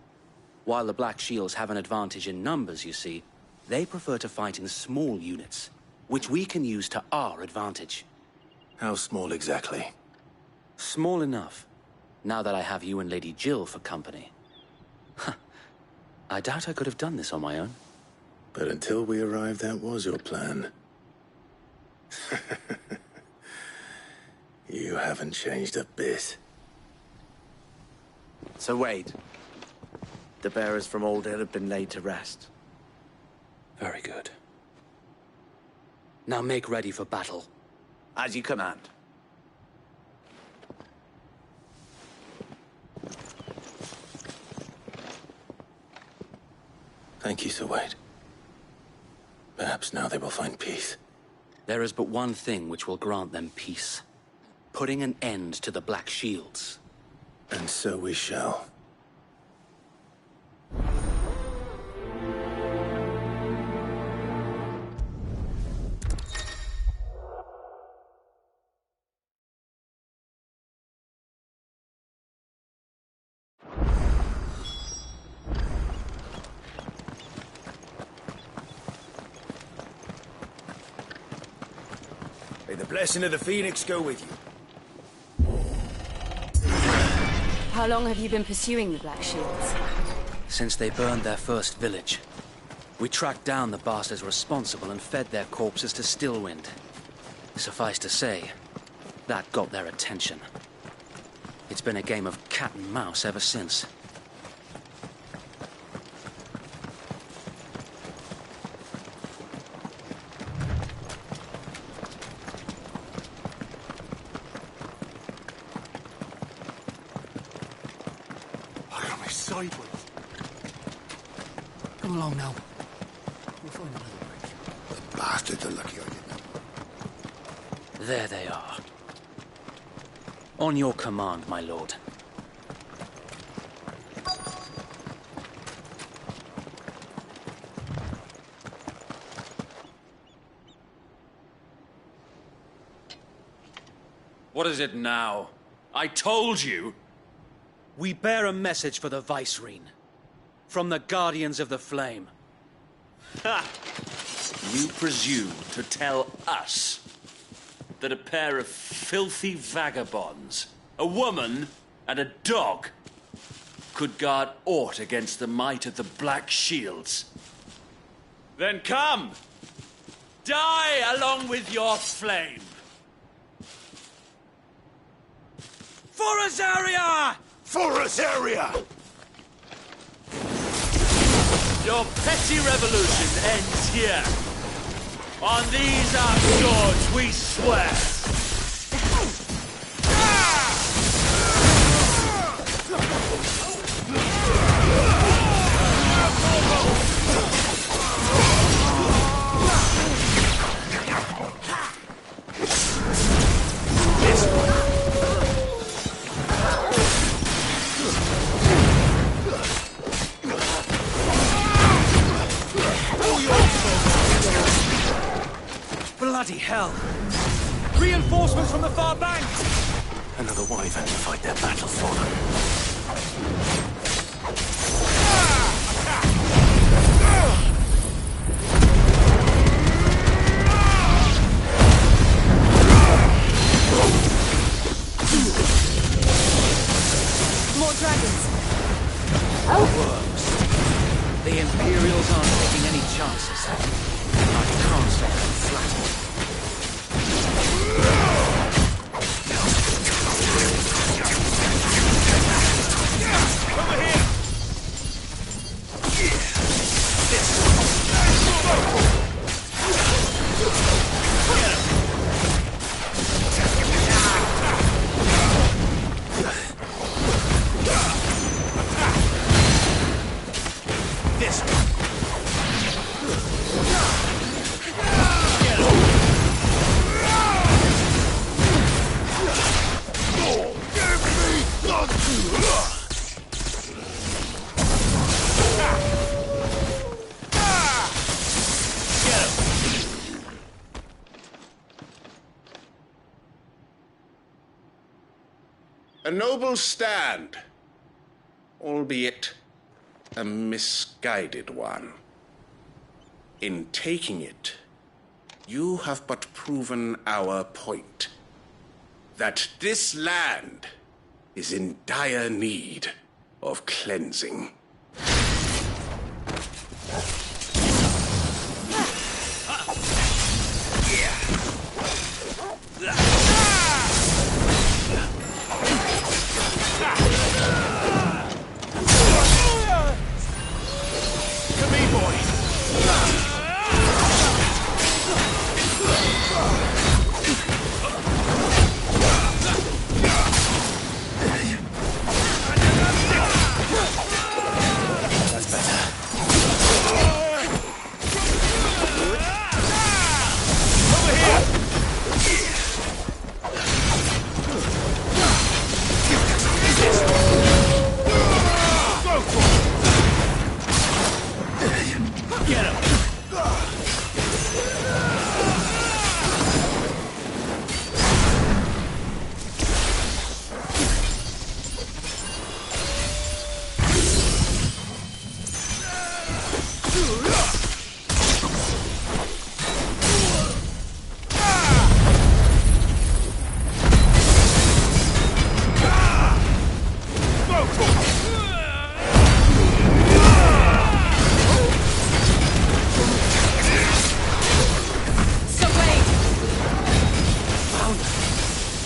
While the Black Shields have an advantage in numbers, you see, they prefer to fight in small units, which we can use to our advantage. How small exactly? Small enough, now that I have you and Lady Jill for company. I doubt I could have done this on my own. But until we arrived, that was your plan. You haven't changed a bit. So Wade, the bearers from Old Hill have been laid to rest. Very good. Now make ready for battle. As you command. Thank you, Sir Wade. Perhaps now they will find peace. There is but one thing which will grant them peace. Putting an end to the Black Shields. And so we shall. May the blessing of the Phoenix go with you. How long have you been pursuing the Black Shields? Since they burned their first village. We tracked down the bastards responsible and fed their corpses to Stillwind. Suffice to say, that got their attention. It's been a game of cat and mouse ever since. Come along now. We'll find another bridge. The bastards are lucky I didn't. There they are. On your command, my lord. What is it now? I told you! We bear a message for the Vicereine. From the Guardians of the Flame. Ha! You presume to tell us that a pair of filthy vagabonds, a woman and a dog, could guard aught against the might of the Black Shields? Then come! Die along with your flame! For Azaria! For Azaria! Your petty revolution ends here. On these our swords we swear. Bloody hell! Reinforcements from the far bank! Another wyvern to fight their battles for them. More dragons! Worms. The Imperials aren't taking any chances. I can't say I'm flattered. Over here! noble stand, albeit a misguided one. In taking it, you have but proven our point, that this land is in dire need of cleansing.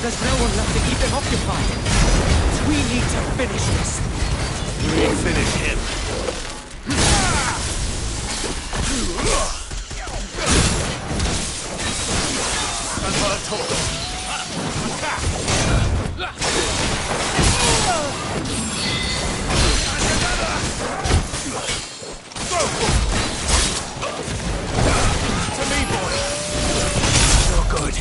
There's no one left to keep him occupied. We need to finish this. We finish him. To me, boy. You're good.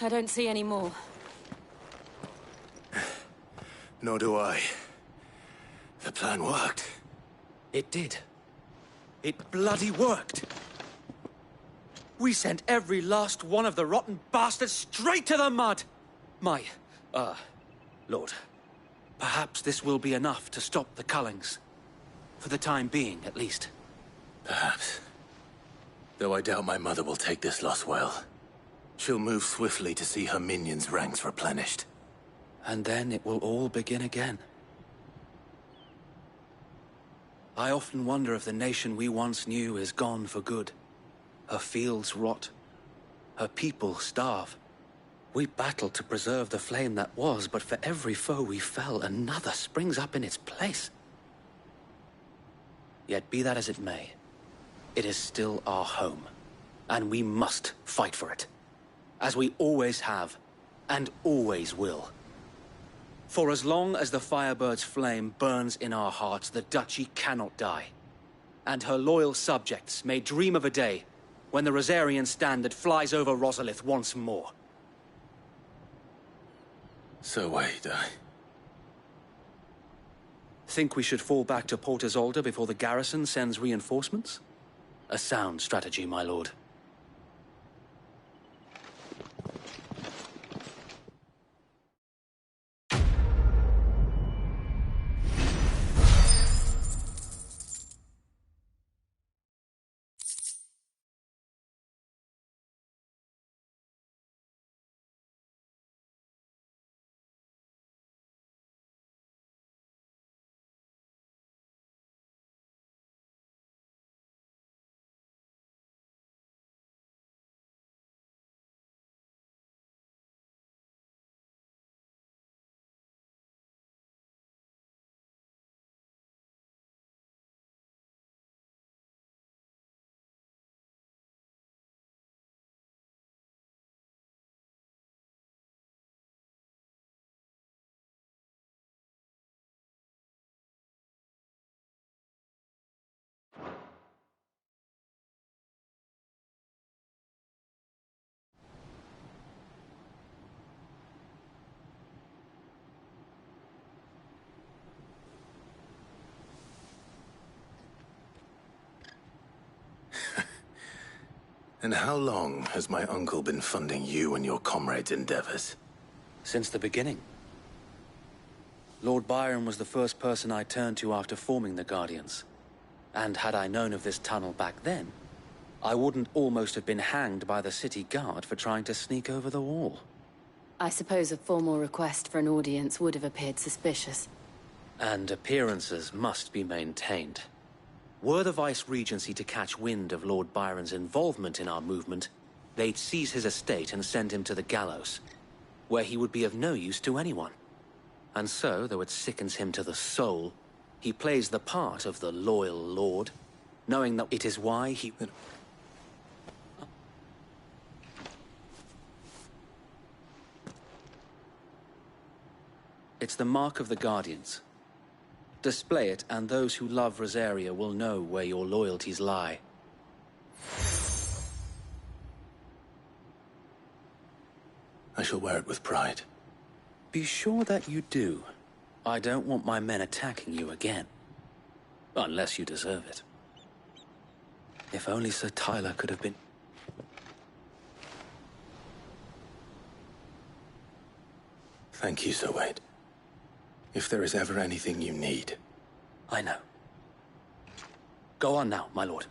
I don't see any more. Nor do I. The plan worked. It did. It bloody worked. We sent every last one of the rotten bastards straight to the mud! Lord, perhaps this will be enough to stop the Cullings. For the time being, at least. Perhaps. Though I doubt my mother will take this loss well. She'll move swiftly to see her minions' ranks replenished. And then it will all begin again. I often wonder if the nation we once knew is gone for good. Her fields rot. Her people starve. We battled to preserve the flame that was, but for every foe we fell, another springs up in its place. Yet be that as it may, it is still our home, and we must fight for it. As we always have, and always will. For as long as the Firebird's flame burns in our hearts, the Duchy cannot die. And her loyal subjects may dream of a day when the Rosarian standard flies over Rosalith once more. So wait, Think we should fall back to Port Isolde before the garrison sends reinforcements? A sound strategy, my lord. And how long has my uncle been funding you and your comrades' endeavors? Since the beginning. Lord Byron was the first person I turned to after forming the Guardians. And had I known of this tunnel back then, I wouldn't almost have been hanged by the city guard for trying to sneak over the wall. I suppose a formal request for an audience would have appeared suspicious. And appearances must be maintained. Were the Vice-Regency to catch wind of Lord Byron's involvement in our movement, they'd seize his estate and send him to the gallows, where he would be of no use to anyone. And so, though it sickens him to the soul, he plays the part of the loyal lord, knowing that it is why he... It's the mark of the Guardians. Display it, and those who love Rosaria will know where your loyalties lie. I shall wear it with pride. Be sure that you do. I don't want my men attacking you again. Unless you deserve it. If only Sir Tyler could have been... Thank you, Sir Wade. If there is ever anything you need... I know. Go on now, my lord.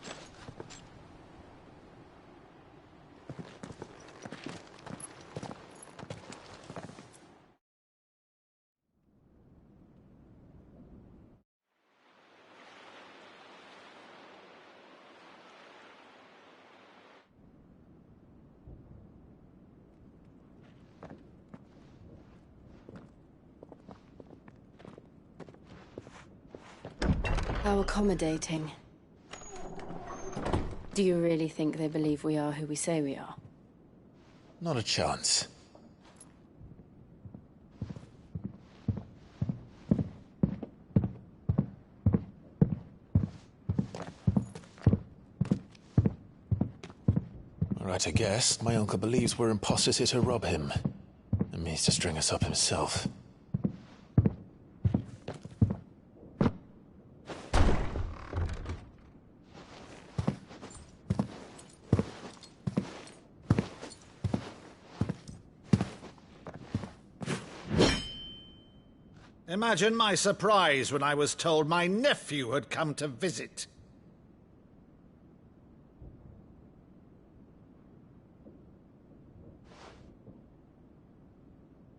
How accommodating. Do you really think they believe we are who we say we are? Not a chance. All right, I guess. My uncle believes we're imposters here to rob him. And means to string us up himself. Imagine my surprise when I was told my nephew had come to visit.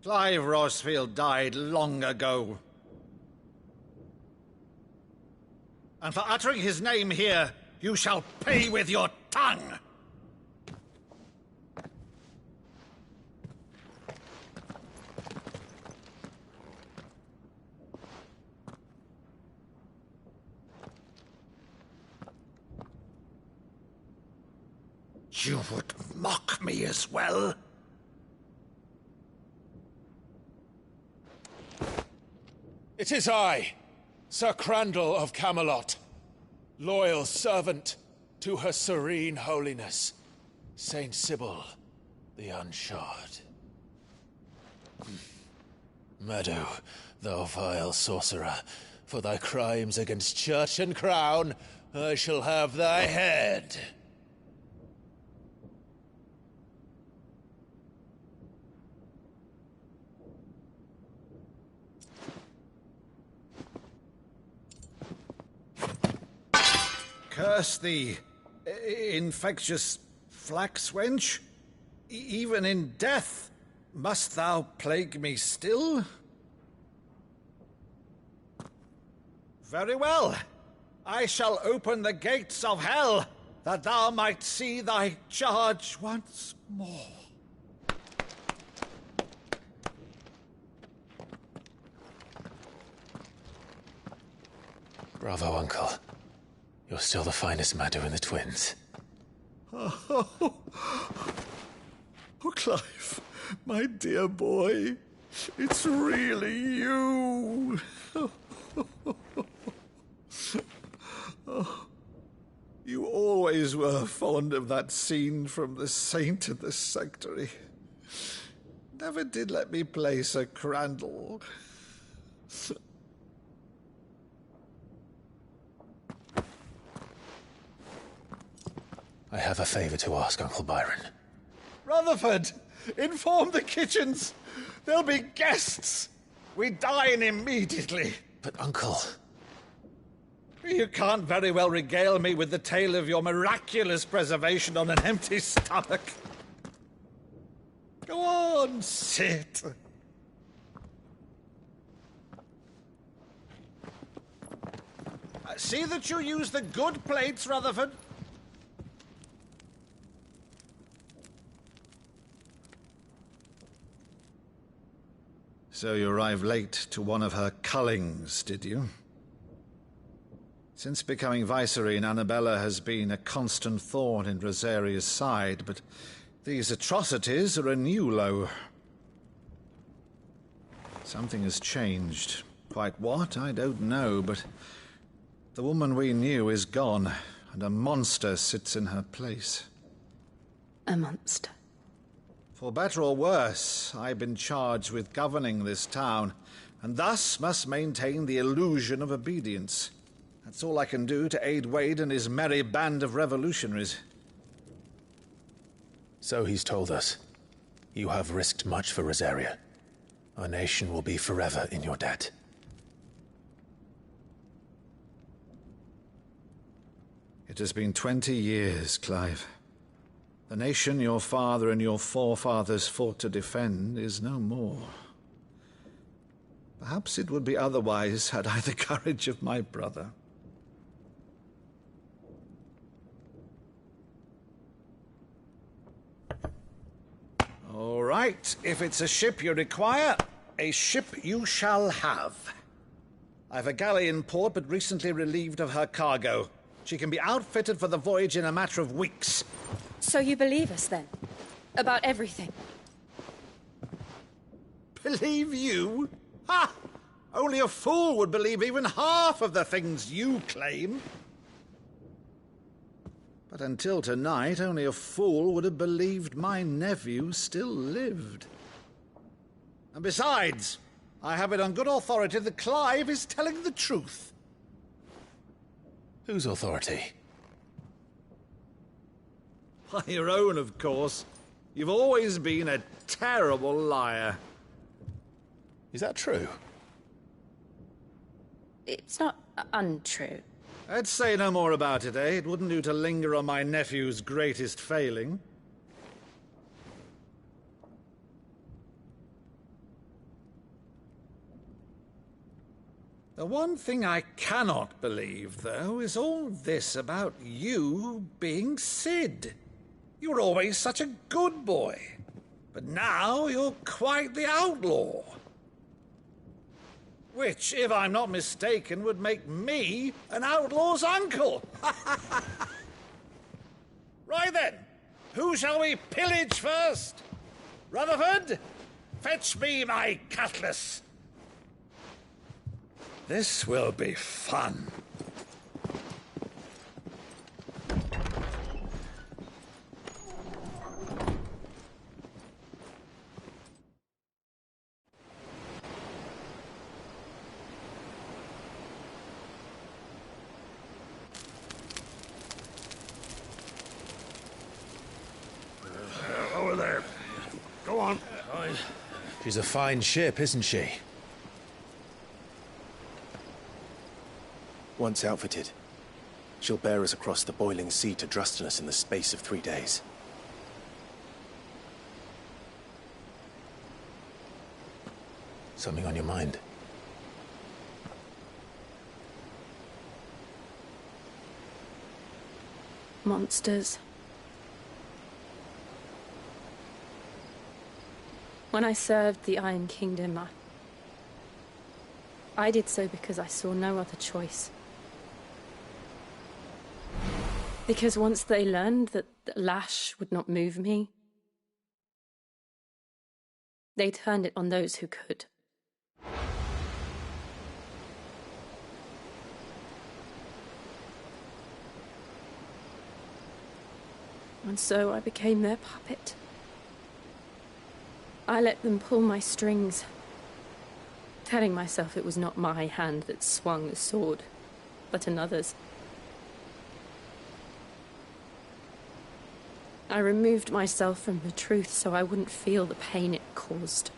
Clive Rosfield died long ago. And for uttering his name here, you shall pay with your tongue! You would mock me as well? It is I, Sir Crandall of Camelot, loyal servant to Her Serene Holiness, Saint Sybil the Unshod. Meadow, thou vile sorcerer, for thy crimes against church and crown, I shall have thy head. Curse thee, infectious flax wench. Even in death, must thou plague me still? Very well. I shall open the gates of hell, that thou might see thy charge once more. Bravo, Uncle. You're still the finest Maddo in the twins. Oh, Clive, my dear boy, it's really you. Oh, you always were fond of that scene from The Saint and the Sectary. Never did let me play Sir Crandall. I have a favor to ask, Uncle Byron. Rutherford, inform the kitchens. There'll be guests. We dine immediately. But, Uncle... You can't very well regale me with the tale of your miraculous preservation on an empty stomach. Go on, sit. See that you use the good plates, Rutherford. So you arrived late to one of her cullings, did you? Since becoming Vicereine, Annabella has been a constant thorn in Rosaria's side, but these atrocities are a new low. Something has changed. Quite what, I don't know, but the woman we knew is gone, and a monster sits in her place. A monster? For better or worse, I've been charged with governing this town, and thus must maintain the illusion of obedience. That's all I can do to aid Wade and his merry band of revolutionaries. So he's told us. You have risked much for Rosaria. Our nation will be forever in your debt. It has been 20 years, Clive. The nation your father and your forefathers fought to defend is no more. Perhaps it would be otherwise had I the courage of my brother. All right, if it's a ship you require, a ship you shall have. I've a galley in port, but recently relieved of her cargo. She can be outfitted for the voyage in a matter of weeks. So you believe us, then? About everything? Believe you? Ha! Only a fool would believe even half of the things you claim. But until tonight, only a fool would have believed my nephew still lived. And besides, I have it on good authority that Clive is telling the truth. Whose authority? By your own, of course. You've always been a terrible liar. Is that true? It's not untrue. I'd say no more about it, eh? It wouldn't do to linger on my nephew's greatest failing. The one thing I cannot believe, though, is all this about you being Sid. You were always such a good boy, but now you're quite the outlaw. Which, if I'm not mistaken, would make me an outlaw's uncle. Right then, who shall we pillage first? Rutherford, fetch me my cutlass. This will be fun. Over there. Go on. She's a fine ship, isn't she? Once outfitted, she'll bear us across the boiling sea to Drustinus in the space of 3 days. Something on your mind? Monsters. When I served the Iron Kingdom, I did so because I saw no other choice. Because once they learned that the lash would not move me, they turned it on those who could. And so I became their puppet. I let them pull my strings, telling myself it was not my hand that swung the sword, but another's. I removed myself from the truth so I wouldn't feel the pain it caused.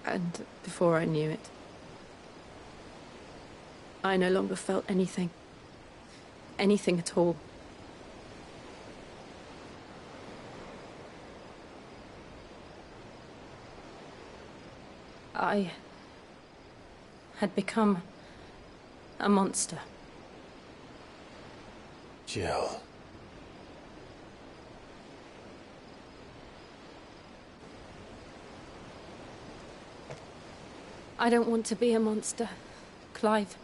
And before I knew it, I no longer felt anything. Anything at all. I had become a monster. Jill. I don't want to be a monster, Clive.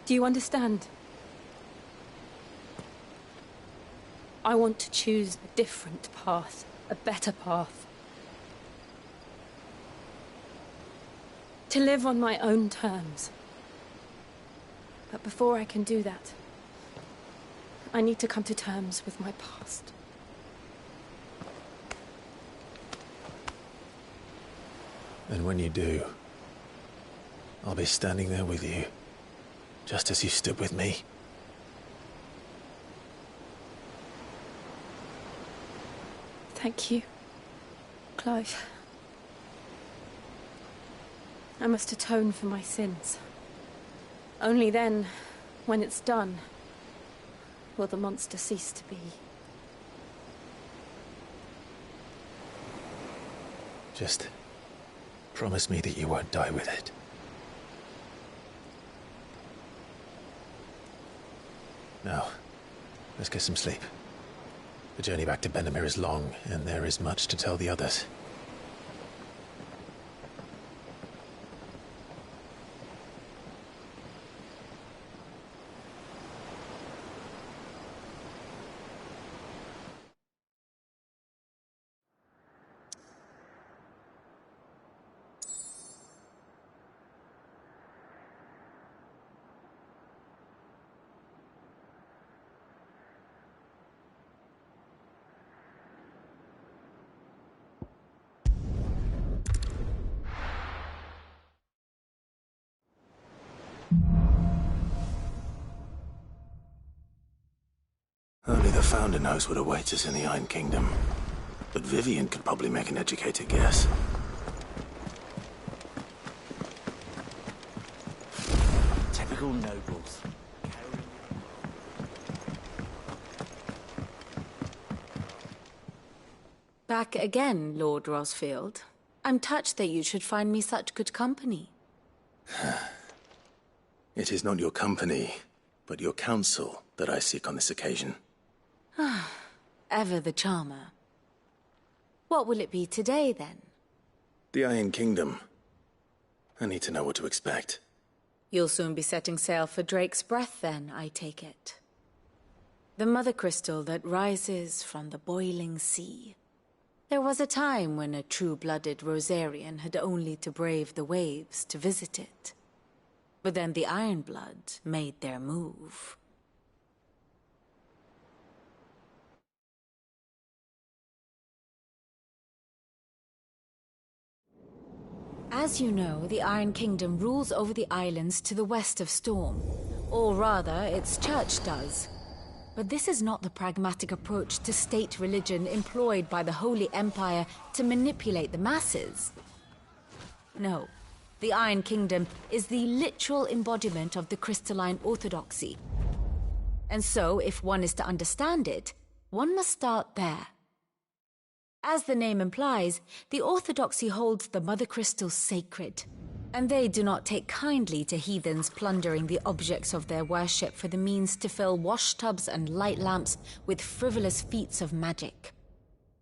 Do you understand? I want to choose a different path, a better path. To live on my own terms. But before I can do that, I need to come to terms with my past. And when you do, I'll be standing there with you, just as you stood with me. Thank you, Clive. I must atone for my sins. Only then, when it's done, will the monster cease to be. Just promise me that you won't die with it. Now, let's get some sleep. The journey back to Benamir is long, and there is much to tell the others. Only the Founder knows what awaits us in the Iron Kingdom. But Vivian could probably make an educated guess. Typical nobles. Back again, Lord Rosfield. I'm touched that you should find me such good company. It is not your company, but your counsel that I seek on this occasion. Ever the charmer. What will it be today, then? The Iron Kingdom. I need to know what to expect. You'll soon be setting sail for Drake's Breath, then, I take it. The mother crystal that rises from the boiling sea. There was a time when a true-blooded Rosarian had only to brave the waves to visit it. But then the Ironblood made their move. As you know, the Iron Kingdom rules over the islands to the west of Storm. Or rather, its church does. But this is not the pragmatic approach to state religion employed by the Holy Empire to manipulate the masses. No, the Iron Kingdom is the literal embodiment of the crystalline orthodoxy. And so, if one is to understand it, one must start there. As the name implies, the orthodoxy holds the Mother Crystal sacred, and they do not take kindly to heathens plundering the objects of their worship for the means to fill washtubs and light lamps with frivolous feats of magic.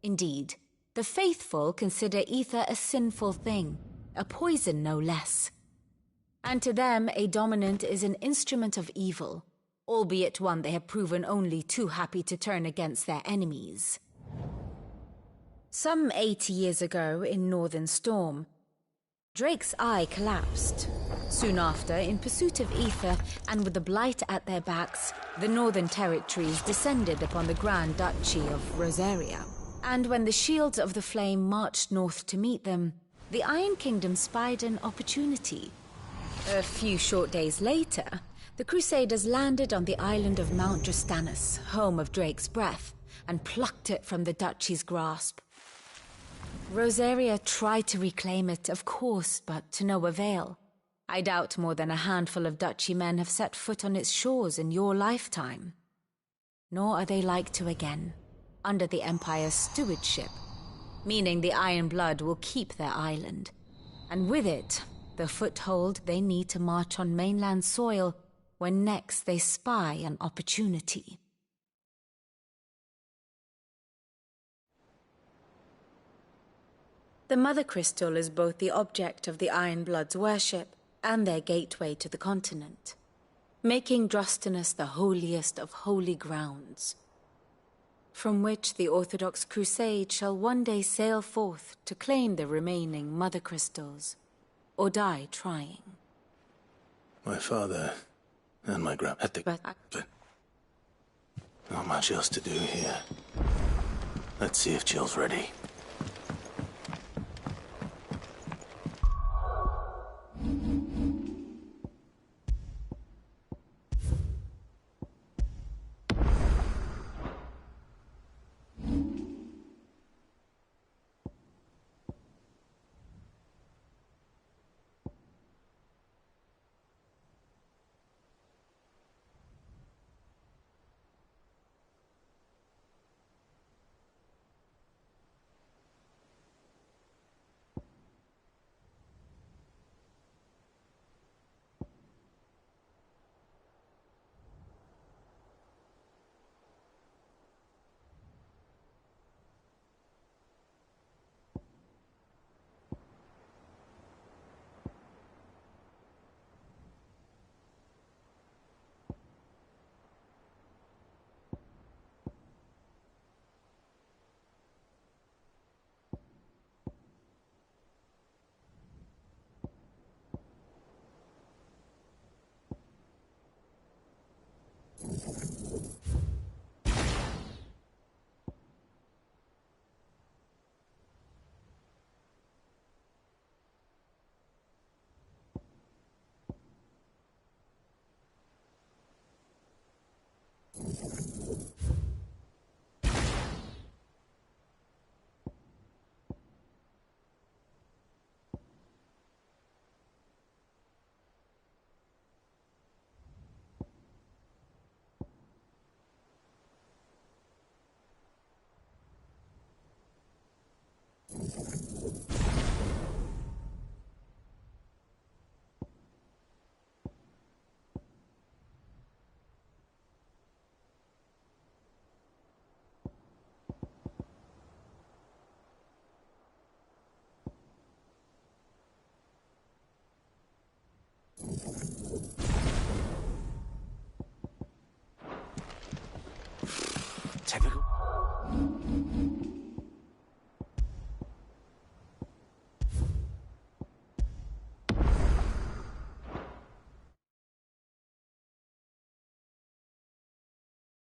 Indeed, the faithful consider ether a sinful thing, a poison no less. And to them, a dominant is an instrument of evil, albeit one they have proven only too happy to turn against their enemies. Some 80 years ago, in Northern Storm, Drake's eye collapsed. Soon after, in pursuit of ether, and with the Blight at their backs, the Northern Territories descended upon the Grand Duchy of Rosaria. And when the Shields of the Flame marched north to meet them, the Iron Kingdom spied an opportunity. A few short days later, the Crusaders landed on the island of Mount Justanus, home of Drake's breath, and plucked it from the Duchy's grasp. Rosaria tried to reclaim it, of course, but to no avail. I doubt more than a handful of Duchy men have set foot on its shores in your lifetime. Nor are they like to again, under the Empire's stewardship, meaning the Iron Blood will keep their island, and with it, the foothold they need to march on mainland soil when next they spy an opportunity. The Mother Crystal is both the object of the Iron Blood's worship and their gateway to the continent, making Drostanus the holiest of holy grounds, from which the Orthodox Crusade shall one day sail forth to claim the remaining Mother Crystals, or die trying. My father and my but not much else to do here. Let's see if Jill's ready. Technical.